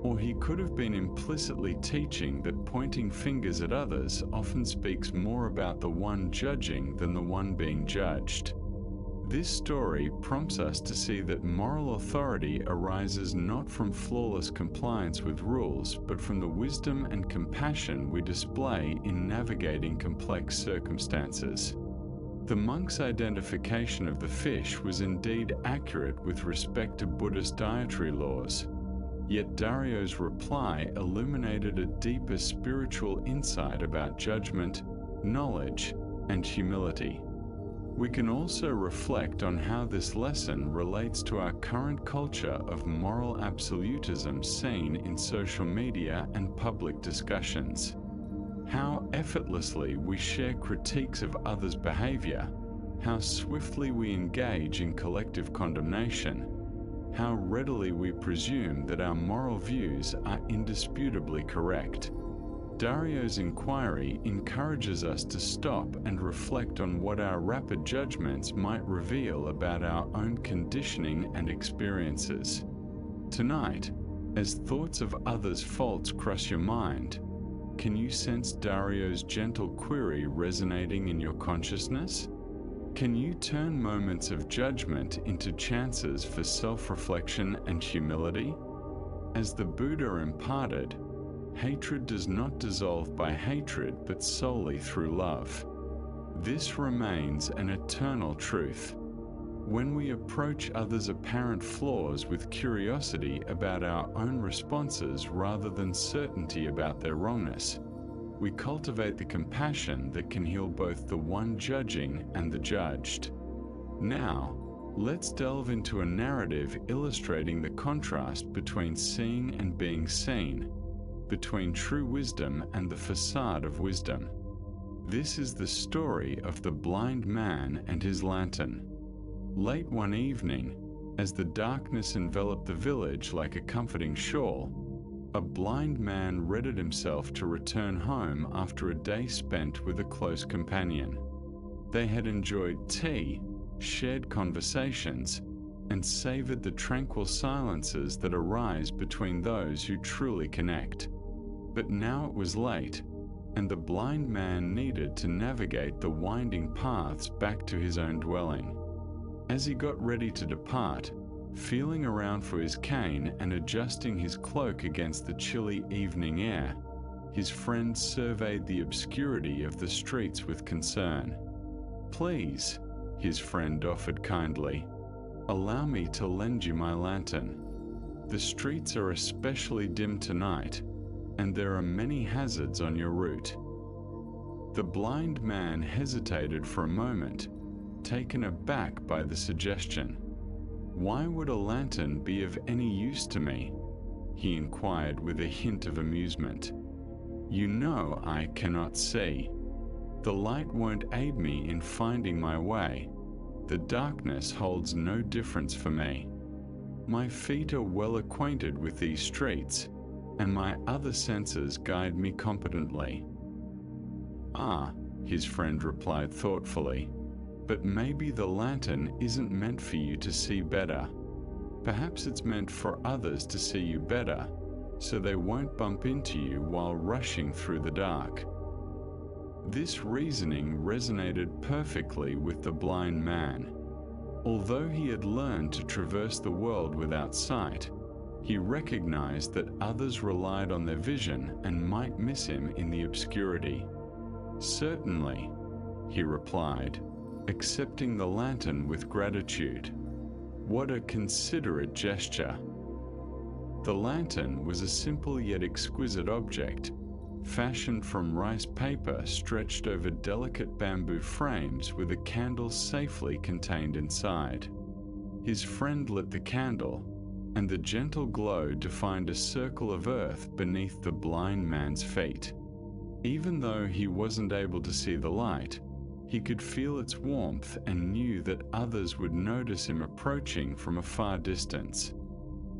Or he could have been implicitly teaching that pointing fingers at others often speaks more about the one judging than the one being judged. This story prompts us to see that moral authority arises not from flawless compliance with rules, but from the wisdom and compassion we display in navigating complex circumstances. The monk's identification of the fish was indeed accurate with respect to Buddhist dietary laws. Yet Dario's reply illuminated a deeper spiritual insight about judgment, knowledge, and humility. We can also reflect on how this lesson relates to our current culture of moral absolutism seen in social media and public discussions. How effortlessly we share critiques of others' behavior, how swiftly we engage in collective condemnation, how readily we presume that our moral views are indisputably correct. Dario's inquiry encourages us to stop and reflect on what our rapid judgments might reveal about our own conditioning and experiences. Tonight, as thoughts of others' faults cross your mind, can you sense Dario's gentle query resonating in your consciousness? Can you turn moments of judgment into chances for self-reflection and humility? As the Buddha imparted, hatred does not dissolve by hatred but solely through love. This remains an eternal truth. When we approach others' apparent flaws with curiosity about our own responses rather than certainty about their wrongness, we cultivate the compassion that can heal both the one judging and the judged. Now, let's delve into a narrative illustrating the contrast between seeing and being seen, between true wisdom and the facade of wisdom. This is the story of the blind man and his lantern. Late one evening, as the darkness enveloped the village like a comforting shawl, a blind man readied himself to return home after a day spent with a close companion. They had enjoyed tea, shared conversations, and savored the tranquil silences that arise between those who truly connect. But now it was late, and the blind man needed to navigate the winding paths back to his own dwelling. As he got ready to depart, feeling around for his cane and adjusting his cloak against the chilly evening air, his friend surveyed the obscurity of the streets with concern. "Please," his friend offered kindly, "allow me to lend you my lantern. The streets are especially dim tonight, and there are many hazards on your route." The blind man hesitated for a moment, taken aback by the suggestion. "Why would a lantern be of any use to me?" he inquired with a hint of amusement. "You know I cannot see. The light won't aid me in finding my way. The darkness holds no difference for me. My feet are well acquainted with these streets, and my other senses guide me competently." "Ah," his friend replied thoughtfully, "but maybe the lantern isn't meant for you to see better. Perhaps it's meant for others to see you better, so they won't bump into you while rushing through the dark." This reasoning resonated perfectly with the blind man. Although he had learned to traverse the world without sight, he recognized that others relied on their vision and might miss him in the obscurity. "Certainly," he replied, accepting the lantern with gratitude. What a considerate gesture! The lantern was a simple yet exquisite object, fashioned from rice paper stretched over delicate bamboo frames with a candle safely contained inside. His friend lit the candle, and the gentle glow defined a circle of earth beneath the blind man's feet. Even though he wasn't able to see the light, he could feel its warmth and knew that others would notice him approaching from a far distance.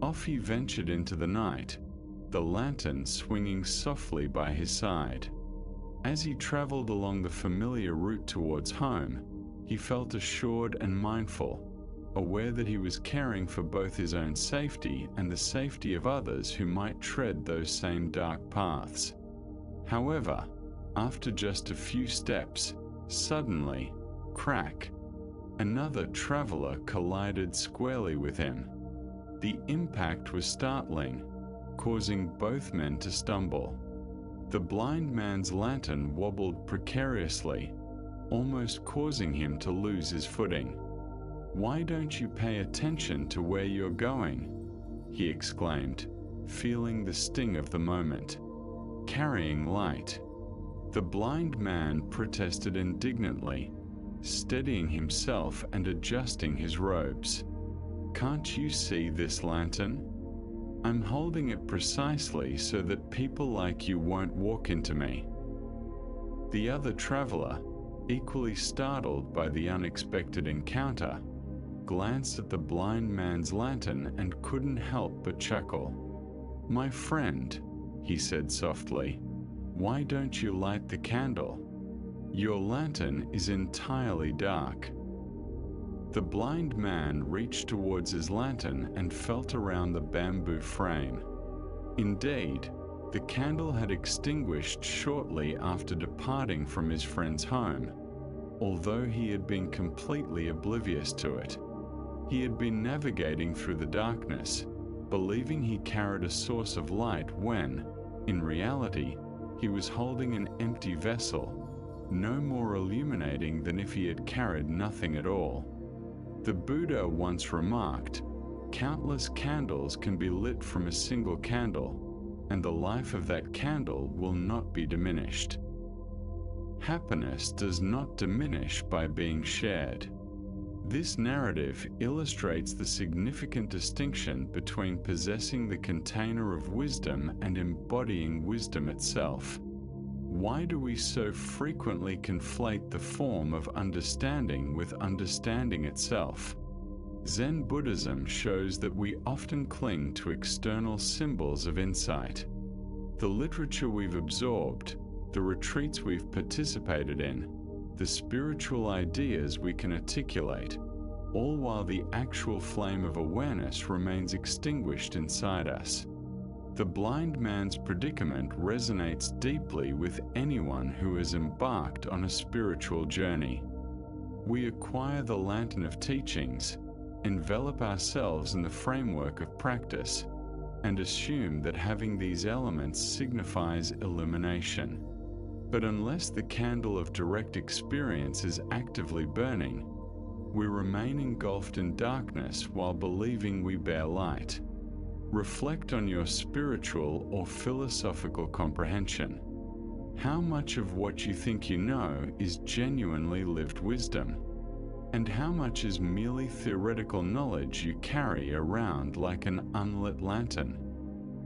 Off he ventured into the night, the lantern swinging softly by his side. As he traveled along the familiar route towards home, he felt assured and mindful, aware that he was caring for both his own safety and the safety of others who might tread those same dark paths. However, after just a few steps, suddenly, crack, another traveler collided squarely with him. The impact was startling, causing both men to stumble. The blind man's lantern wobbled precariously, almost causing him to lose his footing. "Why don't you pay attention to where you're going?" he exclaimed, feeling the sting of the moment. "Carrying light." The blind man protested indignantly, steadying himself and adjusting his robes. "Can't you see this lantern? I'm holding it precisely so that people like you won't walk into me." The other traveler, equally startled by the unexpected encounter, glanced at the blind man's lantern and couldn't help but chuckle. "My friend," he said softly, "why don't you light the candle? Your lantern is entirely dark." The blind man reached towards his lantern and felt around the bamboo frame. Indeed, the candle had extinguished shortly after departing from his friend's home, although he had been completely oblivious to it. He had been navigating through the darkness, believing he carried a source of light when, in reality, he was holding an empty vessel, no more illuminating than if he had carried nothing at all. The Buddha once remarked, "Countless candles can be lit from a single candle, and the life of that candle will not be diminished." Happiness does not diminish by being shared. This narrative illustrates the significant distinction between possessing the container of wisdom and embodying wisdom itself. Why do we so frequently conflate the form of understanding with understanding itself? Zen Buddhism shows that we often cling to external symbols of insight. The literature we've absorbed, the retreats we've participated in, the spiritual ideas we can articulate, all while the actual flame of awareness remains extinguished inside us. The blind man's predicament resonates deeply with anyone who has embarked on a spiritual journey. We acquire the lantern of teachings, envelop ourselves in the framework of practice, and assume that having these elements signifies illumination. But unless the candle of direct experience is actively burning, we remain engulfed in darkness while believing we bear light. Reflect on your spiritual or philosophical comprehension. How much of what you think you know is genuinely lived wisdom? And how much is merely theoretical knowledge you carry around like an unlit lantern?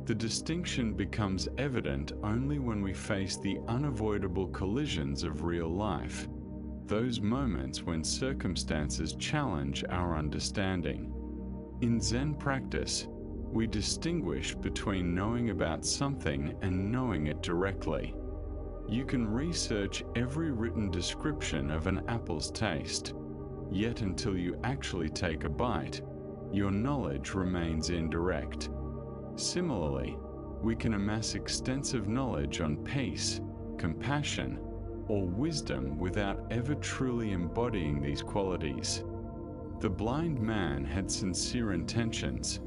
The distinction becomes evident only when we face the unavoidable collisions of real life, those moments when circumstances challenge our understanding. In Zen practice, we distinguish between knowing about something and knowing it directly. You can research every written description of an apple's taste, yet until you actually take a bite, your knowledge remains indirect. Similarly, we can amass extensive knowledge on peace, compassion, or wisdom without ever truly embodying these qualities. The blind man had sincere intentions.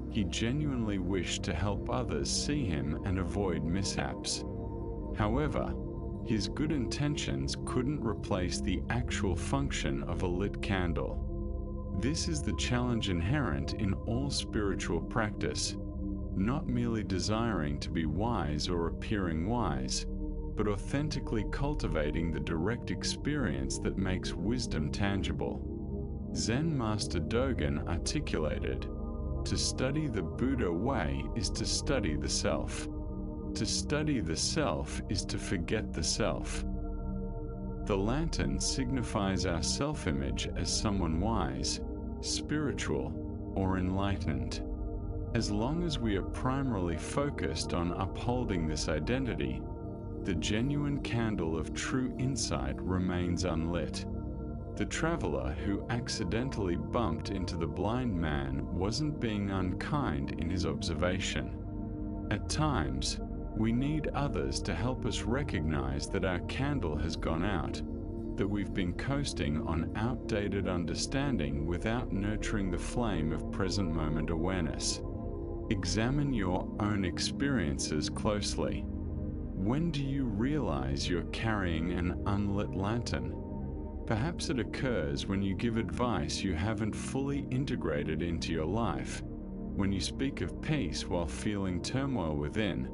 He genuinely wished to help others see him and avoid mishaps. However, his good intentions couldn't replace the actual function of a lit candle. This is the challenge inherent in all spiritual practice, not merely desiring to be wise or appearing wise, but authentically cultivating the direct experience that makes wisdom tangible. Zen Master Dogen articulated, "To study the Buddha way is to study the self. To study the self is to forget the self." The lantern signifies our self-image as someone wise, spiritual, or enlightened. As long as we are primarily focused on upholding this identity, the genuine candle of true insight remains unlit. The traveler who accidentally bumped into the blind man wasn't being unkind in his observation. At times, we need others to help us recognize that our candle has gone out, that we've been coasting on outdated understanding without nurturing the flame of present moment awareness. Examine your own experiences closely. When do you realize you're carrying an unlit lantern? Perhaps it occurs when you give advice you haven't fully integrated into your life, when you speak of peace while feeling turmoil within,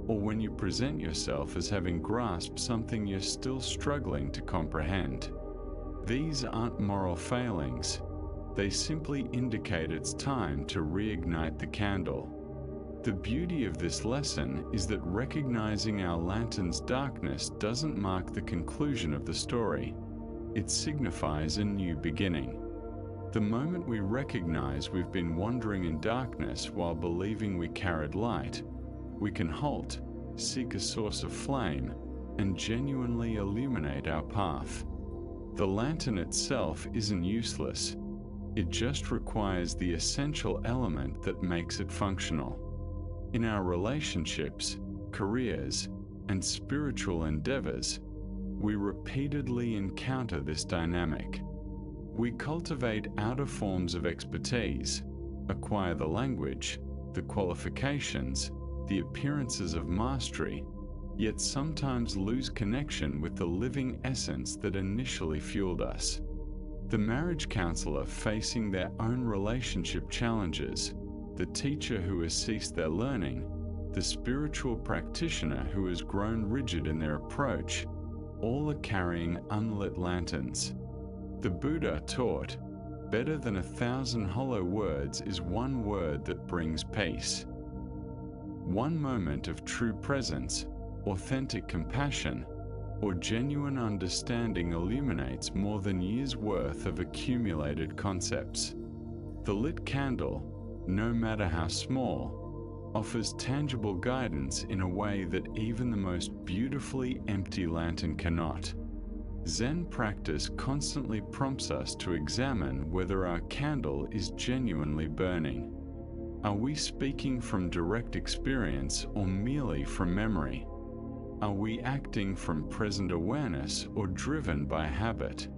or when you present yourself as having grasped something you're still struggling to comprehend. These aren't moral failings. They simply indicate it's time to reignite the candle. The beauty of this lesson is that recognizing our lantern's darkness doesn't mark the conclusion of the story. It signifies a new beginning. The moment we recognize we've been wandering in darkness while believing we carried light, we can halt, seek a source of flame, and genuinely illuminate our path. The lantern itself isn't useless. It just requires the essential element that makes it functional. In our relationships, careers, and spiritual endeavors, we repeatedly encounter this dynamic. We cultivate outer forms of expertise, acquire the language, the qualifications, the appearances of mastery, yet sometimes lose connection with the living essence that initially fueled us. The marriage counselor facing their own relationship challenges, the teacher who has ceased their learning, the spiritual practitioner who has grown rigid in their approach, all are carrying unlit lanterns. The Buddha taught, "Better than 1,000 hollow words is one word that brings peace." One moment of true presence, authentic compassion, or genuine understanding illuminates more than years' worth of accumulated concepts. The lit candle, no matter how small, offers tangible guidance in a way that even the most beautifully empty lantern cannot. Zen practice constantly prompts us to examine whether our candle is genuinely burning. Are we speaking from direct experience or merely from memory? Are we acting from present awareness or driven by habit?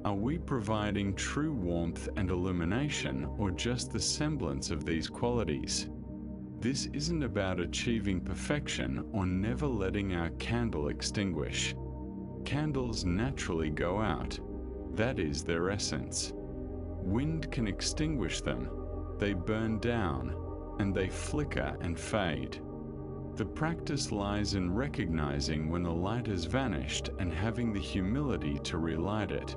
Are we providing true warmth and illumination or just the semblance of these qualities? This isn't about achieving perfection or never letting our candle extinguish. Candles naturally go out. That is their essence. Wind can extinguish them. They burn down, and they flicker and fade. The practice lies in recognizing when the light has vanished and having the humility to relight it,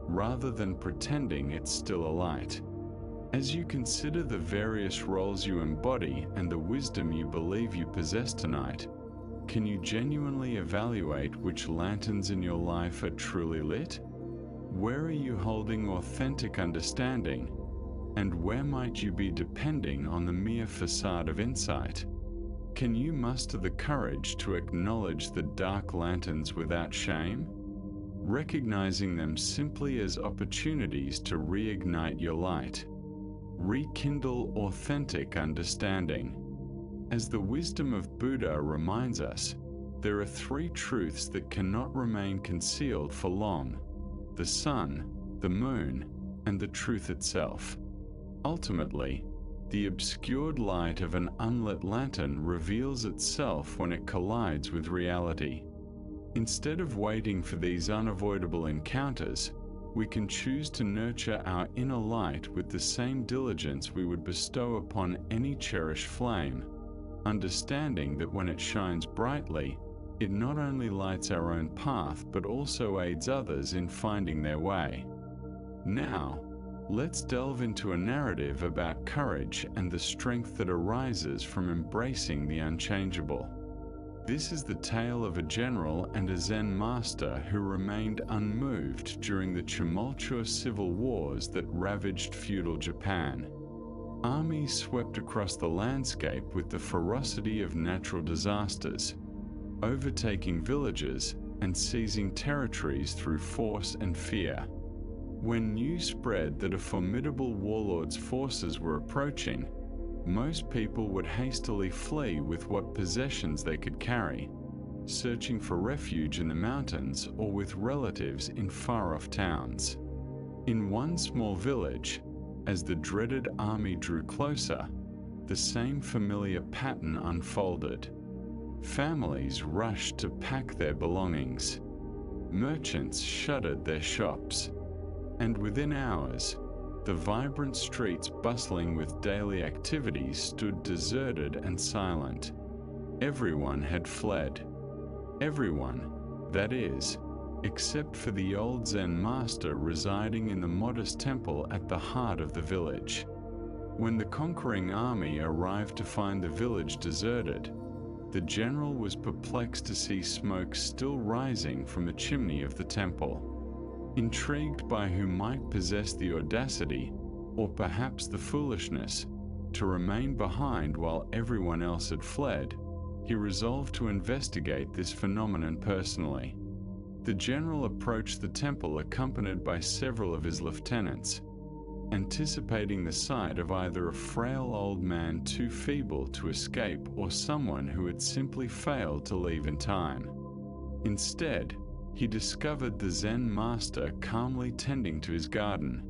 rather than pretending it's still alight. As you consider the various roles you embody and the wisdom you believe you possess tonight, can you genuinely evaluate which lanterns in your life are truly lit? Where are you holding authentic understanding? And where might you be depending on the mere facade of insight? Can you muster the courage to acknowledge the dark lanterns without shame, recognizing them simply as opportunities to reignite your light, rekindle authentic understanding? As the wisdom of Buddha reminds us, there are three truths that cannot remain concealed for long: the sun, the moon, and the truth itself. Ultimately, the obscured light of an unlit lantern reveals itself when it collides with reality. Instead of waiting for these unavoidable encounters, we can choose to nurture our inner light with the same diligence we would bestow upon any cherished flame, understanding that when it shines brightly, it not only lights our own path but also aids others in finding their way. Now, let's delve into a narrative about courage and the strength that arises from embracing the unchangeable. This is the tale of a general and a Zen master who remained unmoved during the tumultuous civil wars that ravaged feudal Japan. Armies swept across the landscape with the ferocity of natural disasters, overtaking villages and seizing territories through force and fear. When news spread that a formidable warlord's forces were approaching, most people would hastily flee with what possessions they could carry, searching for refuge in the mountains or with relatives in far-off towns. In one small village, as the dreaded army drew closer, the same familiar pattern unfolded. Families rushed to pack their belongings. Merchants shuttered their shops. And within hours, the vibrant streets bustling with daily activities stood deserted and silent. Everyone had fled. Everyone, that is, except for the old Zen master residing in the modest temple at the heart of the village. When the conquering army arrived to find the village deserted, the general was perplexed to see smoke still rising from the chimney of the temple. Intrigued by who might possess the audacity, or perhaps the foolishness, to remain behind while everyone else had fled, he resolved to investigate this phenomenon personally. The general approached the temple accompanied by several of his lieutenants, anticipating the sight of either a frail old man too feeble to escape or someone who had simply failed to leave in time. Instead, he discovered the Zen master calmly tending to his garden,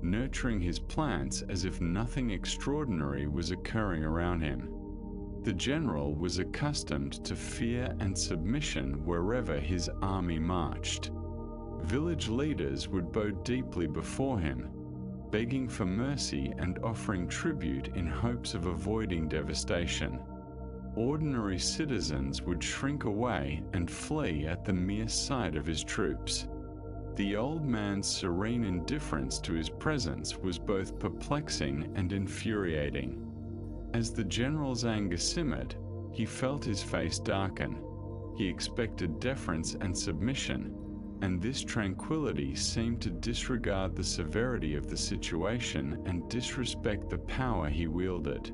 nurturing his plants as if nothing extraordinary was occurring around him. The general was accustomed to fear and submission wherever his army marched. Village leaders would bow deeply before him, begging for mercy and offering tribute in hopes of avoiding devastation. Ordinary citizens would shrink away and flee at the mere sight of his troops. The old man's serene indifference to his presence was both perplexing and infuriating. As the general's anger simmered, he felt his face darken. He expected deference and submission, and this tranquility seemed to disregard the severity of the situation and disrespect the power he wielded.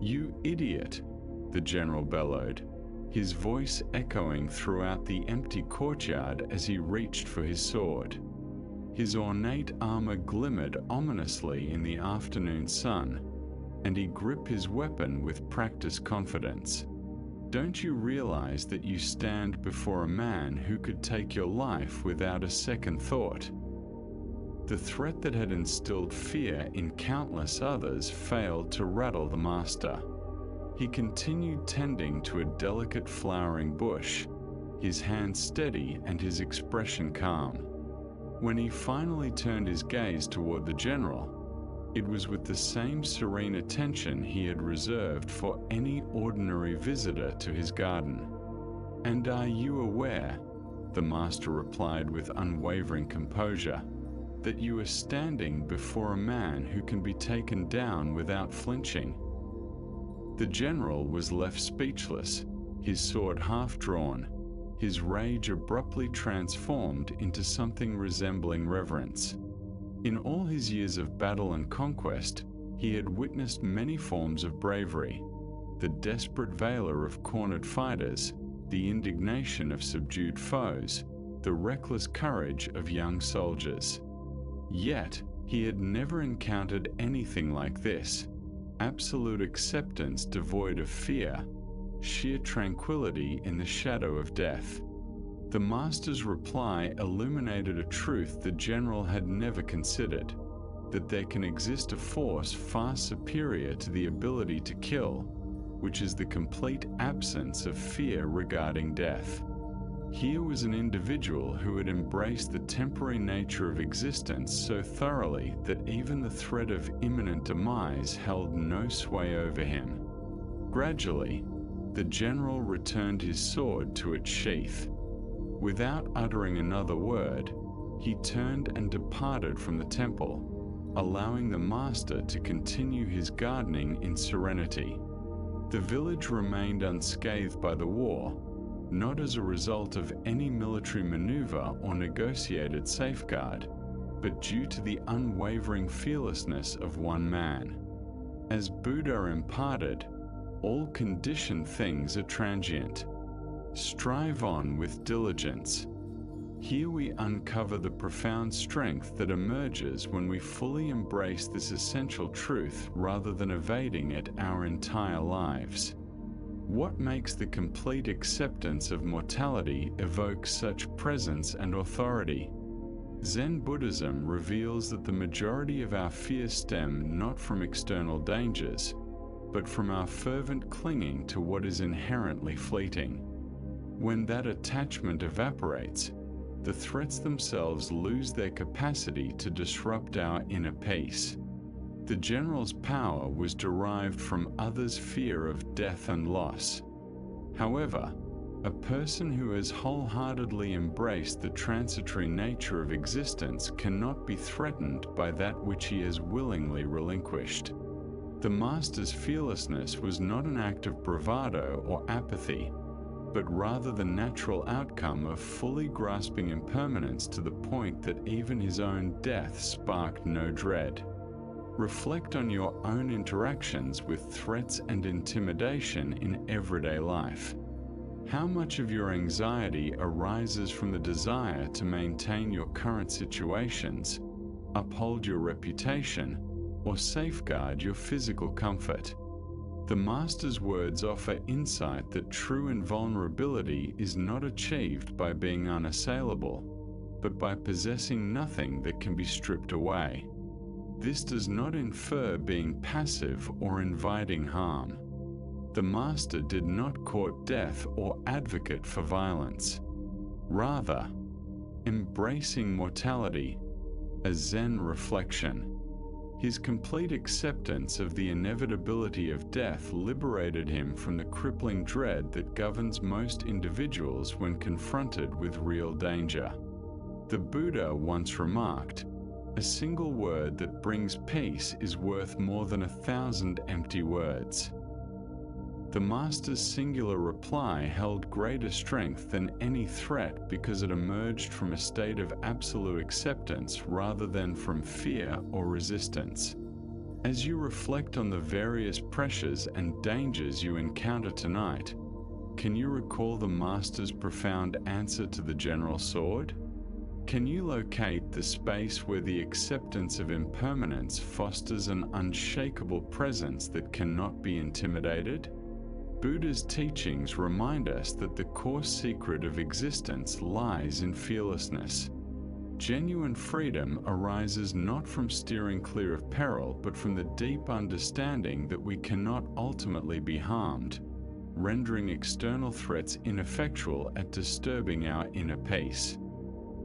"You idiot!" the general bellowed, his voice echoing throughout the empty courtyard as he reached for his sword. His ornate armor glimmered ominously in the afternoon sun, and he gripped his weapon with practiced confidence. "Don't you realize that you stand before a man who could take your life without a second thought?" The threat that had instilled fear in countless others failed to rattle the master. He continued tending to a delicate flowering bush, his hand steady and his expression calm. When he finally turned his gaze toward the general, it was with the same serene attention he had reserved for any ordinary visitor to his garden. "And are you aware," the master replied with unwavering composure, "that you are standing before a man who can be taken down without flinching?" The general was left speechless, his sword half drawn, his rage abruptly transformed into something resembling reverence. In all his years of battle and conquest, he had witnessed many forms of bravery: the desperate valor of cornered fighters, the indignation of subdued foes, the reckless courage of young soldiers. Yet, he had never encountered anything like this: absolute acceptance devoid of fear, sheer tranquility in the shadow of death. The master's reply illuminated a truth the general had never considered: that there can exist a force far superior to the ability to kill, which is the complete absence of fear regarding death. Here was an individual who had embraced the temporary nature of existence so thoroughly that even the threat of imminent demise held no sway over him. Gradually, the general returned his sword to its sheath. Without uttering another word, he turned and departed from the temple, allowing the master to continue his gardening in serenity. The village remained unscathed by the war, not as a result of any military maneuver or negotiated safeguard, but due to the unwavering fearlessness of one man. As Buddha imparted, all conditioned things are transient. Strive on with diligence. Here we uncover the profound strength that emerges when we fully embrace this essential truth rather than evading it our entire lives. What makes the complete acceptance of mortality evoke such presence and authority? Zen Buddhism reveals that the majority of our fears stem not from external dangers, but from our fervent clinging to what is inherently fleeting. When that attachment evaporates, the threats themselves lose their capacity to disrupt our inner peace. The general's power was derived from others' fear of death and loss. However, a person who has wholeheartedly embraced the transitory nature of existence cannot be threatened by that which he has willingly relinquished. The master's fearlessness was not an act of bravado or apathy, but rather the natural outcome of fully grasping impermanence to the point that even his own death sparked no dread. Reflect on your own interactions with threats and intimidation in everyday life. How much of your anxiety arises from the desire to maintain your current situations, uphold your reputation, or safeguard your physical comfort? The Master's words offer insight that true invulnerability is not achieved by being unassailable, but by possessing nothing that can be stripped away. This does not infer being passive or inviting harm. The Master did not court death or advocate for violence. Rather, Embracing mortality, a Zen reflection. His complete acceptance of the inevitability of death liberated him from the crippling dread that governs most individuals when confronted with real danger. The Buddha once remarked, "A single word that brings peace is worth more than 1,000 empty words." The Master's singular reply held greater strength than any threat because it emerged from a state of absolute acceptance rather than from fear or resistance. As you reflect on the various pressures and dangers you encounter tonight, can you recall the Master's profound answer to the General Sword? Can you locate the space where the acceptance of impermanence fosters an unshakable presence that cannot be intimidated? Buddha's teachings remind us that the core secret of existence lies in fearlessness. Genuine freedom arises not from steering clear of peril, but from the deep understanding that we cannot ultimately be harmed, rendering external threats ineffectual at disturbing our inner peace.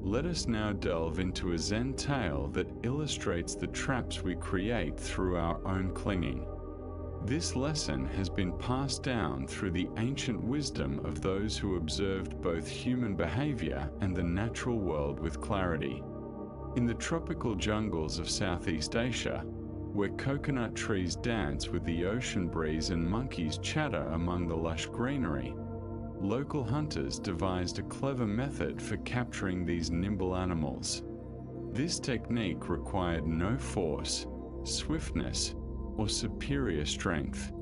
Let us now delve into a Zen tale that illustrates the traps we create through our own clinging. This lesson has been passed down through the ancient wisdom of those who observed both human behavior and the natural world with clarity. In the tropical jungles of Southeast Asia, where coconut trees dance with the ocean breeze and monkeys chatter among the lush greenery, local hunters devised a clever method for capturing these nimble animals. This technique required no force, swiftness, or superior strength.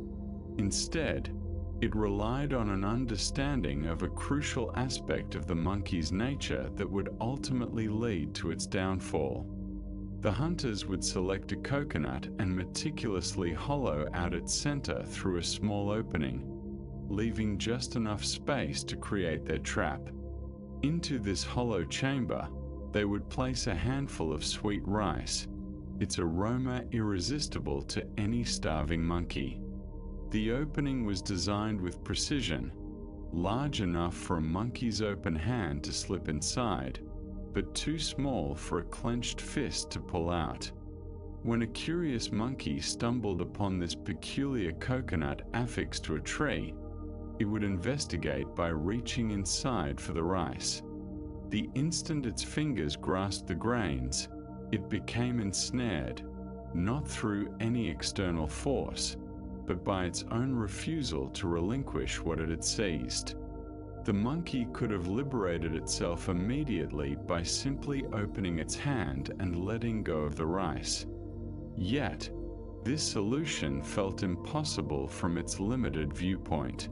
Instead, it relied on an understanding of a crucial aspect of the monkey's nature that would ultimately lead to its downfall. The hunters would select a coconut and meticulously hollow out its center through a small opening, leaving just enough space to create their trap. Into this hollow chamber, they would place a handful of sweet rice, its aroma irresistible to any starving monkey. The opening was designed with precision, large enough for a monkey's open hand to slip inside, but too small for a clenched fist to pull out. When a curious monkey stumbled upon this peculiar coconut affixed to a tree, it would investigate by reaching inside for the rice. The instant its fingers grasped the grains, it became ensnared, not through any external force, but by its own refusal to relinquish what it had seized. The monkey could have liberated itself immediately by simply opening its hand and letting go of the rice. Yet, this solution felt impossible from its limited viewpoint.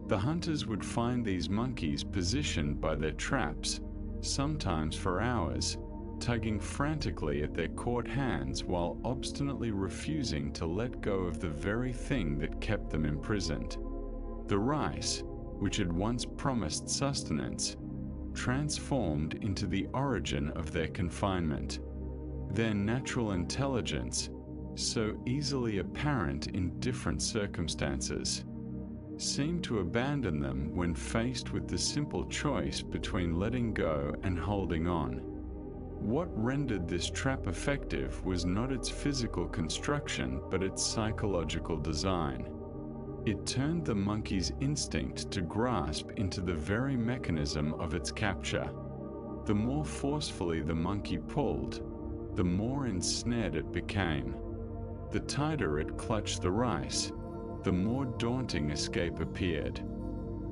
The hunters would find these monkeys positioned by their traps, sometimes for hours, tugging frantically at their caught hands while obstinately refusing to let go of the very thing that kept them imprisoned. The rice, which had once promised sustenance, transformed into the origin of their confinement. Their natural intelligence, so easily apparent in different circumstances, seemed to abandon them when faced with the simple choice between letting go and holding on. What rendered this trap effective was not its physical construction, but its psychological design. It turned the monkey's instinct to grasp into the very mechanism of its capture. The more forcefully the monkey pulled, the more ensnared it became. The tighter it clutched the rice, the more daunting escape appeared.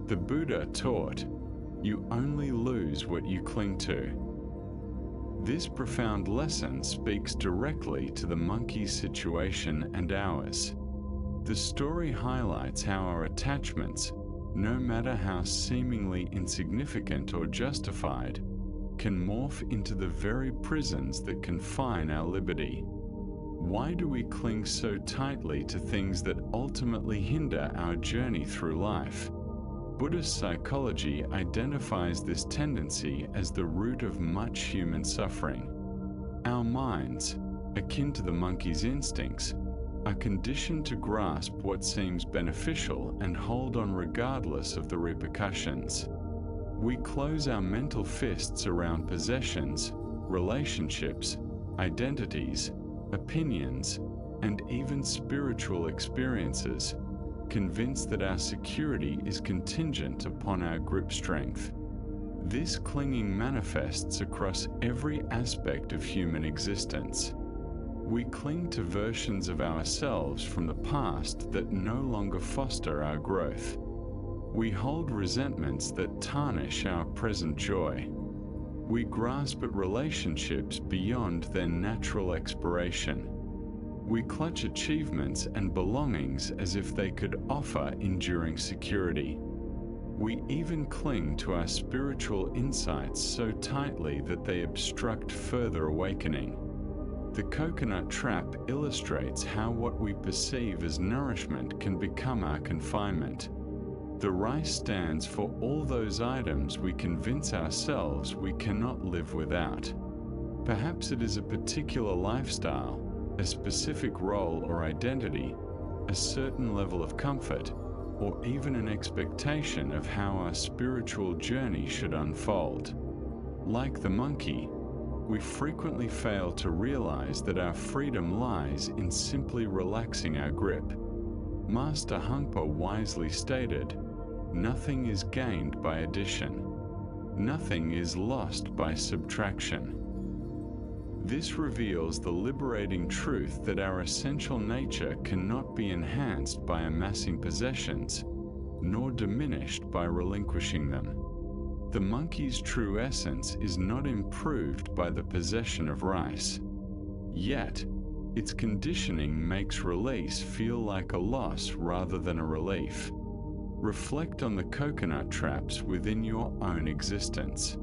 The Buddha taught, "You only lose what you cling to." This profound lesson speaks directly to the monkey's situation and ours. The story highlights how our attachments, no matter how seemingly insignificant or justified, can morph into the very prisons that confine our liberty. Why do we cling so tightly to things that ultimately hinder our journey through life? Buddhist psychology identifies this tendency as the root of much human suffering. Our minds, akin to the monkey's instincts, are conditioned to grasp what seems beneficial and hold on regardless of the repercussions. We close our mental fists around possessions, relationships, identities, opinions, and even spiritual experiences, convinced that our security is contingent upon our grip strength. This clinging manifests across every aspect of human existence. We cling to versions of ourselves from the past that no longer foster our growth. We hold resentments that tarnish our present joy. We grasp at relationships beyond their natural expiration. We clutch achievements and belongings as if they could offer enduring security. We even cling to our spiritual insights so tightly that they obstruct further awakening. The coconut trap illustrates how what we perceive as nourishment can become our confinement. The rice stands for all those items we convince ourselves we cannot live without. Perhaps it is a particular lifestyle, a specific role or identity, a certain level of comfort, or even an expectation of how our spiritual journey should unfold. Like the monkey, we frequently fail to realize that our freedom lies in simply relaxing our grip. Master Hungpa wisely stated, "Nothing is gained by addition. Nothing is lost by subtraction." This reveals the liberating truth that our essential nature cannot be enhanced by amassing possessions, nor diminished by relinquishing them. The monkey's true essence is not improved by the possession of rice. Yet, its conditioning makes release feel like a loss rather than a relief. Reflect on the coconut traps within your own existence.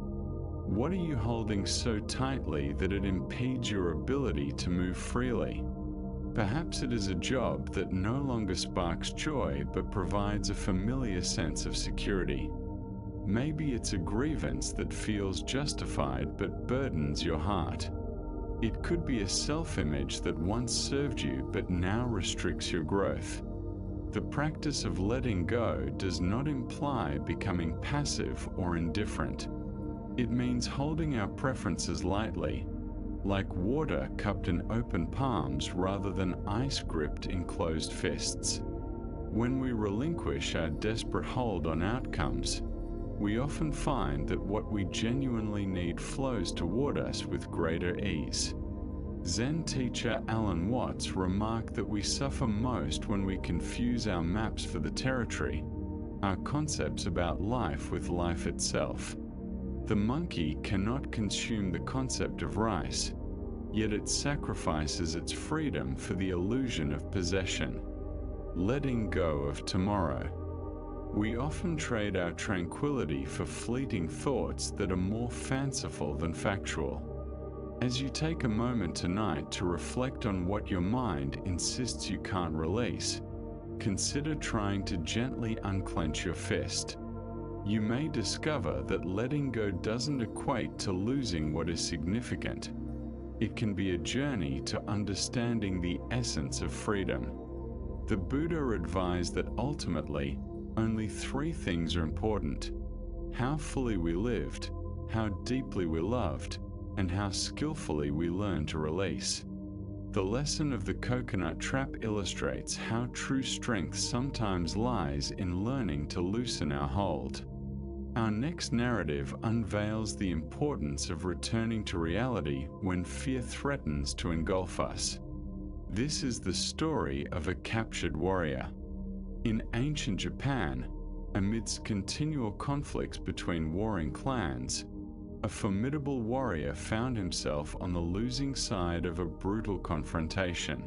What are you holding so tightly that it impedes your ability to move freely? Perhaps it is a job that no longer sparks joy but provides a familiar sense of security. Maybe it's a grievance that feels justified but burdens your heart. It could be a self-image that once served you but now restricts your growth. The practice of letting go does not imply becoming passive or indifferent. It means holding our preferences lightly, like water cupped in open palms rather than ice gripped in closed fists. When we relinquish our desperate hold on outcomes, we often find that what we genuinely need flows toward us with greater ease. Zen teacher Alan Watts remarked that we suffer most when we confuse our maps for the territory, our concepts about life with life itself. The monkey cannot consume the concept of rice, yet it sacrifices its freedom for the illusion of possession. Letting go of tomorrow. We often trade our tranquility for fleeting thoughts that are more fanciful than factual. As you take a moment tonight to reflect on what your mind insists you can't release, consider trying to gently unclench your fist. You may discover that letting go doesn't equate to losing what is significant. It can be a journey to understanding the essence of freedom. The Buddha advised that ultimately, only three things are important: how fully we lived, how deeply we loved, and how skillfully we learn to release. The lesson of the coconut trap illustrates how true strength sometimes lies in learning to loosen our hold. Our next narrative unveils the importance of returning to reality when fear threatens to engulf us. This is the story of a captured warrior. In ancient Japan, amidst continual conflicts between warring clans, a formidable warrior found himself on the losing side of a brutal confrontation.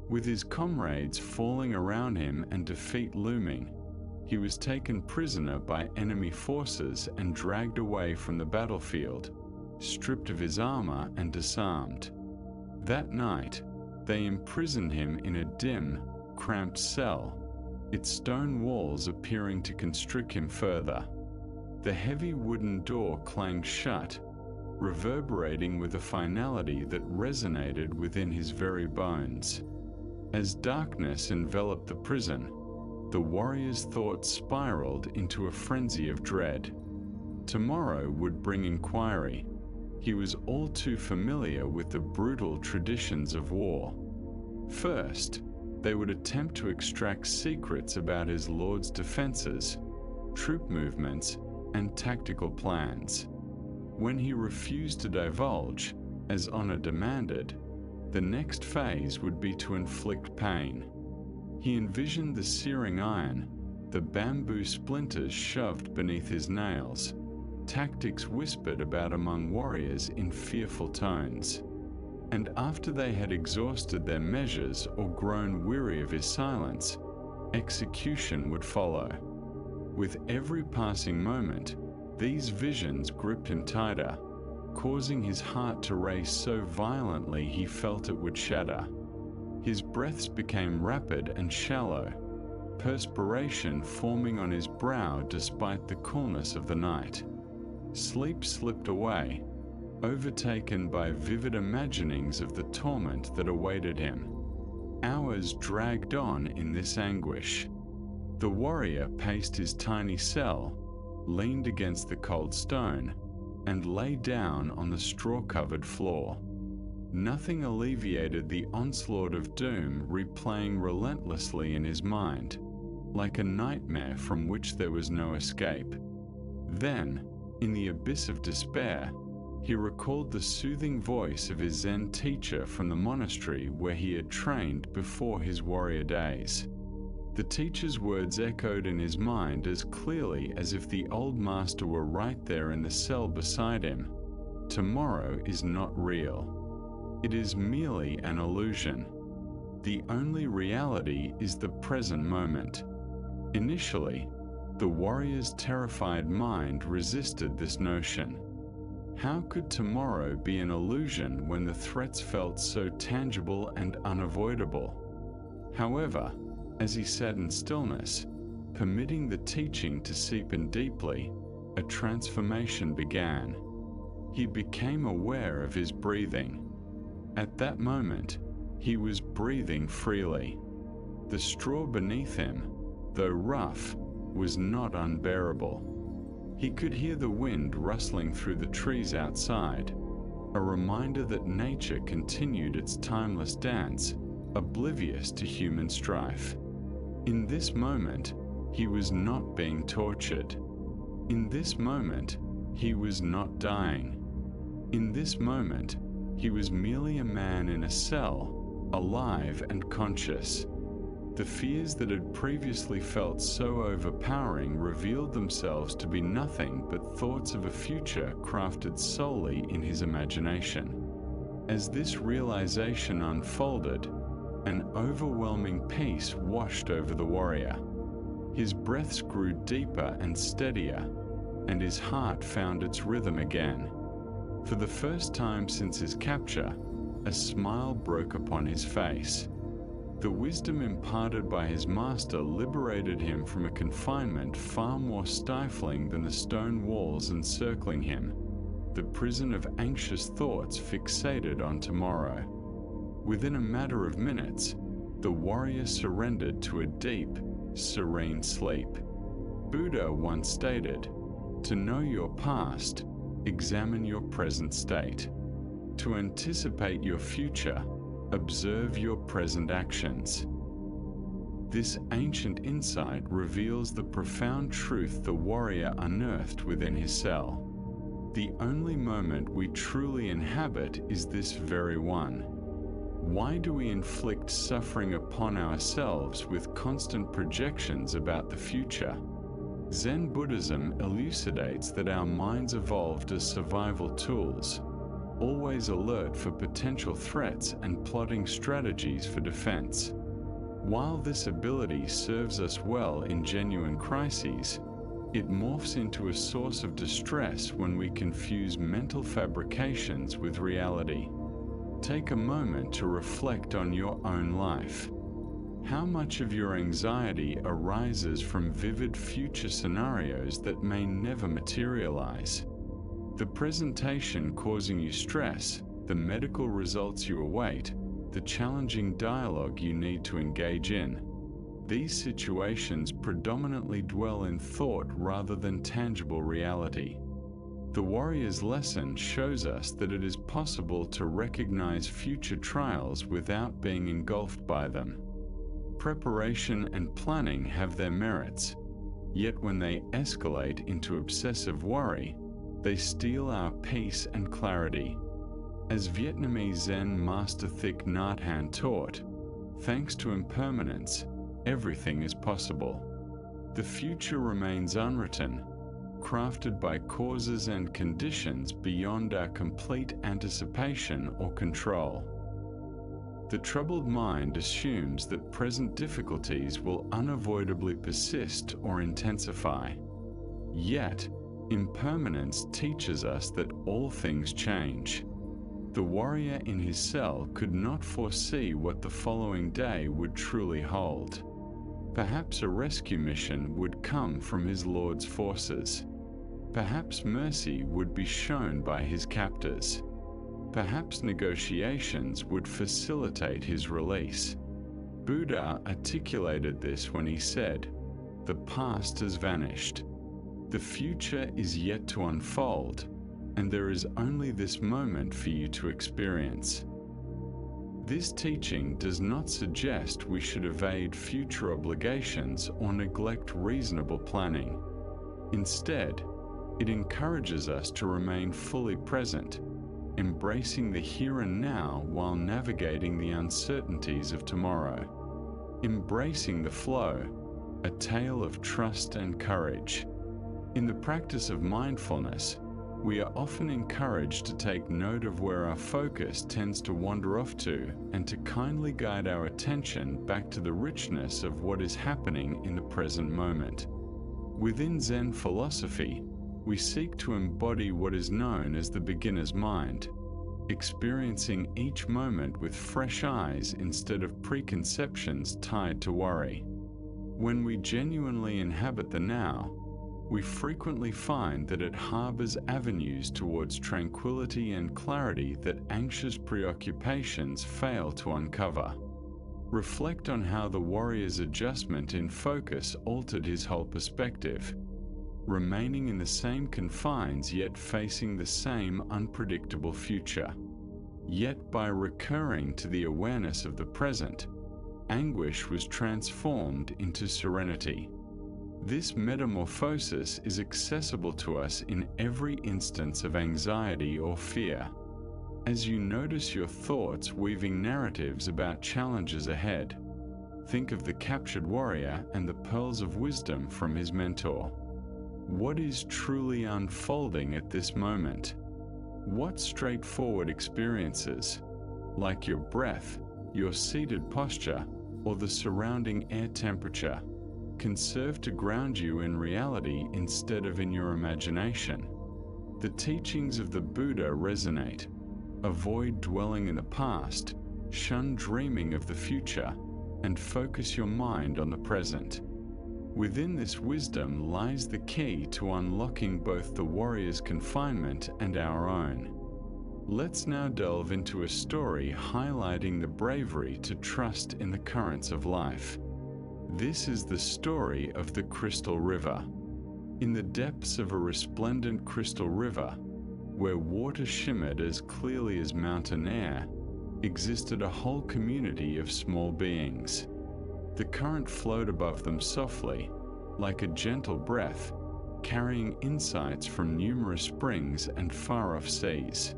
With his comrades falling around him and defeat looming, he was taken prisoner by enemy forces and dragged away from the battlefield, stripped of his armor and disarmed. That night, they imprisoned him in a dim, cramped cell, its stone walls appearing to constrict him further. The heavy wooden door clanged shut, reverberating with a finality that resonated within his very bones. As darkness enveloped the prison, the warrior's thoughts spiraled into a frenzy of dread. Tomorrow would bring inquiry. He was all too familiar with the brutal traditions of war. First, they would attempt to extract secrets about his lord's defenses, troop movements, and tactical plans. When he refused to divulge, as honor demanded, the next phase would be to inflict pain. He envisioned the searing iron, the bamboo splinters shoved beneath his nails, tactics whispered about among warriors in fearful tones. And after they had exhausted their measures or grown weary of his silence, execution would follow. With every passing moment, these visions gripped him tighter, causing his heart to race so violently he felt it would shatter. His breaths became rapid and shallow, perspiration forming on his brow despite the coolness of the night. Sleep slipped away, overtaken by vivid imaginings of the torment that awaited him. Hours dragged on in this anguish. The warrior paced his tiny cell, leaned against the cold stone, and lay down on the straw-covered floor. Nothing alleviated the onslaught of doom replaying relentlessly in his mind, like a nightmare from which there was no escape. Then, in the abyss of despair, he recalled the soothing voice of his Zen teacher from the monastery where he had trained before his warrior days. The teacher's words echoed in his mind as clearly as if the old master were right there in the cell beside him. Tomorrow is not real. It is merely an illusion. The only reality is the present moment. Initially, the warrior's terrified mind resisted this notion. How could tomorrow be an illusion when the threats felt so tangible and unavoidable? However, as he sat in stillness, permitting the teaching to seep in deeply, a transformation began. He became aware of his breathing. At that moment, he was breathing freely. The straw beneath him, though rough, was not unbearable. He could hear the wind rustling through the trees outside, a reminder that nature continued its timeless dance, oblivious to human strife. In this moment, he was not being tortured. In this moment, he was not dying. In this moment, he was merely a man in a cell, alive and conscious. The fears that had previously felt so overpowering revealed themselves to be nothing but thoughts of a future crafted solely in his imagination. As this realization unfolded, an overwhelming peace washed over the warrior. His breaths grew deeper and steadier, and his heart found its rhythm again. For the first time since his capture, a smile broke upon his face. The wisdom imparted by his master liberated him from a confinement far more stifling than the stone walls encircling him, the prison of anxious thoughts fixated on tomorrow. Within a matter of minutes, the warrior surrendered to a deep, serene sleep. Buddha once stated, "To know your past, examine your present state. To anticipate your future, observe your present actions." This ancient insight reveals the profound truth the warrior unearthed within his cell. The only moment we truly inhabit is this very one. Why do we inflict suffering upon ourselves with constant projections about the future? Zen Buddhism elucidates that our minds evolved as survival tools, always alert for potential threats and plotting strategies for defense. While this ability serves us well in genuine crises, it morphs into a source of distress when we confuse mental fabrications with reality. Take a moment to reflect on your own life. How much of your anxiety arises from vivid future scenarios that may never materialize? The presentation causing you stress, the medical results you await, the challenging dialogue you need to engage in. These situations predominantly dwell in thought rather than tangible reality. The warrior's lesson shows us that it is possible to recognize future trials without being engulfed by them. Preparation and planning have their merits, yet when they escalate into obsessive worry, they steal our peace and clarity. As Vietnamese Zen master Thich Nhat Hanh taught, thanks to impermanence, everything is possible. The future remains unwritten, crafted by causes and conditions beyond our complete anticipation or control. The troubled mind assumes that present difficulties will unavoidably persist or intensify. Yet, impermanence teaches us that all things change. The warrior in his cell could not foresee what the following day would truly hold. Perhaps a rescue mission would come from his lord's forces. Perhaps mercy would be shown by his captors. Perhaps negotiations would facilitate his release. Buddha articulated this when he said, "The past has vanished. The future is yet to unfold, and there is only this moment for you to experience." This teaching does not suggest we should evade future obligations or neglect reasonable planning. Instead, it encourages us to remain fully present, embracing the here and now while navigating the uncertainties of tomorrow. Embracing the flow, a tale of trust and courage. In the practice of mindfulness, we are often encouraged to take note of where our focus tends to wander off to and to kindly guide our attention back to the richness of what is happening in the present moment. Within Zen philosophy, we seek to embody what is known as the beginner's mind, experiencing each moment with fresh eyes instead of preconceptions tied to worry. When we genuinely inhabit the now, we frequently find that it harbors avenues towards tranquility and clarity that anxious preoccupations fail to uncover. Reflect on how the warrior's adjustment in focus altered his whole perspective, remaining in the same confines yet facing the same unpredictable future. Yet by recurring to the awareness of the present, anguish was transformed into serenity. This metamorphosis is accessible to us in every instance of anxiety or fear. As you notice your thoughts weaving narratives about challenges ahead, think of the captured warrior and the pearls of wisdom from his mentor. What is truly unfolding at this moment? What straightforward experiences, like your breath, your seated posture, or the surrounding air temperature, can serve to ground you in reality instead of in your imagination? The teachings of the Buddha resonate. Avoid dwelling in the past, shun dreaming of the future, and focus your mind on the present. Within this wisdom lies the key to unlocking both the warrior's confinement and our own. Let's now delve into a story highlighting the bravery to trust in the currents of life. This is the story of the Crystal River. In the depths of a resplendent crystal river, where water shimmered as clearly as mountain air, existed a whole community of small beings. The current flowed above them softly, like a gentle breath, carrying insights from numerous springs and far-off seas.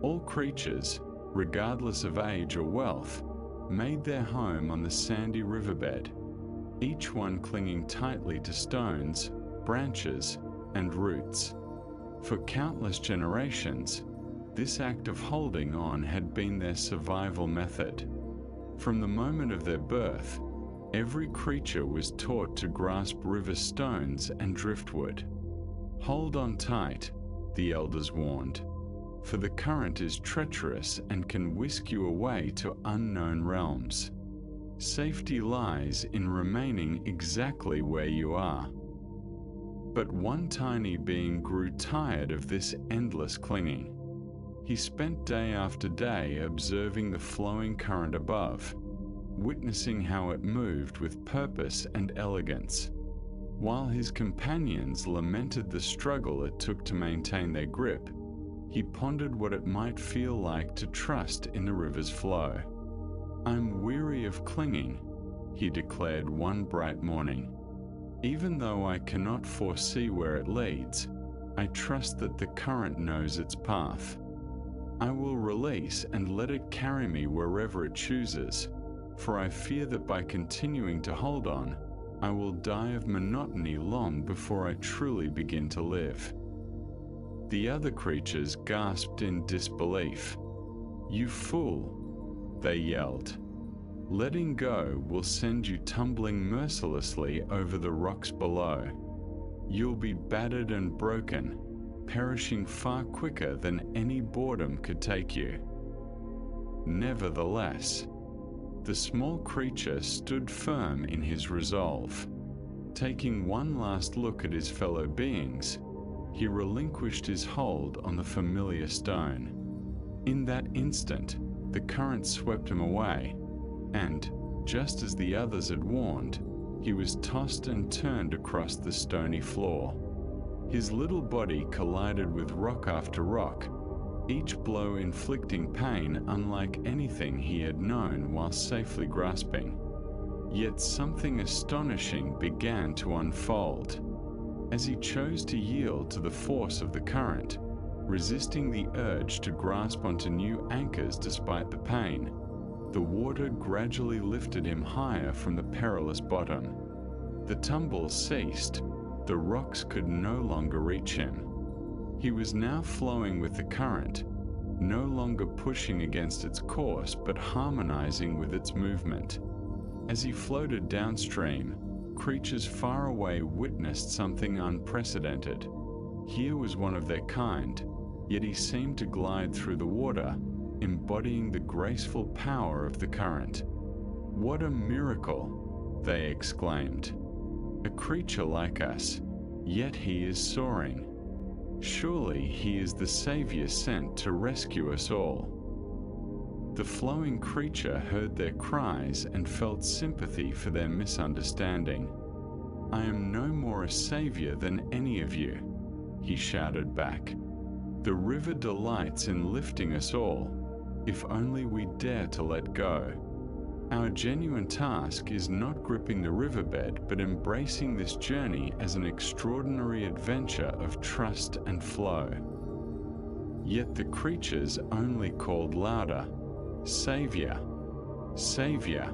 All creatures, regardless of age or wealth, made their home on the sandy riverbed, each one clinging tightly to stones, branches, and roots. For countless generations, this act of holding on had been their survival method. From the moment of their birth, every creature was taught to grasp river stones and driftwood. "Hold on tight," the elders warned, "for the current is treacherous and can whisk you away to unknown realms. Safety lies in remaining exactly where you are." But one tiny being grew tired of this endless clinging. He spent day after day observing the flowing current above, witnessing how it moved with purpose and elegance. While his companions lamented the struggle it took to maintain their grip, he pondered what it might feel like to trust in the river's flow. "I'm weary of clinging," he declared one bright morning. "Even though I cannot foresee where it leads, I trust that the current knows its path. I will release and let it carry me wherever it chooses, for I fear that by continuing to hold on, I will die of monotony long before I truly begin to live." The other creatures gasped in disbelief. "You fool," they yelled. "Letting go will send you tumbling mercilessly over the rocks below. You'll be battered and broken, perishing far quicker than any boredom could take you." Nevertheless, the small creature stood firm in his resolve. Taking one last look at his fellow beings, he relinquished his hold on the familiar stone. In that instant, the current swept him away, and, just as the others had warned, he was tossed and turned across the stony floor. His little body collided with rock after rock, each blow inflicting pain unlike anything he had known while safely grasping. Yet something astonishing began to unfold. As he chose to yield to the force of the current, resisting the urge to grasp onto new anchors despite the pain, the water gradually lifted him higher from the perilous bottom. The tumble ceased. The rocks could no longer reach him. He was now flowing with the current, no longer pushing against its course but harmonizing with its movement. As he floated downstream, creatures far away witnessed something unprecedented. Here was one of their kind, yet he seemed to glide through the water, embodying the graceful power of the current. "What a miracle!" they exclaimed. "A creature like us, yet he is soaring. Surely he is the Savior sent to rescue us all." The flowing creature heard their cries and felt sympathy for their misunderstanding. "I am no more a savior than any of you," he shouted back. "The river delights in lifting us all, if only we dare to let go. Our genuine task is not gripping the riverbed, but embracing this journey as an extraordinary adventure of trust and flow." Yet the creatures only called louder, "Savior! Savior!"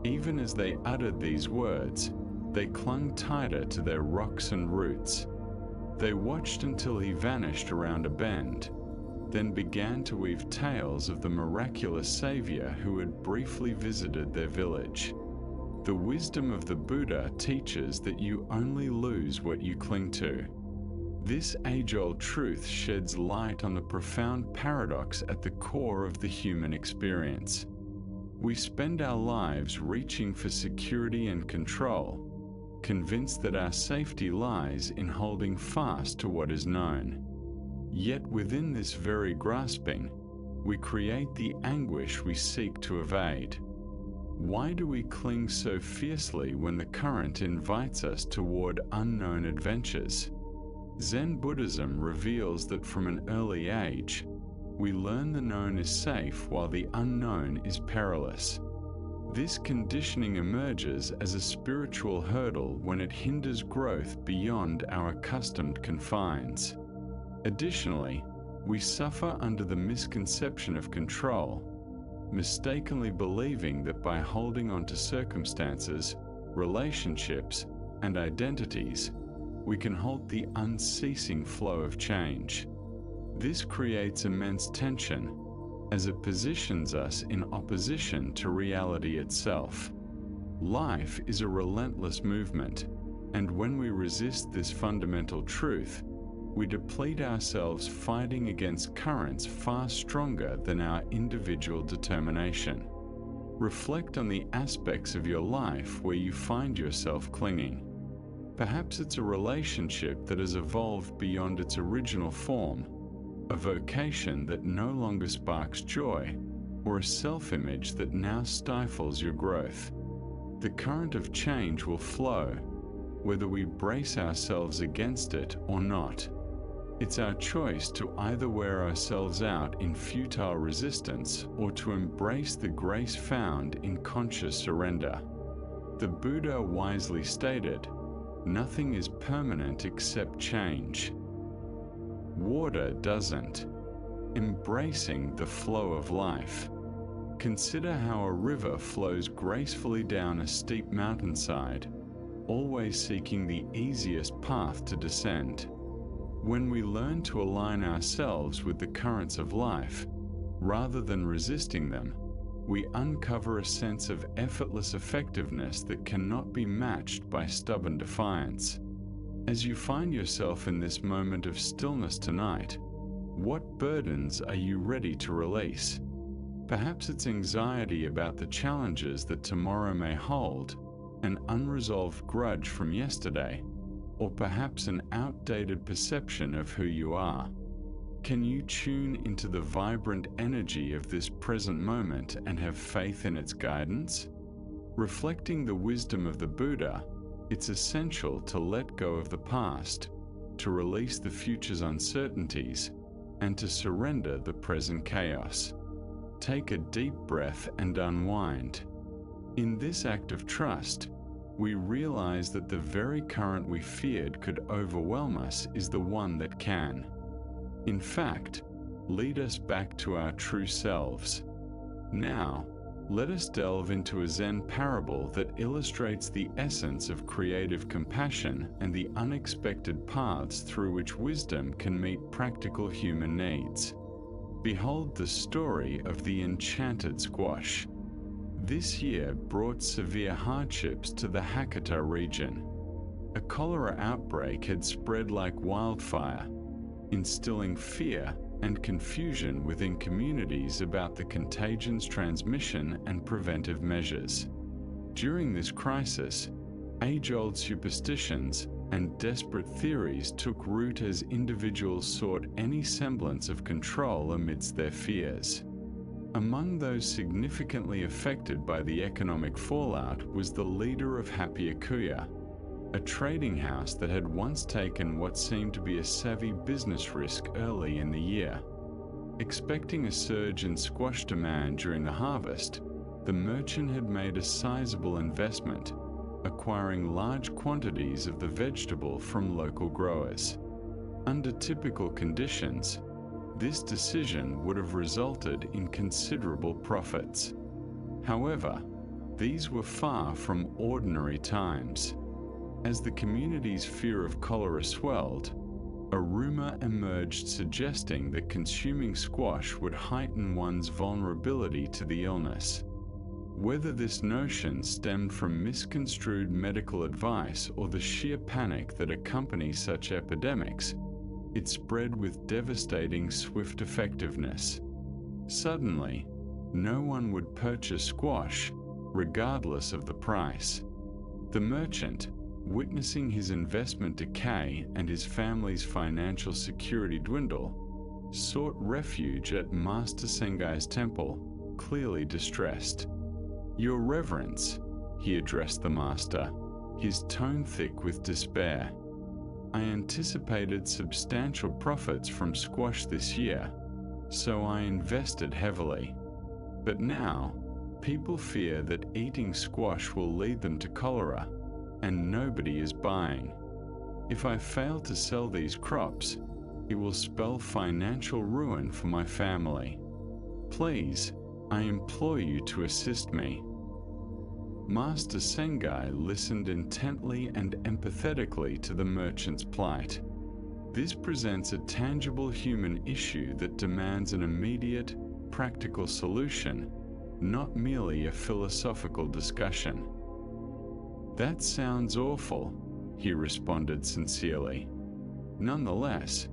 Even as they uttered these words, they clung tighter to their rocks and roots. They watched until he vanished around a bend, then began to weave tales of the miraculous Savior who had briefly visited their village. The wisdom of the Buddha teaches that you only lose what you cling to. This age-old truth sheds light on the profound paradox at the core of the human experience. We spend our lives reaching for security and control, convinced that our safety lies in holding fast to what is known. Yet within this very grasping, we create the anguish we seek to evade. Why do we cling so fiercely when the current invites us toward unknown adventures? Zen Buddhism reveals that from an early age, we learn the known is safe while the unknown is perilous. This conditioning emerges as a spiritual hurdle when it hinders growth beyond our accustomed confines. Additionally, we suffer under the misconception of control, mistakenly believing that by holding on to circumstances, relationships, and identities, we can halt the unceasing flow of change. This creates immense tension, as it positions us in opposition to reality itself. Life is a relentless movement, and when we resist this fundamental truth, we deplete ourselves fighting against currents far stronger than our individual determination. Reflect on the aspects of your life where you find yourself clinging. Perhaps it's a relationship that has evolved beyond its original form, a vocation that no longer sparks joy, or a self-image that now stifles your growth. The current of change will flow, whether we brace ourselves against it or not. It's our choice to either wear ourselves out in futile resistance or to embrace the grace found in conscious surrender. The Buddha wisely stated, "Nothing is permanent except change." Water doesn't. Embracing the flow of life. Consider how a river flows gracefully down a steep mountainside, always seeking the easiest path to descend. When we learn to align ourselves with the currents of life, rather than resisting them, we uncover a sense of effortless effectiveness that cannot be matched by stubborn defiance. As you find yourself in this moment of stillness tonight, what burdens are you ready to release? Perhaps it's anxiety about the challenges that tomorrow may hold, an unresolved grudge from yesterday, or perhaps an outdated perception of who you are. Can you tune into the vibrant energy of this present moment and have faith in its guidance? Reflecting the wisdom of the Buddha, it's essential to let go of the past, to release the future's uncertainties, and to surrender the present chaos. Take a deep breath and unwind. In this act of trust, we realize that the very current we feared could overwhelm us is the one that can, in fact, lead us back to our true selves. Now, let us delve into a Zen parable that illustrates the essence of creative compassion and the unexpected paths through which wisdom can meet practical human needs. Behold the story of the enchanted squash. This year brought severe hardships to the Hakata region. A cholera outbreak had spread like wildfire, instilling fear and confusion within communities about the contagion's transmission and preventive measures. During this crisis, age-old superstitions and desperate theories took root as individuals sought any semblance of control amidst their fears. Among those significantly affected by the economic fallout was the leader of Happy Akuya, a trading house that had once taken what seemed to be a savvy business risk early in the year. Expecting a surge in squash demand during the harvest, the merchant had made a sizable investment, acquiring large quantities of the vegetable from local growers. Under typical conditions, this decision would have resulted in considerable profits. However, these were far from ordinary times. As the community's fear of cholera swelled, a rumor emerged suggesting that consuming squash would heighten one's vulnerability to the illness. Whether this notion stemmed from misconstrued medical advice or the sheer panic that accompanies such epidemics, it spread with devastating swift effectiveness. Suddenly, no one would purchase squash, regardless of the price. The merchant, witnessing his investment decay and his family's financial security dwindle, sought refuge at Master Sengai's temple, clearly distressed. "Your Reverence," he addressed the master, his tone thick with despair. "I anticipated substantial profits from squash this year, so I invested heavily. But now, people fear that eating squash will lead them to cholera, and nobody is buying. If I fail to sell these crops, it will spell financial ruin for my family. Please, I implore you to assist me." Master Sengai listened intently and empathetically to the merchant's plight. This presents a tangible human issue that demands an immediate, practical solution, not merely a philosophical discussion. "That sounds awful," he responded sincerely. "Nonetheless,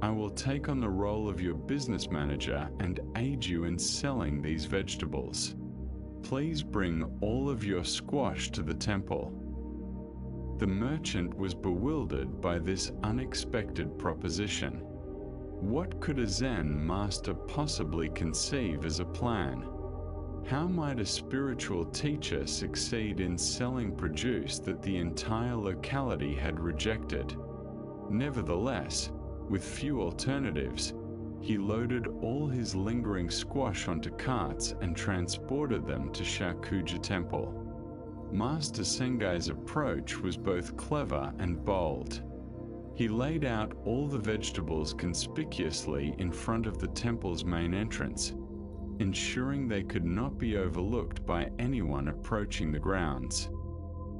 I will take on the role of your business manager and aid you in selling these vegetables. Please bring all of your squash to the temple." The merchant was bewildered by this unexpected proposition. What could a Zen master possibly conceive as a plan? How might a spiritual teacher succeed in selling produce that the entire locality had rejected? Nevertheless, with few alternatives, he loaded all his lingering squash onto carts and transported them to Shakuja Temple. Master Sengai's approach was both clever and bold. He laid out all the vegetables conspicuously in front of the temple's main entrance, ensuring they could not be overlooked by anyone approaching the grounds.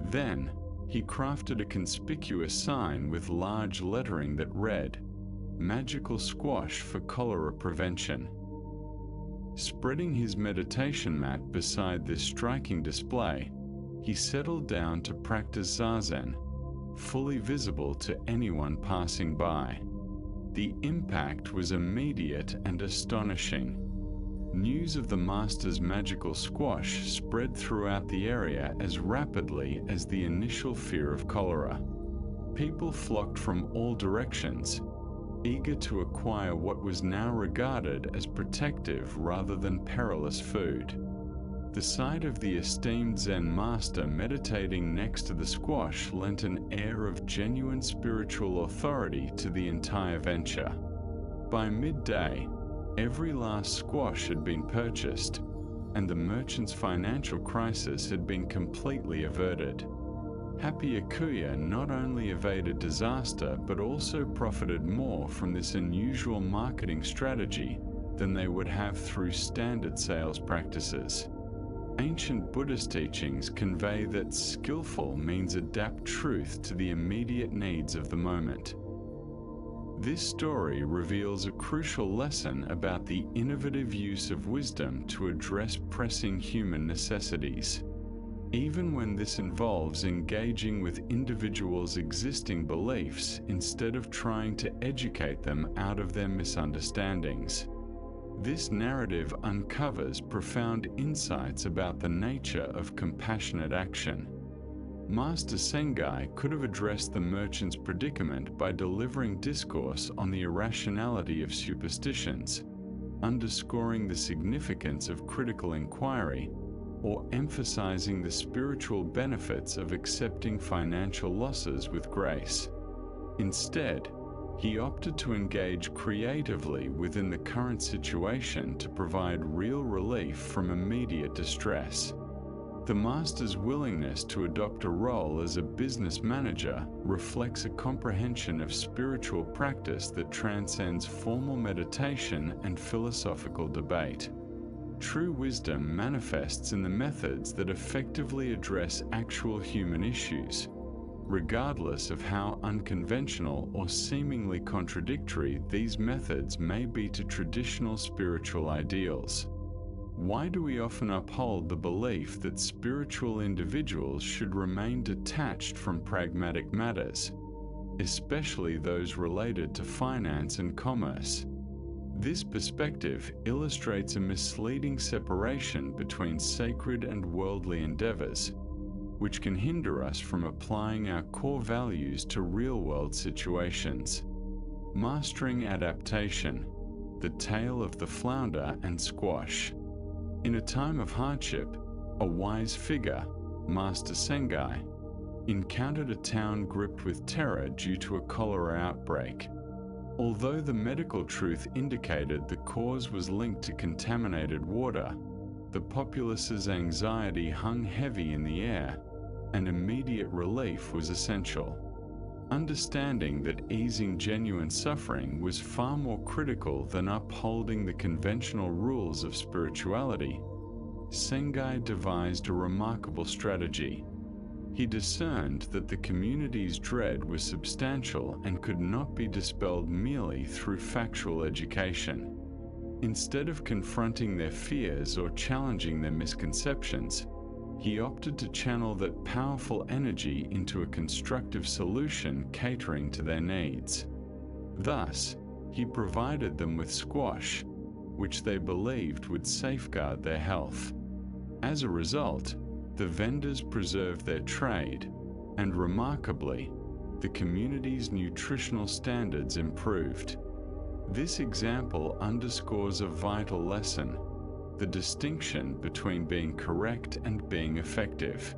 Then, he crafted a conspicuous sign with large lettering that read, "Magical Squash for Cholera Prevention." Spreading his meditation mat beside this striking display, he settled down to practice zazen, fully visible to anyone passing by. The impact was immediate and astonishing. News of the master's magical squash spread throughout the area as rapidly as the initial fear of cholera. People flocked from all directions, eager to acquire what was now regarded as protective rather than perilous food. The sight of the esteemed Zen master meditating next to the squash lent an air of genuine spiritual authority to the entire venture. By midday, every last squash had been purchased, and the merchant's financial crisis had been completely averted. Happy Akuya not only evaded disaster but also profited more from this unusual marketing strategy than they would have through standard sales practices. Ancient Buddhist teachings convey that skillful means adapt truth to the immediate needs of the moment. This story reveals a crucial lesson about the innovative use of wisdom to address pressing human necessities. Even when this involves engaging with individuals' existing beliefs instead of trying to educate them out of their misunderstandings. This narrative uncovers profound insights about the nature of compassionate action. Master Sengai could have addressed the merchant's predicament by delivering discourse on the irrationality of superstitions, underscoring the significance of critical inquiry, or emphasizing the spiritual benefits of accepting financial losses with grace. Instead, he opted to engage creatively within the current situation to provide real relief from immediate distress. The master's willingness to adopt a role as a business manager reflects a comprehension of spiritual practice that transcends formal meditation and philosophical debate. True wisdom manifests in the methods that effectively address actual human issues, regardless of how unconventional or seemingly contradictory these methods may be to traditional spiritual ideals. Why do we often uphold the belief that spiritual individuals should remain detached from pragmatic matters, especially those related to finance and commerce? This perspective illustrates a misleading separation between sacred and worldly endeavors, which can hinder us from applying our core values to real-world situations. Mastering adaptation, the tale of the flounder and squash. In a time of hardship, a wise figure, Master Sengai, encountered a town gripped with terror due to a cholera outbreak. Although the medical truth indicated the cause was linked to contaminated water, the populace's anxiety hung heavy in the air, and immediate relief was essential. Understanding that easing genuine suffering was far more critical than upholding the conventional rules of spirituality, Sengai devised a remarkable strategy. He discerned that the community's dread was substantial and could not be dispelled merely through factual education. Instead of confronting their fears or challenging their misconceptions, he opted to channel that powerful energy into a constructive solution catering to their needs. Thus, he provided them with squash, which they believed would safeguard their health. As a result, the vendors preserved their trade, and remarkably, the community's nutritional standards improved. This example underscores a vital lesson. the distinction between being correct and being effective.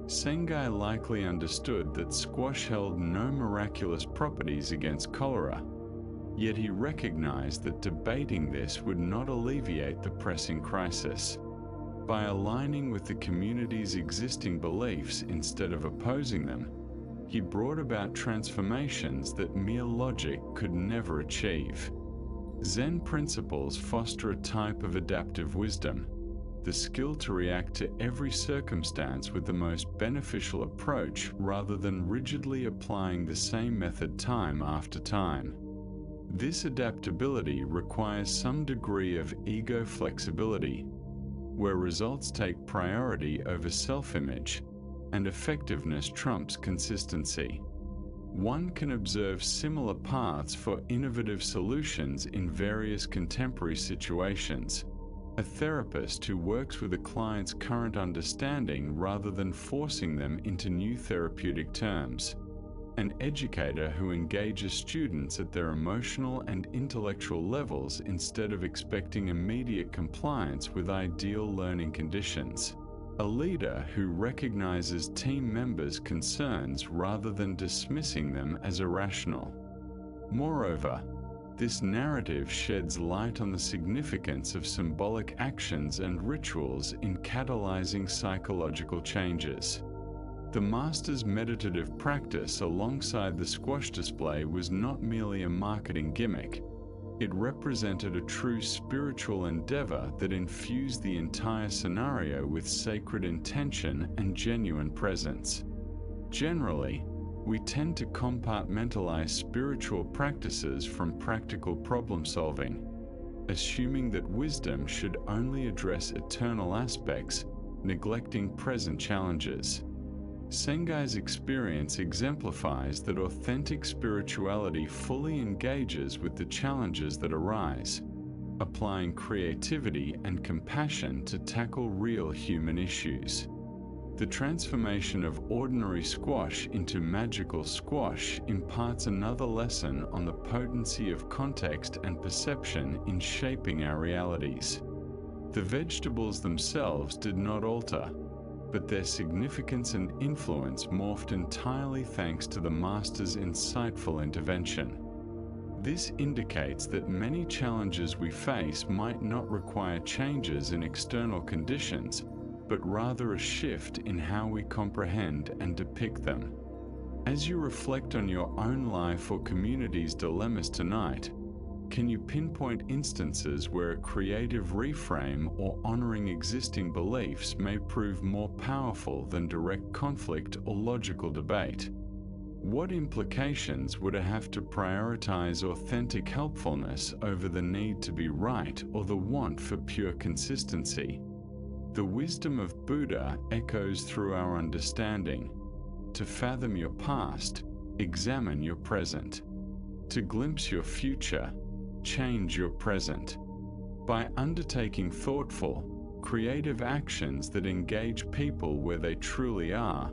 Sengai likely understood that squash held no miraculous properties against cholera, yet he recognized that debating this would not alleviate the pressing crisis. By aligning with the community's existing beliefs instead of opposing them, he brought about transformations that mere logic could never achieve. Zen principles foster a type of adaptive wisdom, the skill to react to every circumstance with the most beneficial approach rather than rigidly applying the same method time after time. This adaptability requires some degree of ego flexibility, where results take priority over self-image, and effectiveness trumps consistency. One can observe similar paths for innovative solutions in various contemporary situations. A therapist who works with a client's current understanding rather than forcing them into new therapeutic terms. An educator who engages students at their emotional and intellectual levels instead of expecting immediate compliance with ideal learning conditions. A leader who recognizes team members' concerns rather than dismissing them as irrational. Moreover, this narrative sheds light on the significance of symbolic actions and rituals in catalyzing psychological changes. The master's meditative practice alongside the squash display was not merely a marketing gimmick. It represented a true spiritual endeavor that infused the entire scenario with sacred intention and genuine presence. Generally, we tend to compartmentalize spiritual practices from practical problem solving, assuming that wisdom should only address eternal aspects, neglecting present challenges. Sengai's experience exemplifies that authentic spirituality fully engages with the challenges that arise, applying creativity and compassion to tackle real human issues. The transformation of ordinary squash into magical squash imparts another lesson on the potency of context and perception in shaping our realities. The vegetables themselves did not alter, but their significance and influence morphed entirely thanks to the master's insightful intervention. This indicates that many challenges we face might not require changes in external conditions, but rather a shift in how we comprehend and depict them. As you reflect on your own life or community's dilemmas tonight, can you pinpoint instances where a creative reframe or honoring existing beliefs may prove more powerful than direct conflict or logical debate? What implications would it have to prioritize authentic helpfulness over the need to be right or the want for pure consistency? The wisdom of Buddha echoes through our understanding. To fathom your past, examine your present. To glimpse your future, change your present. By undertaking thoughtful, creative actions that engage people where they truly are,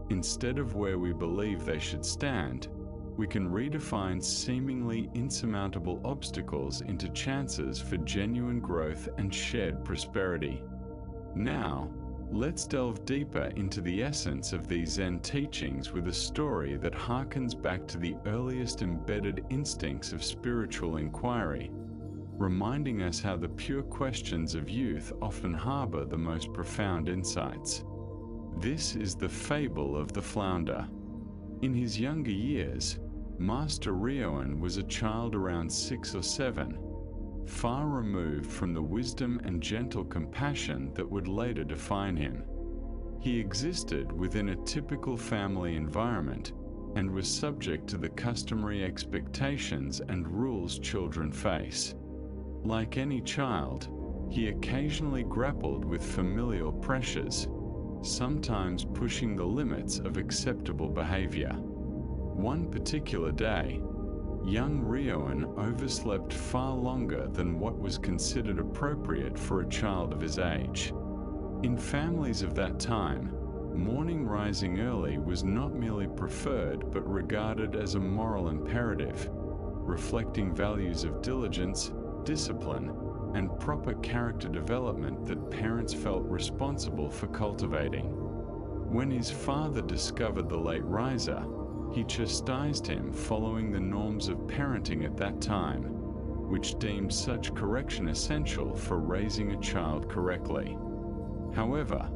instead of where we believe they should stand, we can redefine seemingly insurmountable obstacles into chances for genuine growth and shared prosperity. Now, let's delve deeper into the essence of these Zen teachings with a story that harkens back to the earliest embedded instincts of spiritual inquiry, reminding us how the pure questions of youth often harbor the most profound insights. This is the fable of the flounder. In his younger years, Master Ryoan was a child around 6 or 7, far removed from the wisdom and gentle compassion that would later define him. He existed within a typical family environment and was subject to the customary expectations and rules children face. Like any child, he occasionally grappled with familial pressures, sometimes pushing the limits of acceptable behavior. One particular day, young Ryoan overslept far longer than what was considered appropriate for a child of his age. In families of that time, morning rising early was not merely preferred but regarded as a moral imperative, reflecting values of diligence, discipline, and proper character development that parents felt responsible for cultivating. When his father discovered the late riser, he chastised him following the norms of parenting at that time, which deemed such correction essential for raising a child correctly. However,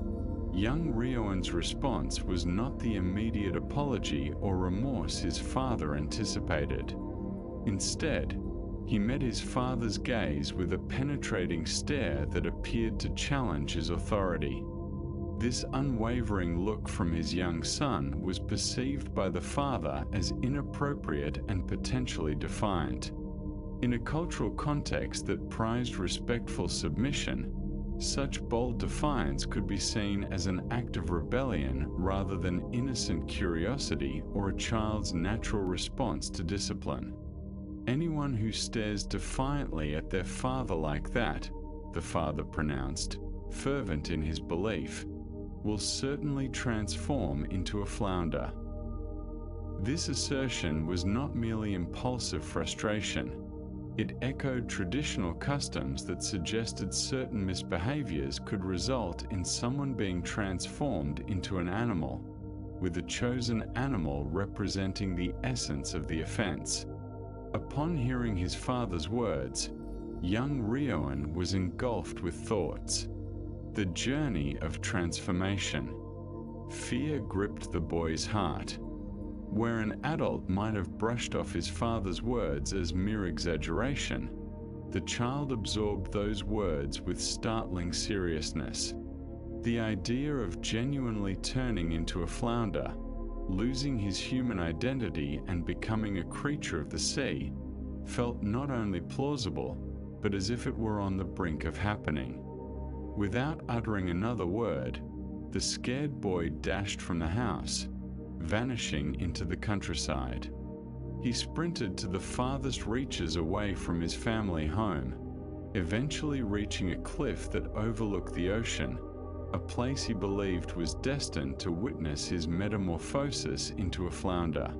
young Rioan's response was not the immediate apology or remorse his father anticipated. Instead, he met his father's gaze with a penetrating stare that appeared to challenge his authority. This unwavering look from his young son was perceived by the father as inappropriate and potentially defiant. In a cultural context that prized respectful submission, such bold defiance could be seen as an act of rebellion rather than innocent curiosity or a child's natural response to discipline. Anyone who stares defiantly at their father like that, the father pronounced, fervent in his belief, will certainly transform into a flounder. This assertion was not merely impulsive frustration. It echoed traditional customs that suggested certain misbehaviors could result in someone being transformed into an animal, with the chosen animal representing the essence of the offense. Upon hearing his father's words, young Rioan was engulfed with thoughts. The journey of transformation. Fear gripped the boy's heart. Where an adult might have brushed off his father's words as mere exaggeration, the child absorbed those words with startling seriousness. The idea of genuinely turning into a flounder, losing his human identity and becoming a creature of the sea, felt not only plausible, but as if it were on the brink of happening. Without uttering another word, the scared boy dashed from the house, vanishing into the countryside. He sprinted to the farthest reaches away from his family home, eventually reaching a cliff that overlooked the ocean, a place he believed was destined to witness his metamorphosis into a flounder.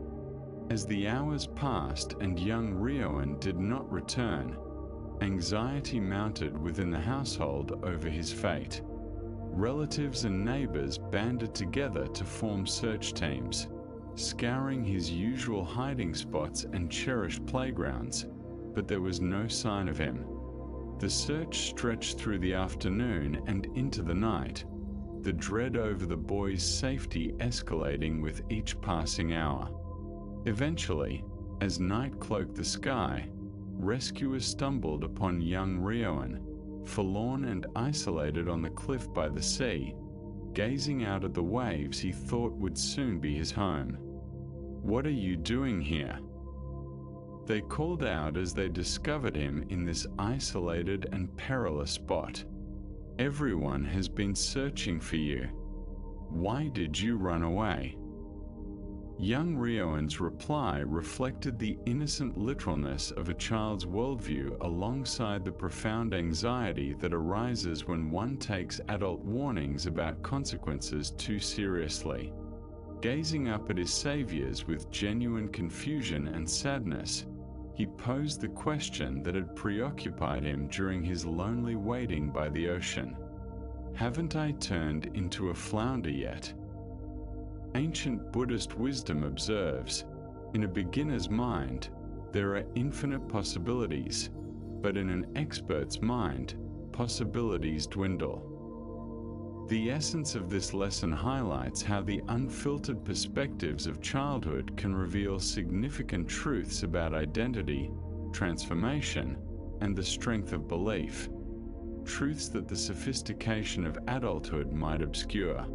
As the hours passed and young Rioan did not return, anxiety mounted within the household over his fate. Relatives and neighbors banded together to form search teams, scouring his usual hiding spots and cherished playgrounds, but there was no sign of him. The search stretched through the afternoon and into the night, the dread over the boy's safety escalating with each passing hour. Eventually, as night cloaked the sky, rescuers stumbled upon young Rioan, forlorn and isolated on the cliff by the sea, gazing out at the waves he thought would soon be his home. "What are you doing here?" They called out as they discovered him in this isolated and perilous spot. "Everyone has been searching for you. Why did you run away?" Young Rioan's reply reflected the innocent literalness of a child's worldview alongside the profound anxiety that arises when one takes adult warnings about consequences too seriously. Gazing up at his saviors with genuine confusion and sadness, he posed the question that had preoccupied him during his lonely waiting by the ocean. "Haven't I turned into a flounder yet?" Ancient Buddhist wisdom observes, in a beginner's mind, there are infinite possibilities, but in an expert's mind, possibilities dwindle. The essence of this lesson highlights how the unfiltered perspectives of childhood can reveal significant truths about identity, transformation, and the strength of belief, truths that the sophistication of adulthood might obscure.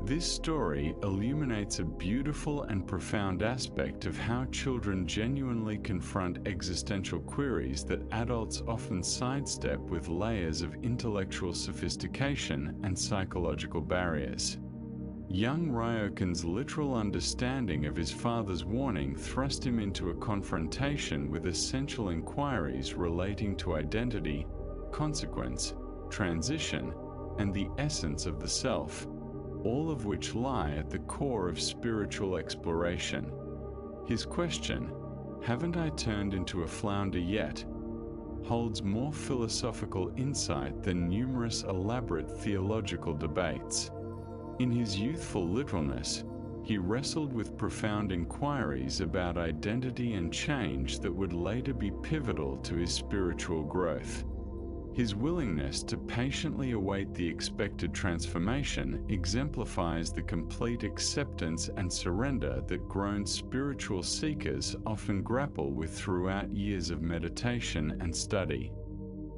This story illuminates a beautiful and profound aspect of how children genuinely confront existential queries that adults often sidestep with layers of intellectual sophistication and psychological barriers. Young Ryokan's literal understanding of his father's warning thrust him into a confrontation with essential inquiries relating to identity, consequence, transition, and the essence of the self, all of which lie at the core of spiritual exploration. His question, "Haven't I turned into a flounder yet?" holds more philosophical insight than numerous elaborate theological debates. In his youthful literalness, he wrestled with profound inquiries about identity and change that would later be pivotal to his spiritual growth. His willingness to patiently await the expected transformation exemplifies the complete acceptance and surrender that grown spiritual seekers often grapple with throughout years of meditation and study.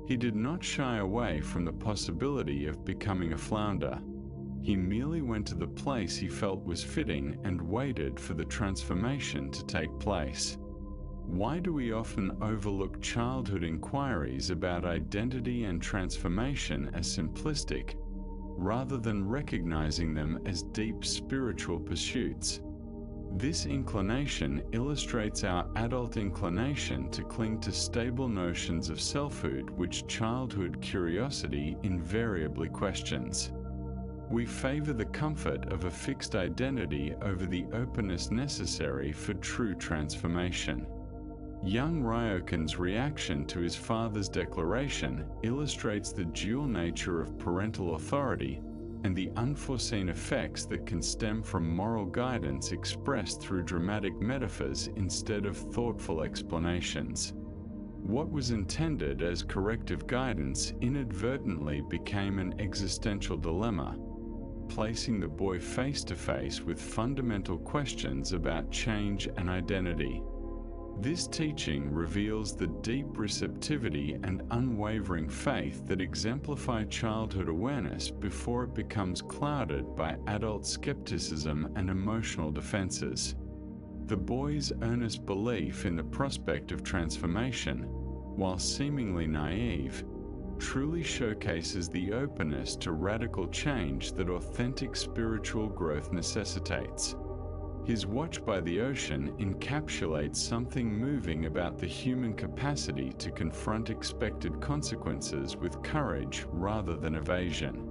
He did not shy away from the possibility of becoming a flounder. He merely went to the place he felt was fitting and waited for the transformation to take place. Why do we often overlook childhood inquiries about identity and transformation as simplistic, rather than recognizing them as deep spiritual pursuits? This inclination illustrates our adult inclination to cling to stable notions of selfhood which childhood curiosity invariably questions. We favor the comfort of a fixed identity over the openness necessary for true transformation. Young Ryokan's reaction to his father's declaration illustrates the dual nature of parental authority and the unforeseen effects that can stem from moral guidance expressed through dramatic metaphors instead of thoughtful explanations. What was intended as corrective guidance inadvertently became an existential dilemma, placing the boy face to face with fundamental questions about change and identity. This teaching reveals the deep receptivity and unwavering faith that exemplify childhood awareness before it becomes clouded by adult skepticism and emotional defenses. The boy's earnest belief in the prospect of transformation, while seemingly naive, truly showcases the openness to radical change that authentic spiritual growth necessitates. His watch by the ocean encapsulates something moving about the human capacity to confront expected consequences with courage rather than evasion.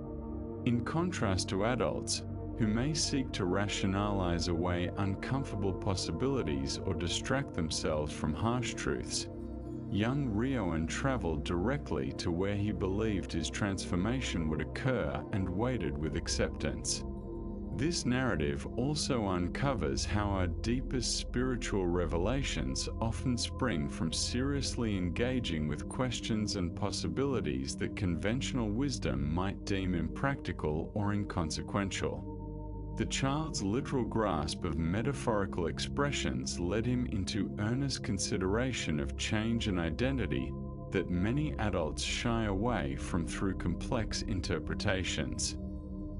In contrast to adults, who may seek to rationalize away uncomfortable possibilities or distract themselves from harsh truths, young Ryoan traveled directly to where he believed his transformation would occur and waited with acceptance. This narrative also uncovers how our deepest spiritual revelations often spring from seriously engaging with questions and possibilities that conventional wisdom might deem impractical or inconsequential. The child's literal grasp of metaphorical expressions led him into earnest consideration of change and identity that many adults shy away from through complex interpretations.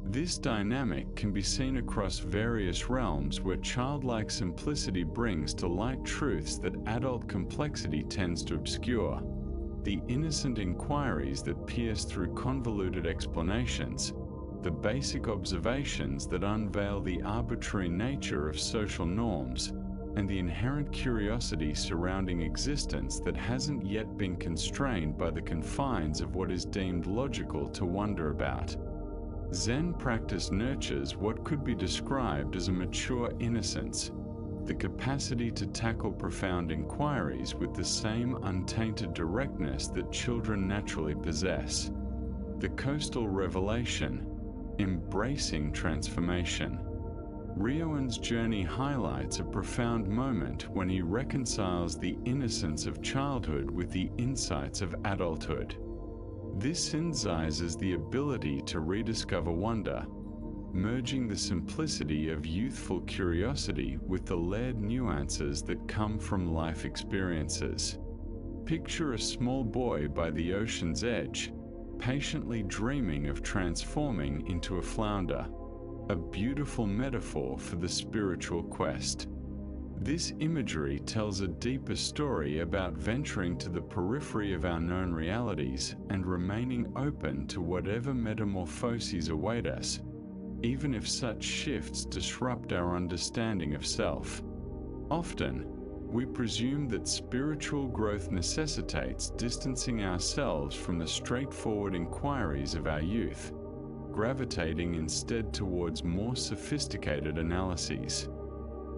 This dynamic can be seen across various realms where childlike simplicity brings to light truths that adult complexity tends to obscure. The innocent inquiries that pierce through convoluted explanations, the basic observations that unveil the arbitrary nature of social norms, and the inherent curiosity surrounding existence that hasn't yet been constrained by the confines of what is deemed logical to wonder about. Zen practice nurtures what could be described as a mature innocence, the capacity to tackle profound inquiries with the same untainted directness that children naturally possess. The coastal revelation, embracing transformation. Ryoan's journey highlights a profound moment when he reconciles the innocence of childhood with the insights of adulthood. This synthesizes the ability to rediscover wonder, merging the simplicity of youthful curiosity with the layered nuances that come from life experiences. Picture a small boy by the ocean's edge, patiently dreaming of transforming into a flounder, a beautiful metaphor for the spiritual quest. This imagery tells a deeper story about venturing to the periphery of our known realities and remaining open to whatever metamorphoses await us, even if such shifts disrupt our understanding of self. Often, we presume that spiritual growth necessitates distancing ourselves from the straightforward inquiries of our youth, gravitating instead towards more sophisticated analyses.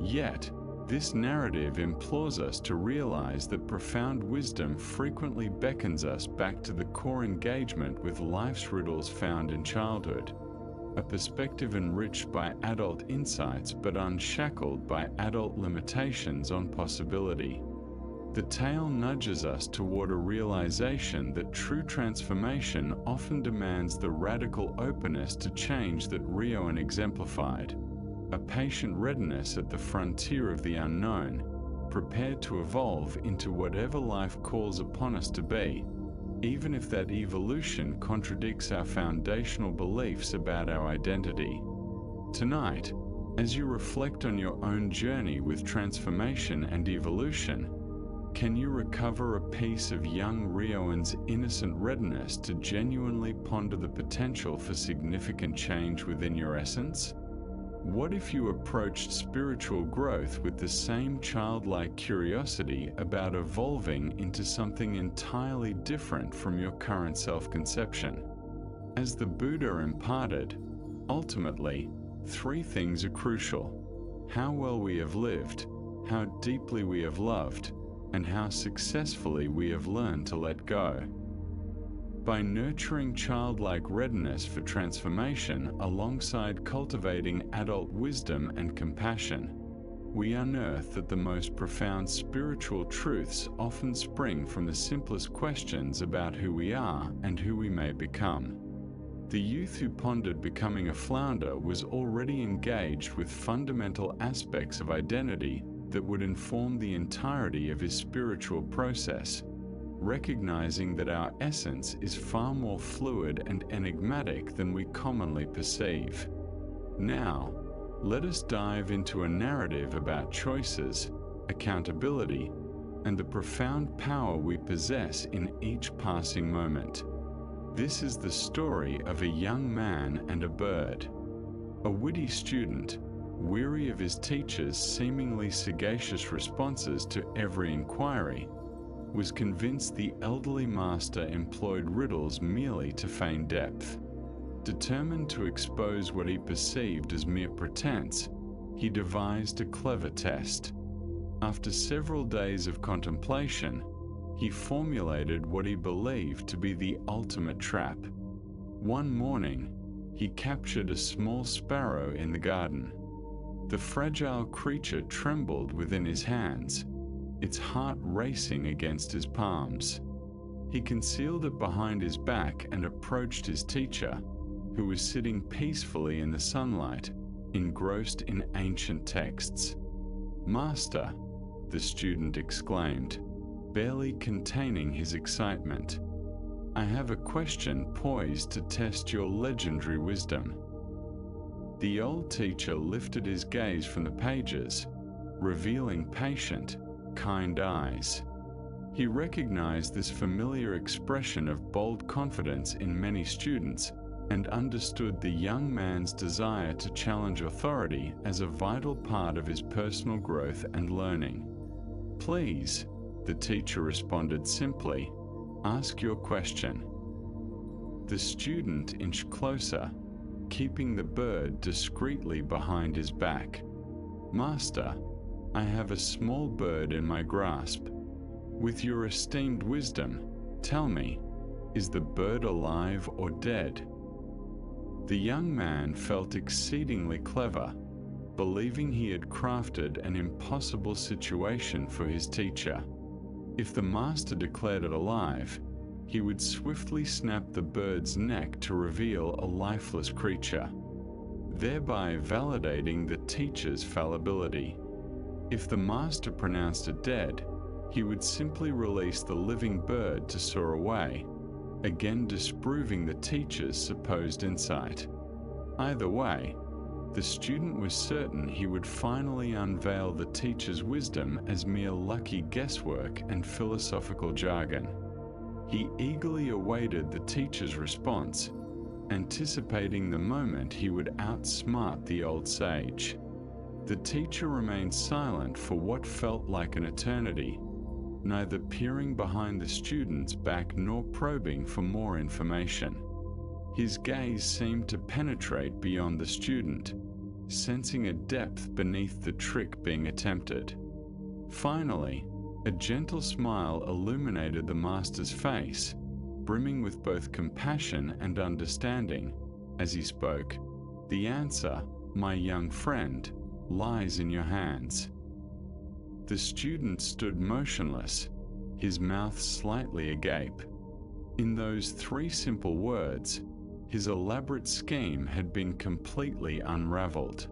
Yet, This narrative implores us to realize that profound wisdom frequently beckons us back to the core engagement with life's riddles found in childhood, a perspective enriched by adult insights but unshackled by adult limitations on possibility. The tale nudges us toward a realization that true transformation often demands the radical openness to change that Rioan exemplified, a patient readiness at the frontier of the unknown, prepared to evolve into whatever life calls upon us to be, even if that evolution contradicts our foundational beliefs about our identity. Tonight, as you reflect on your own journey with transformation and evolution, can you recover a piece of young Rioan's innocent readiness to genuinely ponder the potential for significant change within your essence? What if you approached spiritual growth with the same childlike curiosity about evolving into something entirely different from your current self-conception? As the Buddha imparted, ultimately, three things are crucial: how well we have lived, how deeply we have loved, and how successfully we have learned to let go. By nurturing childlike readiness for transformation alongside cultivating adult wisdom and compassion, we unearth that the most profound spiritual truths often spring from the simplest questions about who we are and who we may become. The youth who pondered becoming a flounder was already engaged with fundamental aspects of identity that would inform the entirety of his spiritual process, recognizing that our essence is far more fluid and enigmatic than we commonly perceive. Now, let us dive into a narrative about choices, accountability, and the profound power we possess in each passing moment. This is the story of a young man and a bird. A witty student, weary of his teacher's seemingly sagacious responses to every inquiry, was convinced the elderly master employed riddles merely to feign depth. Determined to expose what he perceived as mere pretense, he devised a clever test. After several days of contemplation, he formulated what he believed to be the ultimate trap. One morning, he captured a small sparrow in the garden. The fragile creature trembled within his hands, its heart racing against his palms. He concealed it behind his back and approached his teacher, who was sitting peacefully in the sunlight, engrossed in ancient texts. "Master," the student exclaimed, barely containing his excitement, "I have a question poised to test your legendary wisdom." The old teacher lifted his gaze from the pages, revealing patient, kind eyes. He recognized this familiar expression of bold confidence in many students and understood the young man's desire to challenge authority as a vital part of his personal growth and learning. "Please," the teacher responded simply, "ask your question." The student inched closer, keeping the bird discreetly behind his back. "Master, I have a small bird in my grasp. With your esteemed wisdom, tell me, is the bird alive or dead?" The young man felt exceedingly clever, believing he had crafted an impossible situation for his teacher. If the master declared it alive, he would swiftly snap the bird's neck to reveal a lifeless creature, thereby validating the teacher's fallibility. If the master pronounced it dead, he would simply release the living bird to soar away, again disproving the teacher's supposed insight. Either way, the student was certain he would finally unveil the teacher's wisdom as mere lucky guesswork and philosophical jargon. He eagerly awaited the teacher's response, anticipating the moment he would outsmart the old sage. The teacher remained silent for what felt like an eternity, neither peering behind the student's back nor probing for more information. His gaze seemed to penetrate beyond the student, sensing a depth beneath the trick being attempted. Finally, a gentle smile illuminated the master's face, brimming with both compassion and understanding, as he spoke, "The answer, my young friend, lies in your hands." The student stood motionless, his mouth slightly agape. In those 3 simple words, his elaborate scheme had been completely unraveled.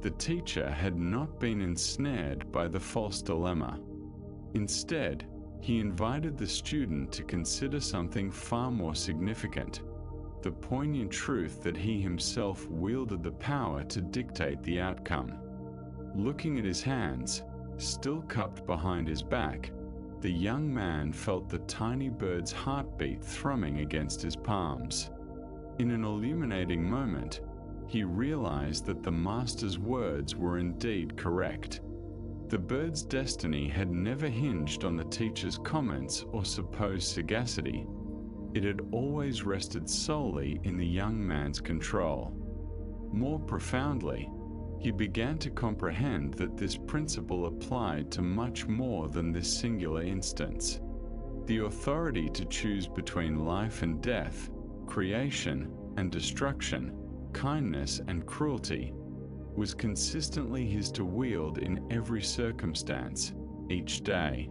The teacher had not been ensnared by the false dilemma. Instead, he invited the student to consider something far more significant, the poignant truth that he himself wielded the power to dictate the outcome. Looking at his hands, still cupped behind his back, the young man felt the tiny bird's heartbeat thrumming against his palms. In an illuminating moment, he realized that the master's words were indeed correct. The bird's destiny had never hinged on the teacher's comments or supposed sagacity. It had always rested solely in the young man's control. More profoundly, he began to comprehend that this principle applied to much more than this singular instance. The authority to choose between life and death, creation and destruction, kindness and cruelty, was consistently his to wield in every circumstance, each day.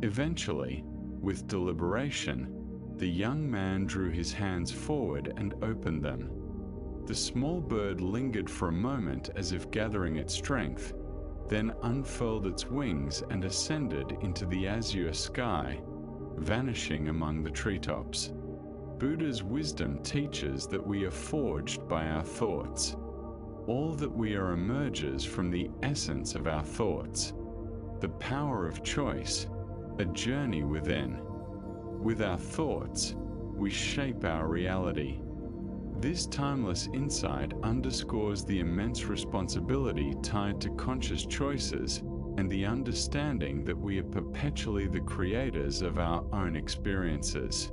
Eventually, with deliberation, the young man drew his hands forward and opened them. The small bird lingered for a moment as if gathering its strength, then unfurled its wings and ascended into the azure sky, vanishing among the treetops. Buddha's wisdom teaches that we are forged by our thoughts. All that we are emerges from the essence of our thoughts. The power of choice, a journey within. With our thoughts, we shape our reality. This timeless insight underscores the immense responsibility tied to conscious choices and the understanding that we are perpetually the creators of our own experiences.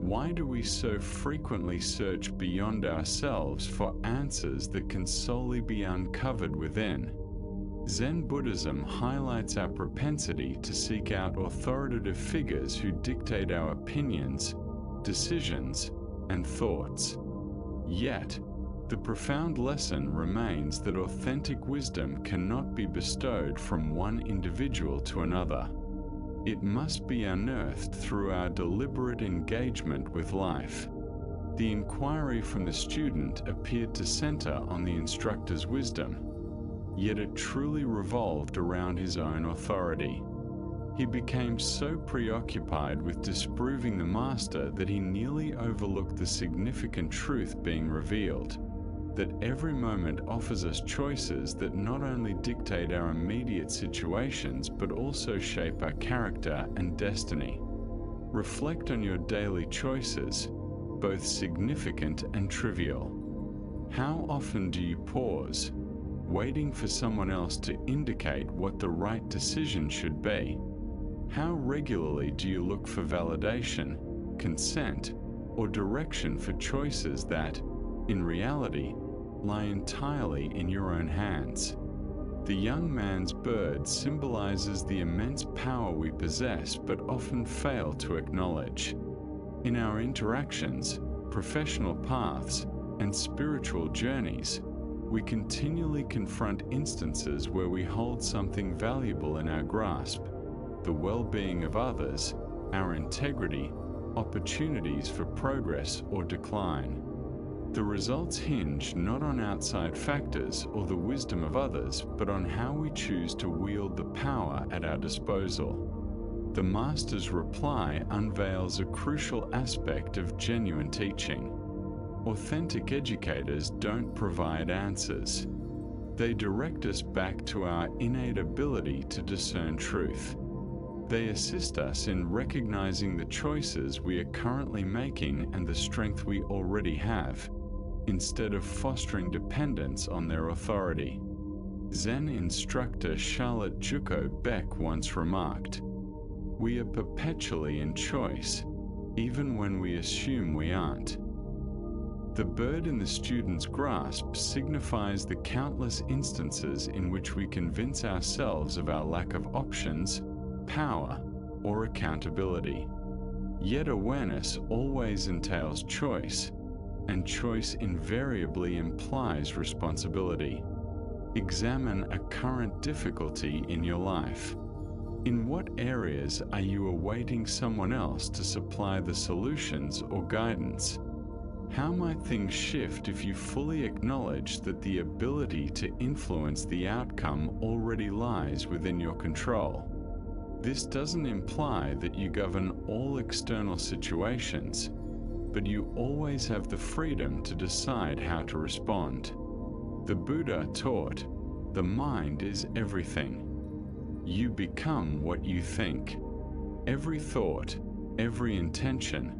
Why do we so frequently search beyond ourselves for answers that can solely be uncovered within? Zen Buddhism highlights our propensity to seek out authoritative figures who dictate our opinions, decisions, and thoughts. Yet, the profound lesson remains that authentic wisdom cannot be bestowed from one individual to another. It must be unearthed through our deliberate engagement with life. The inquiry from the student appeared to center on the instructor's wisdom, yet it truly revolved around his own authority. He became so preoccupied with disproving the master that he nearly overlooked the significant truth being revealed, that every moment offers us choices that not only dictate our immediate situations but also shape our character and destiny. Reflect on your daily choices, both significant and trivial. How often do you pause, waiting for someone else to indicate what the right decision should be? How regularly do you look for validation, consent, or direction for choices that, in reality, lie entirely in your own hands? The young man's bird symbolizes the immense power we possess but often fail to acknowledge. In our interactions, professional paths, and spiritual journeys, we continually confront instances where we hold something valuable in our grasp: the well-being of others, our integrity, opportunities for progress or decline. The results hinge not on outside factors or the wisdom of others, but on how we choose to wield the power at our disposal. The Master's reply unveils a crucial aspect of genuine teaching. Authentic educators don't provide answers. They direct us back to our innate ability to discern truth. They assist us in recognizing the choices we are currently making and the strength we already have, instead of fostering dependence on their authority. Zen instructor Charlotte Juko Beck once remarked, "We are perpetually in choice, even when we assume we aren't." The bird in the student's grasp signifies the countless instances in which we convince ourselves of our lack of options, power, or accountability. Yet awareness always entails choice, and choice invariably implies responsibility. Examine a current difficulty in your life. In what areas are you awaiting someone else to supply the solutions or guidance? How might things shift if you fully acknowledge that the ability to influence the outcome already lies within your control? This doesn't imply that you govern all external situations, but you always have the freedom to decide how to respond. The Buddha taught, "The mind is everything. You become what you think." Every thought, every intention,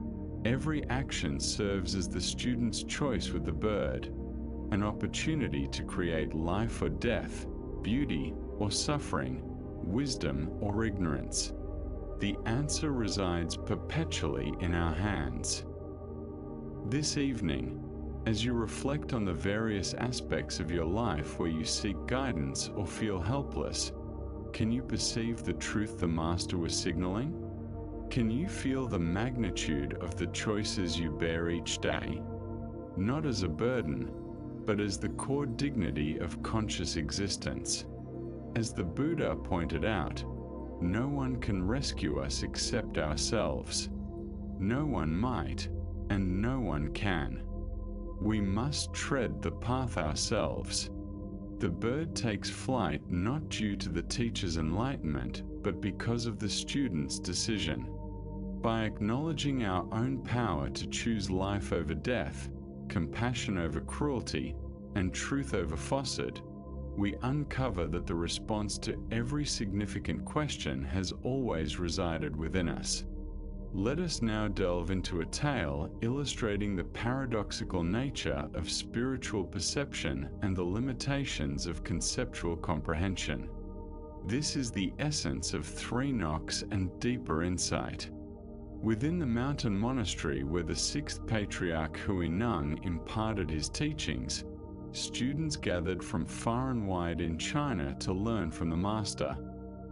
every action serves as the student's choice with the bird, an opportunity to create life or death, beauty or suffering, wisdom or ignorance. The answer resides perpetually in our hands. This evening, as you reflect on the various aspects of your life where you seek guidance or feel helpless, can you perceive the truth the Master was signaling? Can you feel the magnitude of the choices you bear each day? Not as a burden, but as the core dignity of conscious existence. As the Buddha pointed out, no one can rescue us except ourselves. No one might, and no one can. We must tread the path ourselves. The bird takes flight not due to the teacher's enlightenment, but because of the student's decision. By acknowledging our own power to choose life over death, compassion over cruelty, and truth over falsehood, we uncover that the response to every significant question has always resided within us. Let us now delve into a tale illustrating the paradoxical nature of spiritual perception and the limitations of conceptual comprehension. This is the essence of 3 knocks and deeper insight. Within the mountain monastery where the 6th patriarch Huineng imparted his teachings, students gathered from far and wide in China to learn from the Master,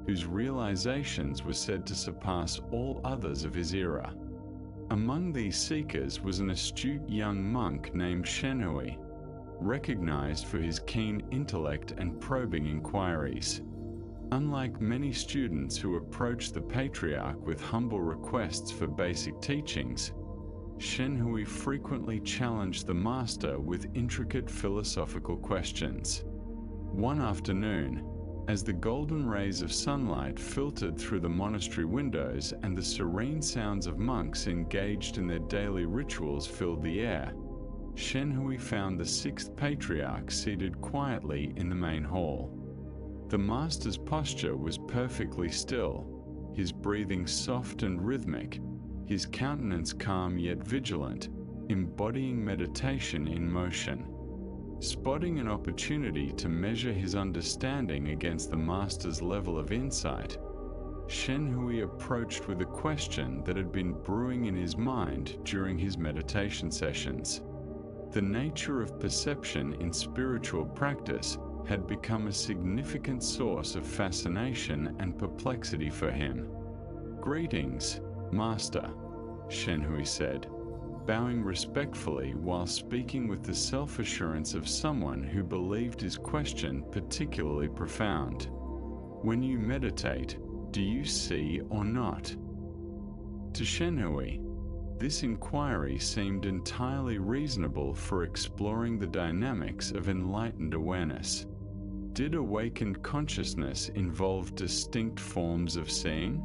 whose realizations were said to surpass all others of his era. Among these seekers was an astute young monk named Shenhui, recognized for his keen intellect and probing inquiries. Unlike many students who approached the patriarch with humble requests for basic teachings, Shenhui frequently challenged the Master with intricate philosophical questions. One afternoon, as the golden rays of sunlight filtered through the monastery windows and the serene sounds of monks engaged in their daily rituals filled the air, Shenhui found the 6th patriarch seated quietly in the main hall. The Master's posture was perfectly still, his breathing soft and rhythmic, his countenance calm yet vigilant, embodying meditation in motion. Spotting an opportunity to measure his understanding against the Master's level of insight, Shenhui approached with a question that had been brewing in his mind during his meditation sessions. The nature of perception in spiritual practice had become a significant source of fascination and perplexity for him. "Greetings, Master," Shenhui said, bowing respectfully while speaking with the self-assurance of someone who believed his question particularly profound. "When you meditate, do you see or not?" To Shenhui, this inquiry seemed entirely reasonable for exploring the dynamics of enlightened awareness. Did awakened consciousness involve distinct forms of seeing?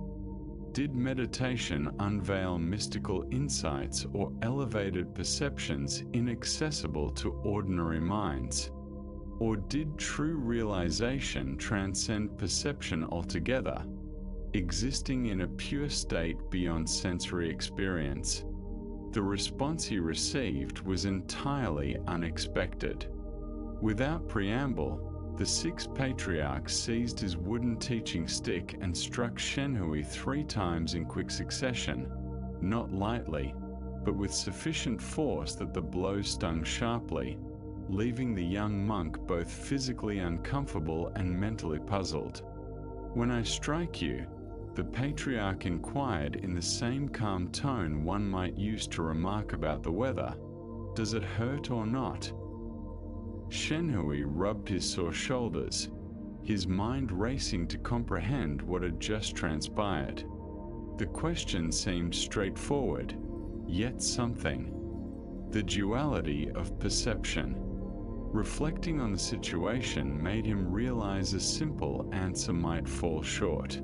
Did meditation unveil mystical insights or elevated perceptions inaccessible to ordinary minds? Or did true realization transcend perception altogether, existing in a pure state beyond sensory experience? The response he received was entirely unexpected. Without preamble, the 6th patriarch seized his wooden teaching stick and struck Shenhui 3 times in quick succession, not lightly, but with sufficient force that the blow stung sharply, leaving the young monk both physically uncomfortable and mentally puzzled. "When I strike you," the patriarch inquired in the same calm tone one might use to remark about the weather, "does it hurt or not?" Shenhui rubbed his sore shoulders, his mind racing to comprehend what had just transpired. The question seemed straightforward, yet something. The duality of perception. Reflecting on the situation made him realize a simple answer might fall short.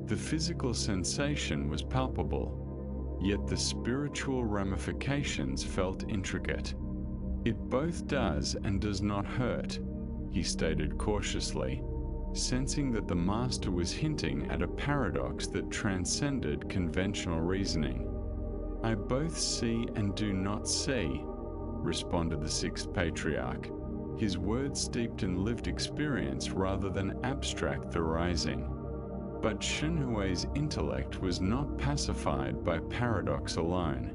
The physical sensation was palpable, yet the spiritual ramifications felt intricate. "It both does and does not hurt," he stated cautiously, sensing that the master was hinting at a paradox that transcended conventional reasoning. "I both see and do not see," responded the sixth patriarch, his words steeped in lived experience rather than abstract theorizing. But Shenhui's intellect was not pacified by paradox alone.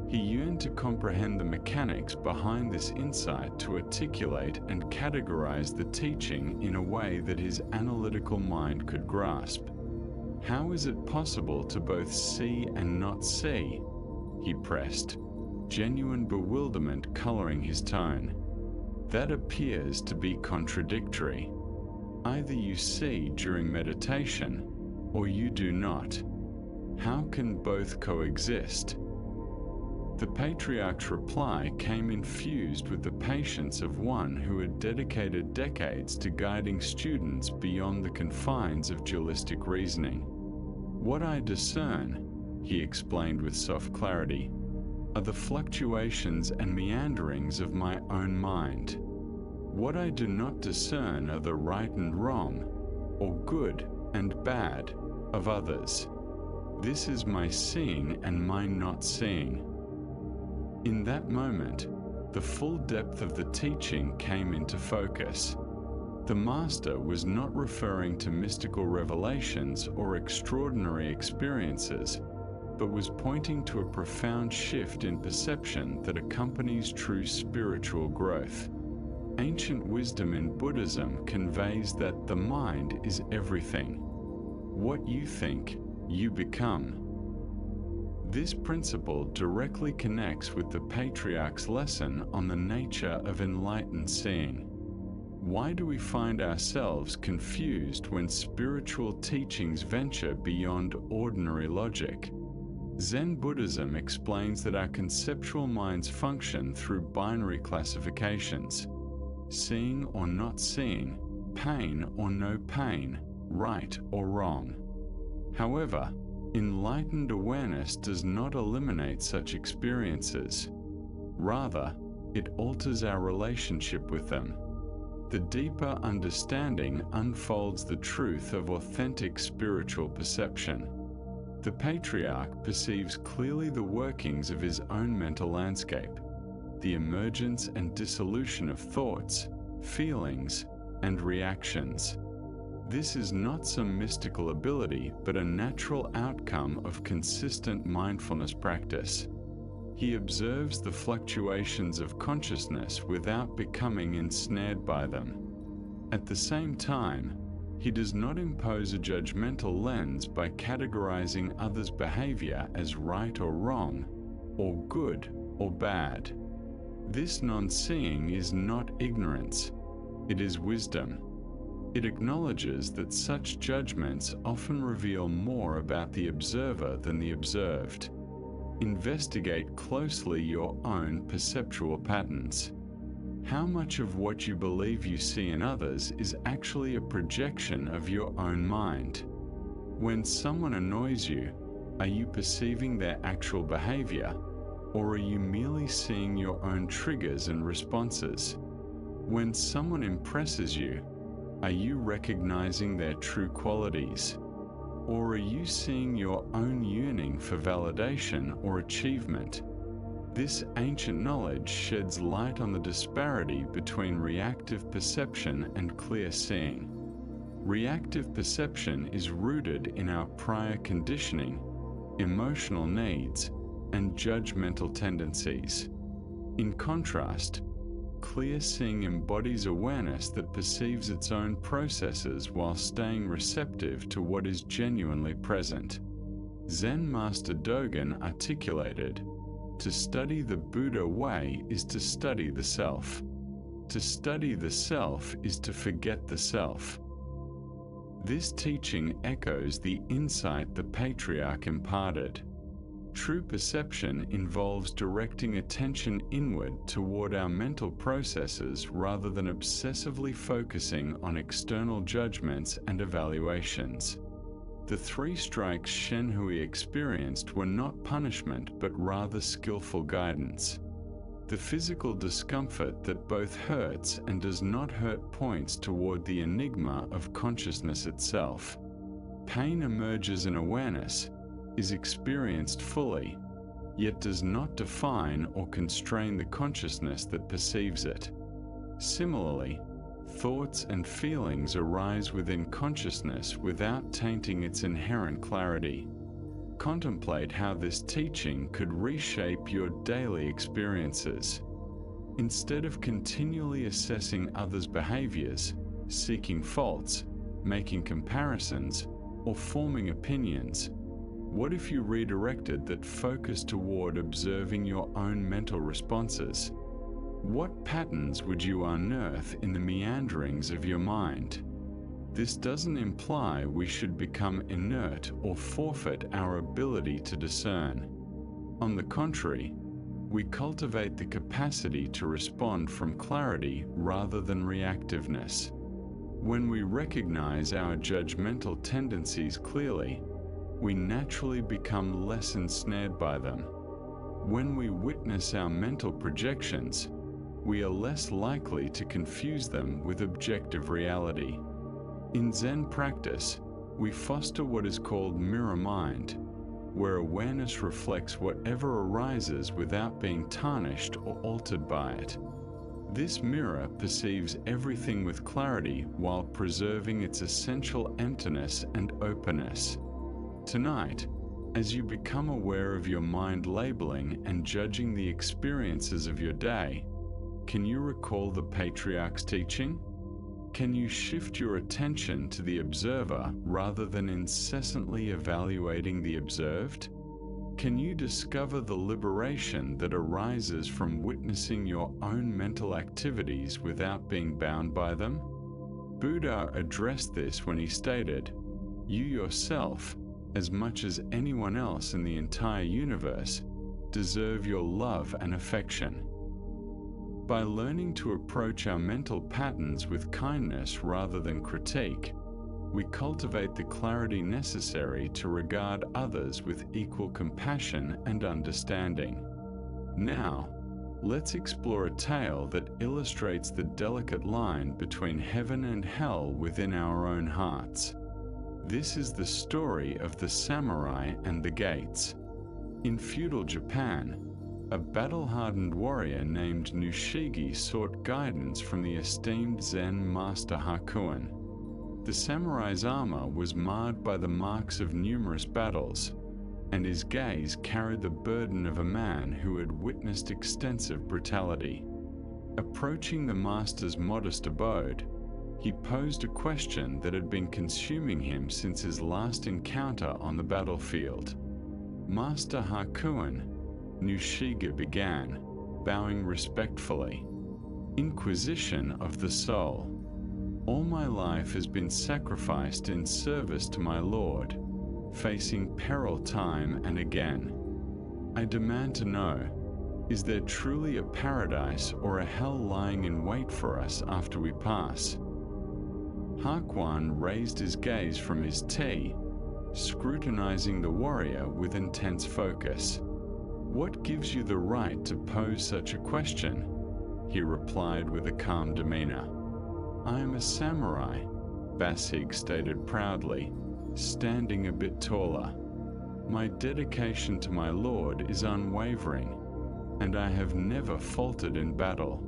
He yearned to comprehend the mechanics behind this insight, to articulate and categorize the teaching in a way that his analytical mind could grasp. "How is it possible to both see and not see?" he pressed, genuine bewilderment coloring his tone. "That appears to be contradictory. Either you see during meditation, or you do not. How can both coexist?" The patriarch's reply came infused with the patience of one who had dedicated decades to guiding students beyond the confines of dualistic reasoning. "What I discern," he explained with soft clarity, "are the fluctuations and meanderings of my own mind. What I do not discern are the right and wrong, or good and bad, of others. This is my seeing and my not seeing." In that moment, the full depth of the teaching came into focus. The master was not referring to mystical revelations or extraordinary experiences, but was pointing to a profound shift in perception that accompanies true spiritual growth. Ancient wisdom in Buddhism conveys that the mind is everything. What you think, you become. This principle directly connects with the patriarch's lesson on the nature of enlightened seeing. Why do we find ourselves confused when spiritual teachings venture beyond ordinary logic? Zen Buddhism explains that our conceptual minds function through binary classifications: seeing or not seeing, pain or no pain, right or wrong. However, enlightened awareness does not eliminate such experiences. Rather, it alters our relationship with them. The deeper understanding unfolds the truth of authentic spiritual perception. The patriarch perceives clearly the workings of his own mental landscape, the emergence and dissolution of thoughts, feelings, and reactions. This is not some mystical ability, but a natural outcome of consistent mindfulness practice. He observes the fluctuations of consciousness without becoming ensnared by them. At the same time, he does not impose a judgmental lens by categorizing others' behavior as right or wrong, or good or bad. This non-seeing is not ignorance, it is wisdom. It acknowledges that such judgments often reveal more about the observer than the observed. Investigate closely your own perceptual patterns. How much of what you believe you see in others is actually a projection of your own mind? When someone annoys you, are you perceiving their actual behavior, or are you merely seeing your own triggers and responses? When someone impresses you, are you recognizing their true qualities? Or are you seeing your own yearning for validation or achievement? This ancient knowledge sheds light on the disparity between reactive perception and clear seeing. Reactive perception is rooted in our prior conditioning, emotional needs, and judgmental tendencies. In contrast, clear seeing embodies awareness that perceives its own processes while staying receptive to what is genuinely present. Zen Master Dogen articulated, "To study the Buddha way is to study the self. To study the self is to forget the self." This teaching echoes the insight the patriarch imparted. True perception involves directing attention inward toward our mental processes rather than obsessively focusing on external judgments and evaluations. The 3 strikes Shenhui experienced were not punishment but rather skillful guidance. The physical discomfort that both hurts and does not hurt points toward the enigma of consciousness itself. Pain emerges in awareness, is experienced fully, yet does not define or constrain the consciousness that perceives it. Similarly, thoughts and feelings arise within consciousness without tainting its inherent clarity. Contemplate how this teaching could reshape your daily experiences. Instead of continually assessing others' behaviors, seeking faults, making comparisons, or forming opinions, what if you redirected that focus toward observing your own mental responses? What patterns would you unearth in the meanderings of your mind? This doesn't imply we should become inert or forfeit our ability to discern. On the contrary, we cultivate the capacity to respond from clarity rather than reactiveness. When we recognize our judgmental tendencies clearly, we naturally become less ensnared by them. When we witness our mental projections, we are less likely to confuse them with objective reality. In Zen practice, we foster what is called mirror mind, where awareness reflects whatever arises without being tarnished or altered by it. This mirror perceives everything with clarity while preserving its essential emptiness and openness. Tonight, as you become aware of your mind labeling and judging the experiences of your day, can you recall the patriarch's teaching? Can you shift your attention to the observer rather than incessantly evaluating the observed? Can you discover the liberation that arises from witnessing your own mental activities without being bound by them? Buddha addressed this when he stated, "You yourself, as much as anyone else in the entire universe, deserve your love and affection." By learning to approach our mental patterns with kindness rather than critique, we cultivate the clarity necessary to regard others with equal compassion and understanding. Now, let's explore a tale that illustrates the delicate line between heaven and hell within our own hearts. This is the story of the samurai and the gates. In feudal Japan, a battle-hardened warrior named Nushigi sought guidance from the esteemed Zen master Hakuin. The samurai's armor was marred by the marks of numerous battles, and his gaze carried the burden of a man who had witnessed extensive brutality. Approaching the master's modest abode, he posed a question that had been consuming him since his last encounter on the battlefield. "Master Hakuin," Nushigi began, bowing respectfully. "Inquisition of the soul. All my life has been sacrificed in service to my Lord, facing peril time and again. I demand to know, is there truly a paradise or a hell lying in wait for us after we pass?" Hakuin raised his gaze from his tea, scrutinizing the warrior with intense focus. "What gives you the right to pose such a question?" he replied with a calm demeanor. "I am a samurai," Basig stated proudly, standing a bit taller. "My dedication to my lord is unwavering, and I have never faltered in battle."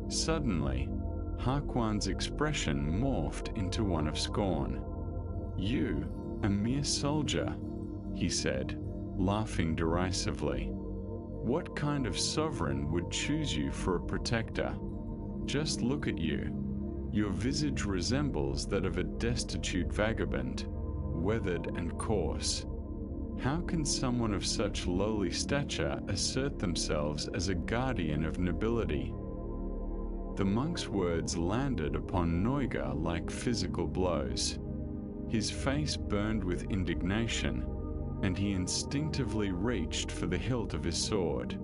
Suddenly, Hakuin's expression morphed into one of scorn. "You, a mere soldier," he said, laughing derisively. What kind of sovereign would choose you for a protector? Just look at you. Your visage resembles that of a destitute vagabond, weathered and coarse. How can someone of such lowly stature assert themselves as a guardian of nobility? The monk's words landed upon Noiga like physical blows. His face burned with indignation, and he instinctively reached for the hilt of his sword.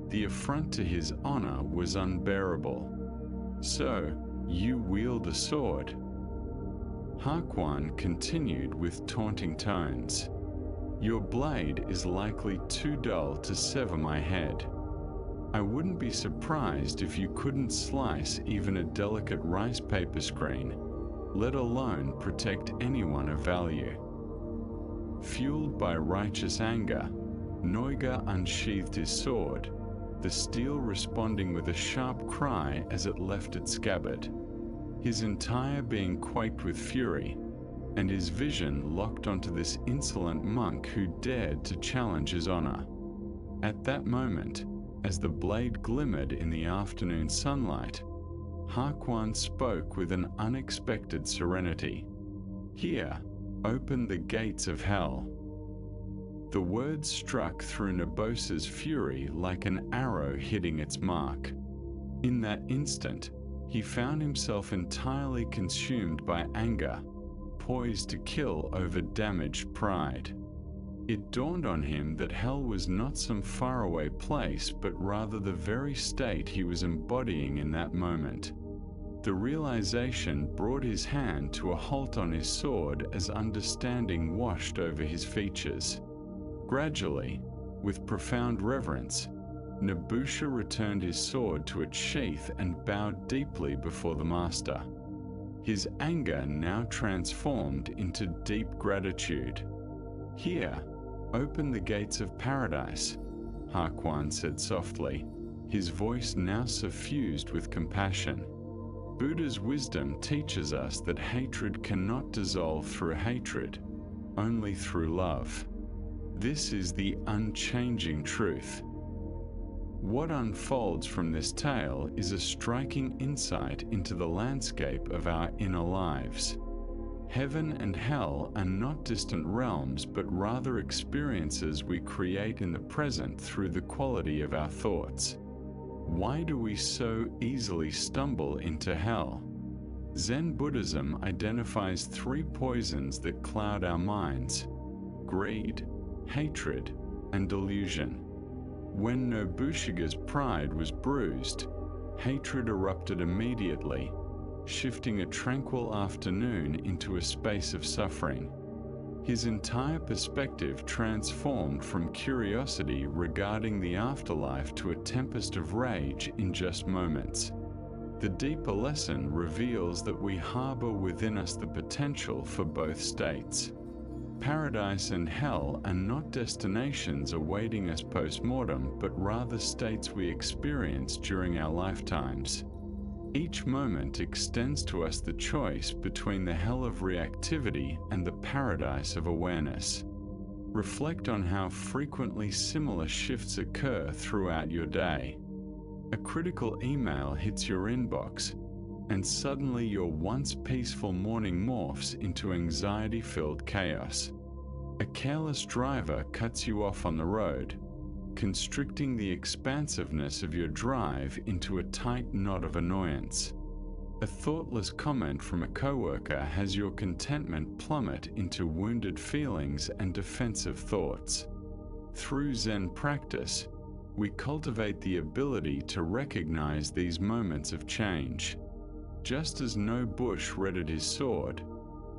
The affront to his honor was unbearable. So, you wield a sword? Hakuan continued with taunting tones. Your blade is likely too dull to sever my head. I wouldn't be surprised if you couldn't slice even a delicate rice paper screen, let alone protect anyone of value. Fueled by righteous anger, Noiga unsheathed his sword, the steel responding with a sharp cry as it left its scabbard. His entire being quaked with fury, and his vision locked onto this insolent monk who dared to challenge his honor. At that moment, as the blade glimmered in the afternoon sunlight, Hakuan spoke with an unexpected serenity. Here, open the gates of hell. The words struck through Nebosa's fury like an arrow hitting its mark. In that instant, he found himself entirely consumed by anger, poised to kill over damaged pride. It dawned on him that hell was not some faraway place, but rather the very state he was embodying in that moment. The realization brought his hand to a halt on his sword as understanding washed over his features. Gradually, with profound reverence, Nebusha returned his sword to its sheath and bowed deeply before the master. His anger now transformed into deep gratitude. Here, open the gates of paradise, Hakuan said softly, his voice now suffused with compassion. Buddha's wisdom teaches us that hatred cannot dissolve through hatred, only through love. This is the unchanging truth. What unfolds from this tale is a striking insight into the landscape of our inner lives. Heaven and hell are not distant realms, but rather experiences we create in the present through the quality of our thoughts. Why do we so easily stumble into hell? Zen Buddhism identifies three poisons that cloud our minds: greed, hatred, and delusion. When Nobushige's pride was bruised, hatred erupted immediately, shifting a tranquil afternoon into a space of suffering. His entire perspective transformed from curiosity regarding the afterlife to a tempest of rage in just moments. The deeper lesson reveals that we harbor within us the potential for both states. Paradise and hell are not destinations awaiting us post-mortem, but rather states we experience during our lifetimes. Each moment extends to us the choice between the hell of reactivity and the paradise of awareness. Reflect on how frequently similar shifts occur throughout your day. A critical email hits your inbox, and suddenly your once peaceful morning morphs into anxiety-filled chaos. A careless driver cuts you off on the road, constricting the expansiveness of your drive into a tight knot of annoyance. A thoughtless comment from a coworker has your contentment plummet into wounded feelings and defensive thoughts. Through Zen practice, we cultivate the ability to recognize these moments of change. Just as no bush readied his sword,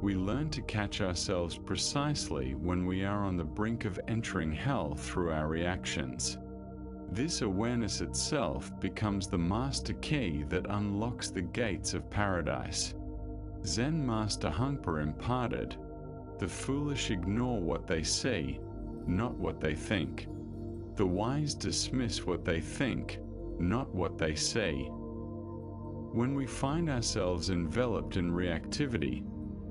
we learn to catch ourselves precisely when we are on the brink of entering hell through our reactions. This awareness itself becomes the master key that unlocks the gates of paradise. Zen Master Hungpa imparted, "The foolish ignore what they see, not what they think. The wise dismiss what they think, not what they see." When we find ourselves enveloped in reactivity,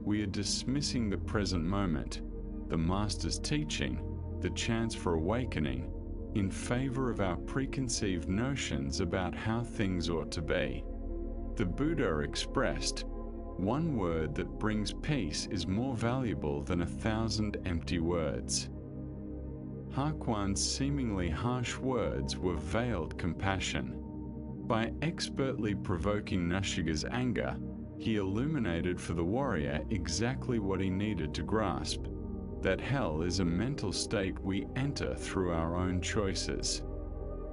we are dismissing the present moment, the Master's teaching, the chance for awakening, in favor of our preconceived notions about how things ought to be. The Buddha expressed, "One word that brings peace is more valuable than 1,000 empty words." Hakuan's seemingly harsh words were veiled compassion. By expertly provoking Nashiga's anger, he illuminated for the warrior exactly what he needed to grasp: that hell is a mental state we enter through our own choices.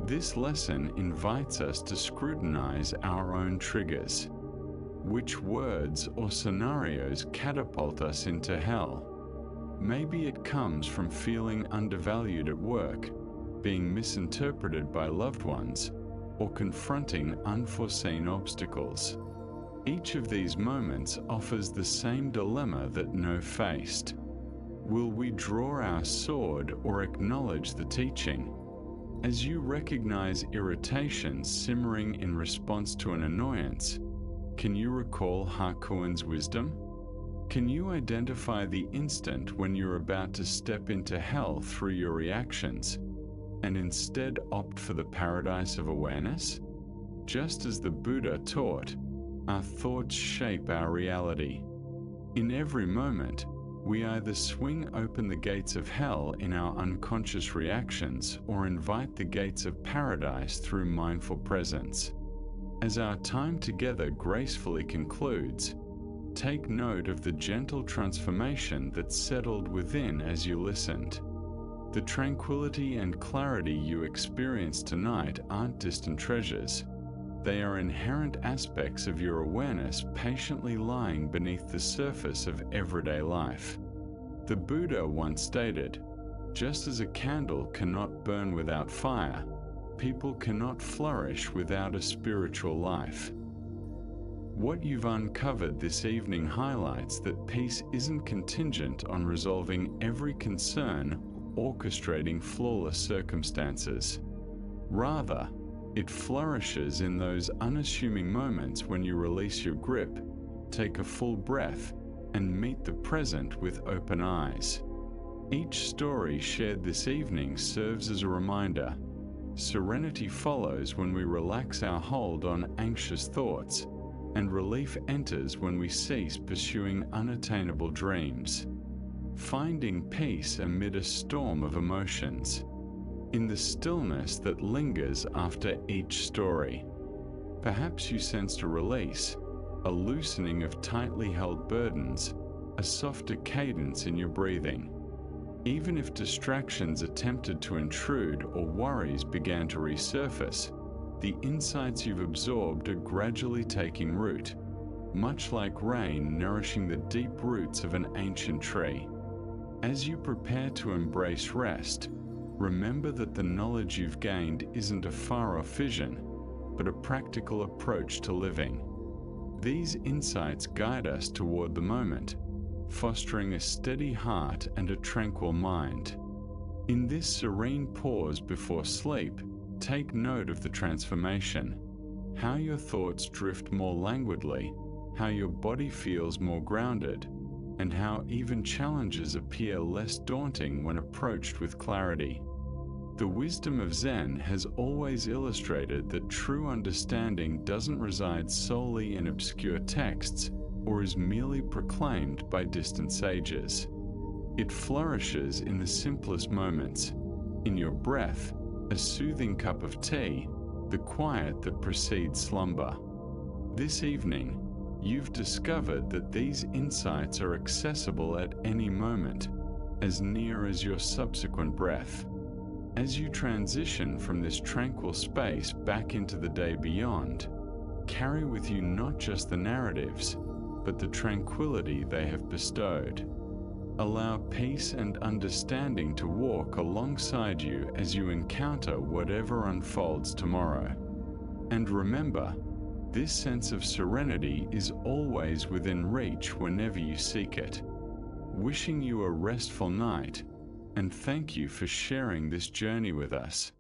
This lesson invites us to scrutinize our own triggers. Which words or scenarios catapult us into hell? Maybe it comes from feeling undervalued at work, being misinterpreted by loved ones, or confronting unforeseen obstacles. Each of these moments offers the same dilemma that No faced. Will we draw our sword or acknowledge the teaching? As you recognize irritation simmering in response to an annoyance, can you recall Hakuan's wisdom? Can you identify the instant when you're about to step into hell through your reactions, and instead opt for the paradise of awareness? Just as the Buddha taught, our thoughts shape our reality. In every moment, we either swing open the gates of hell in our unconscious reactions or invite the gates of paradise through mindful presence. As our time together gracefully concludes, take note of the gentle transformation that settled within as you listened. The tranquility and clarity you experience tonight aren't distant treasures. They are inherent aspects of your awareness patiently lying beneath the surface of everyday life. The Buddha once stated, "Just as a candle cannot burn without fire, people cannot flourish without a spiritual life." What you've uncovered this evening highlights that peace isn't contingent on resolving every concern, orchestrating flawless circumstances. Rather, it flourishes in those unassuming moments when you release your grip, take a full breath, and meet the present with open eyes. Each story shared this evening serves as a reminder. Serenity follows when we relax our hold on anxious thoughts, and relief enters when we cease pursuing unattainable dreams. Finding peace amid a storm of emotions. In the stillness that lingers after each story. Perhaps you sensed a release, a loosening of tightly held burdens, a softer cadence in your breathing. Even if distractions attempted to intrude or worries began to resurface, the insights you've absorbed are gradually taking root, much like rain nourishing the deep roots of an ancient tree. As you prepare to embrace rest, remember that the knowledge you've gained isn't a far-off vision, but a practical approach to living. These insights guide us toward the moment, fostering a steady heart and a tranquil mind. In this serene pause before sleep, take note of the transformation, how your thoughts drift more languidly, how your body feels more grounded, and how even challenges appear less daunting when approached with clarity. The wisdom of Zen has always illustrated that true understanding doesn't reside solely in obscure texts or is merely proclaimed by distant sages. It flourishes in the simplest moments, in your breath, a soothing cup of tea, the quiet that precedes slumber. This evening, you've discovered that these insights are accessible at any moment, as near as your subsequent breath. As you transition from this tranquil space back into the day beyond, carry with you not just the narratives, but the tranquility they have bestowed. Allow peace and understanding to walk alongside you as you encounter whatever unfolds tomorrow. And remember, this sense of serenity is always within reach whenever you seek it. Wishing you a restful night, and thank you for sharing this journey with us.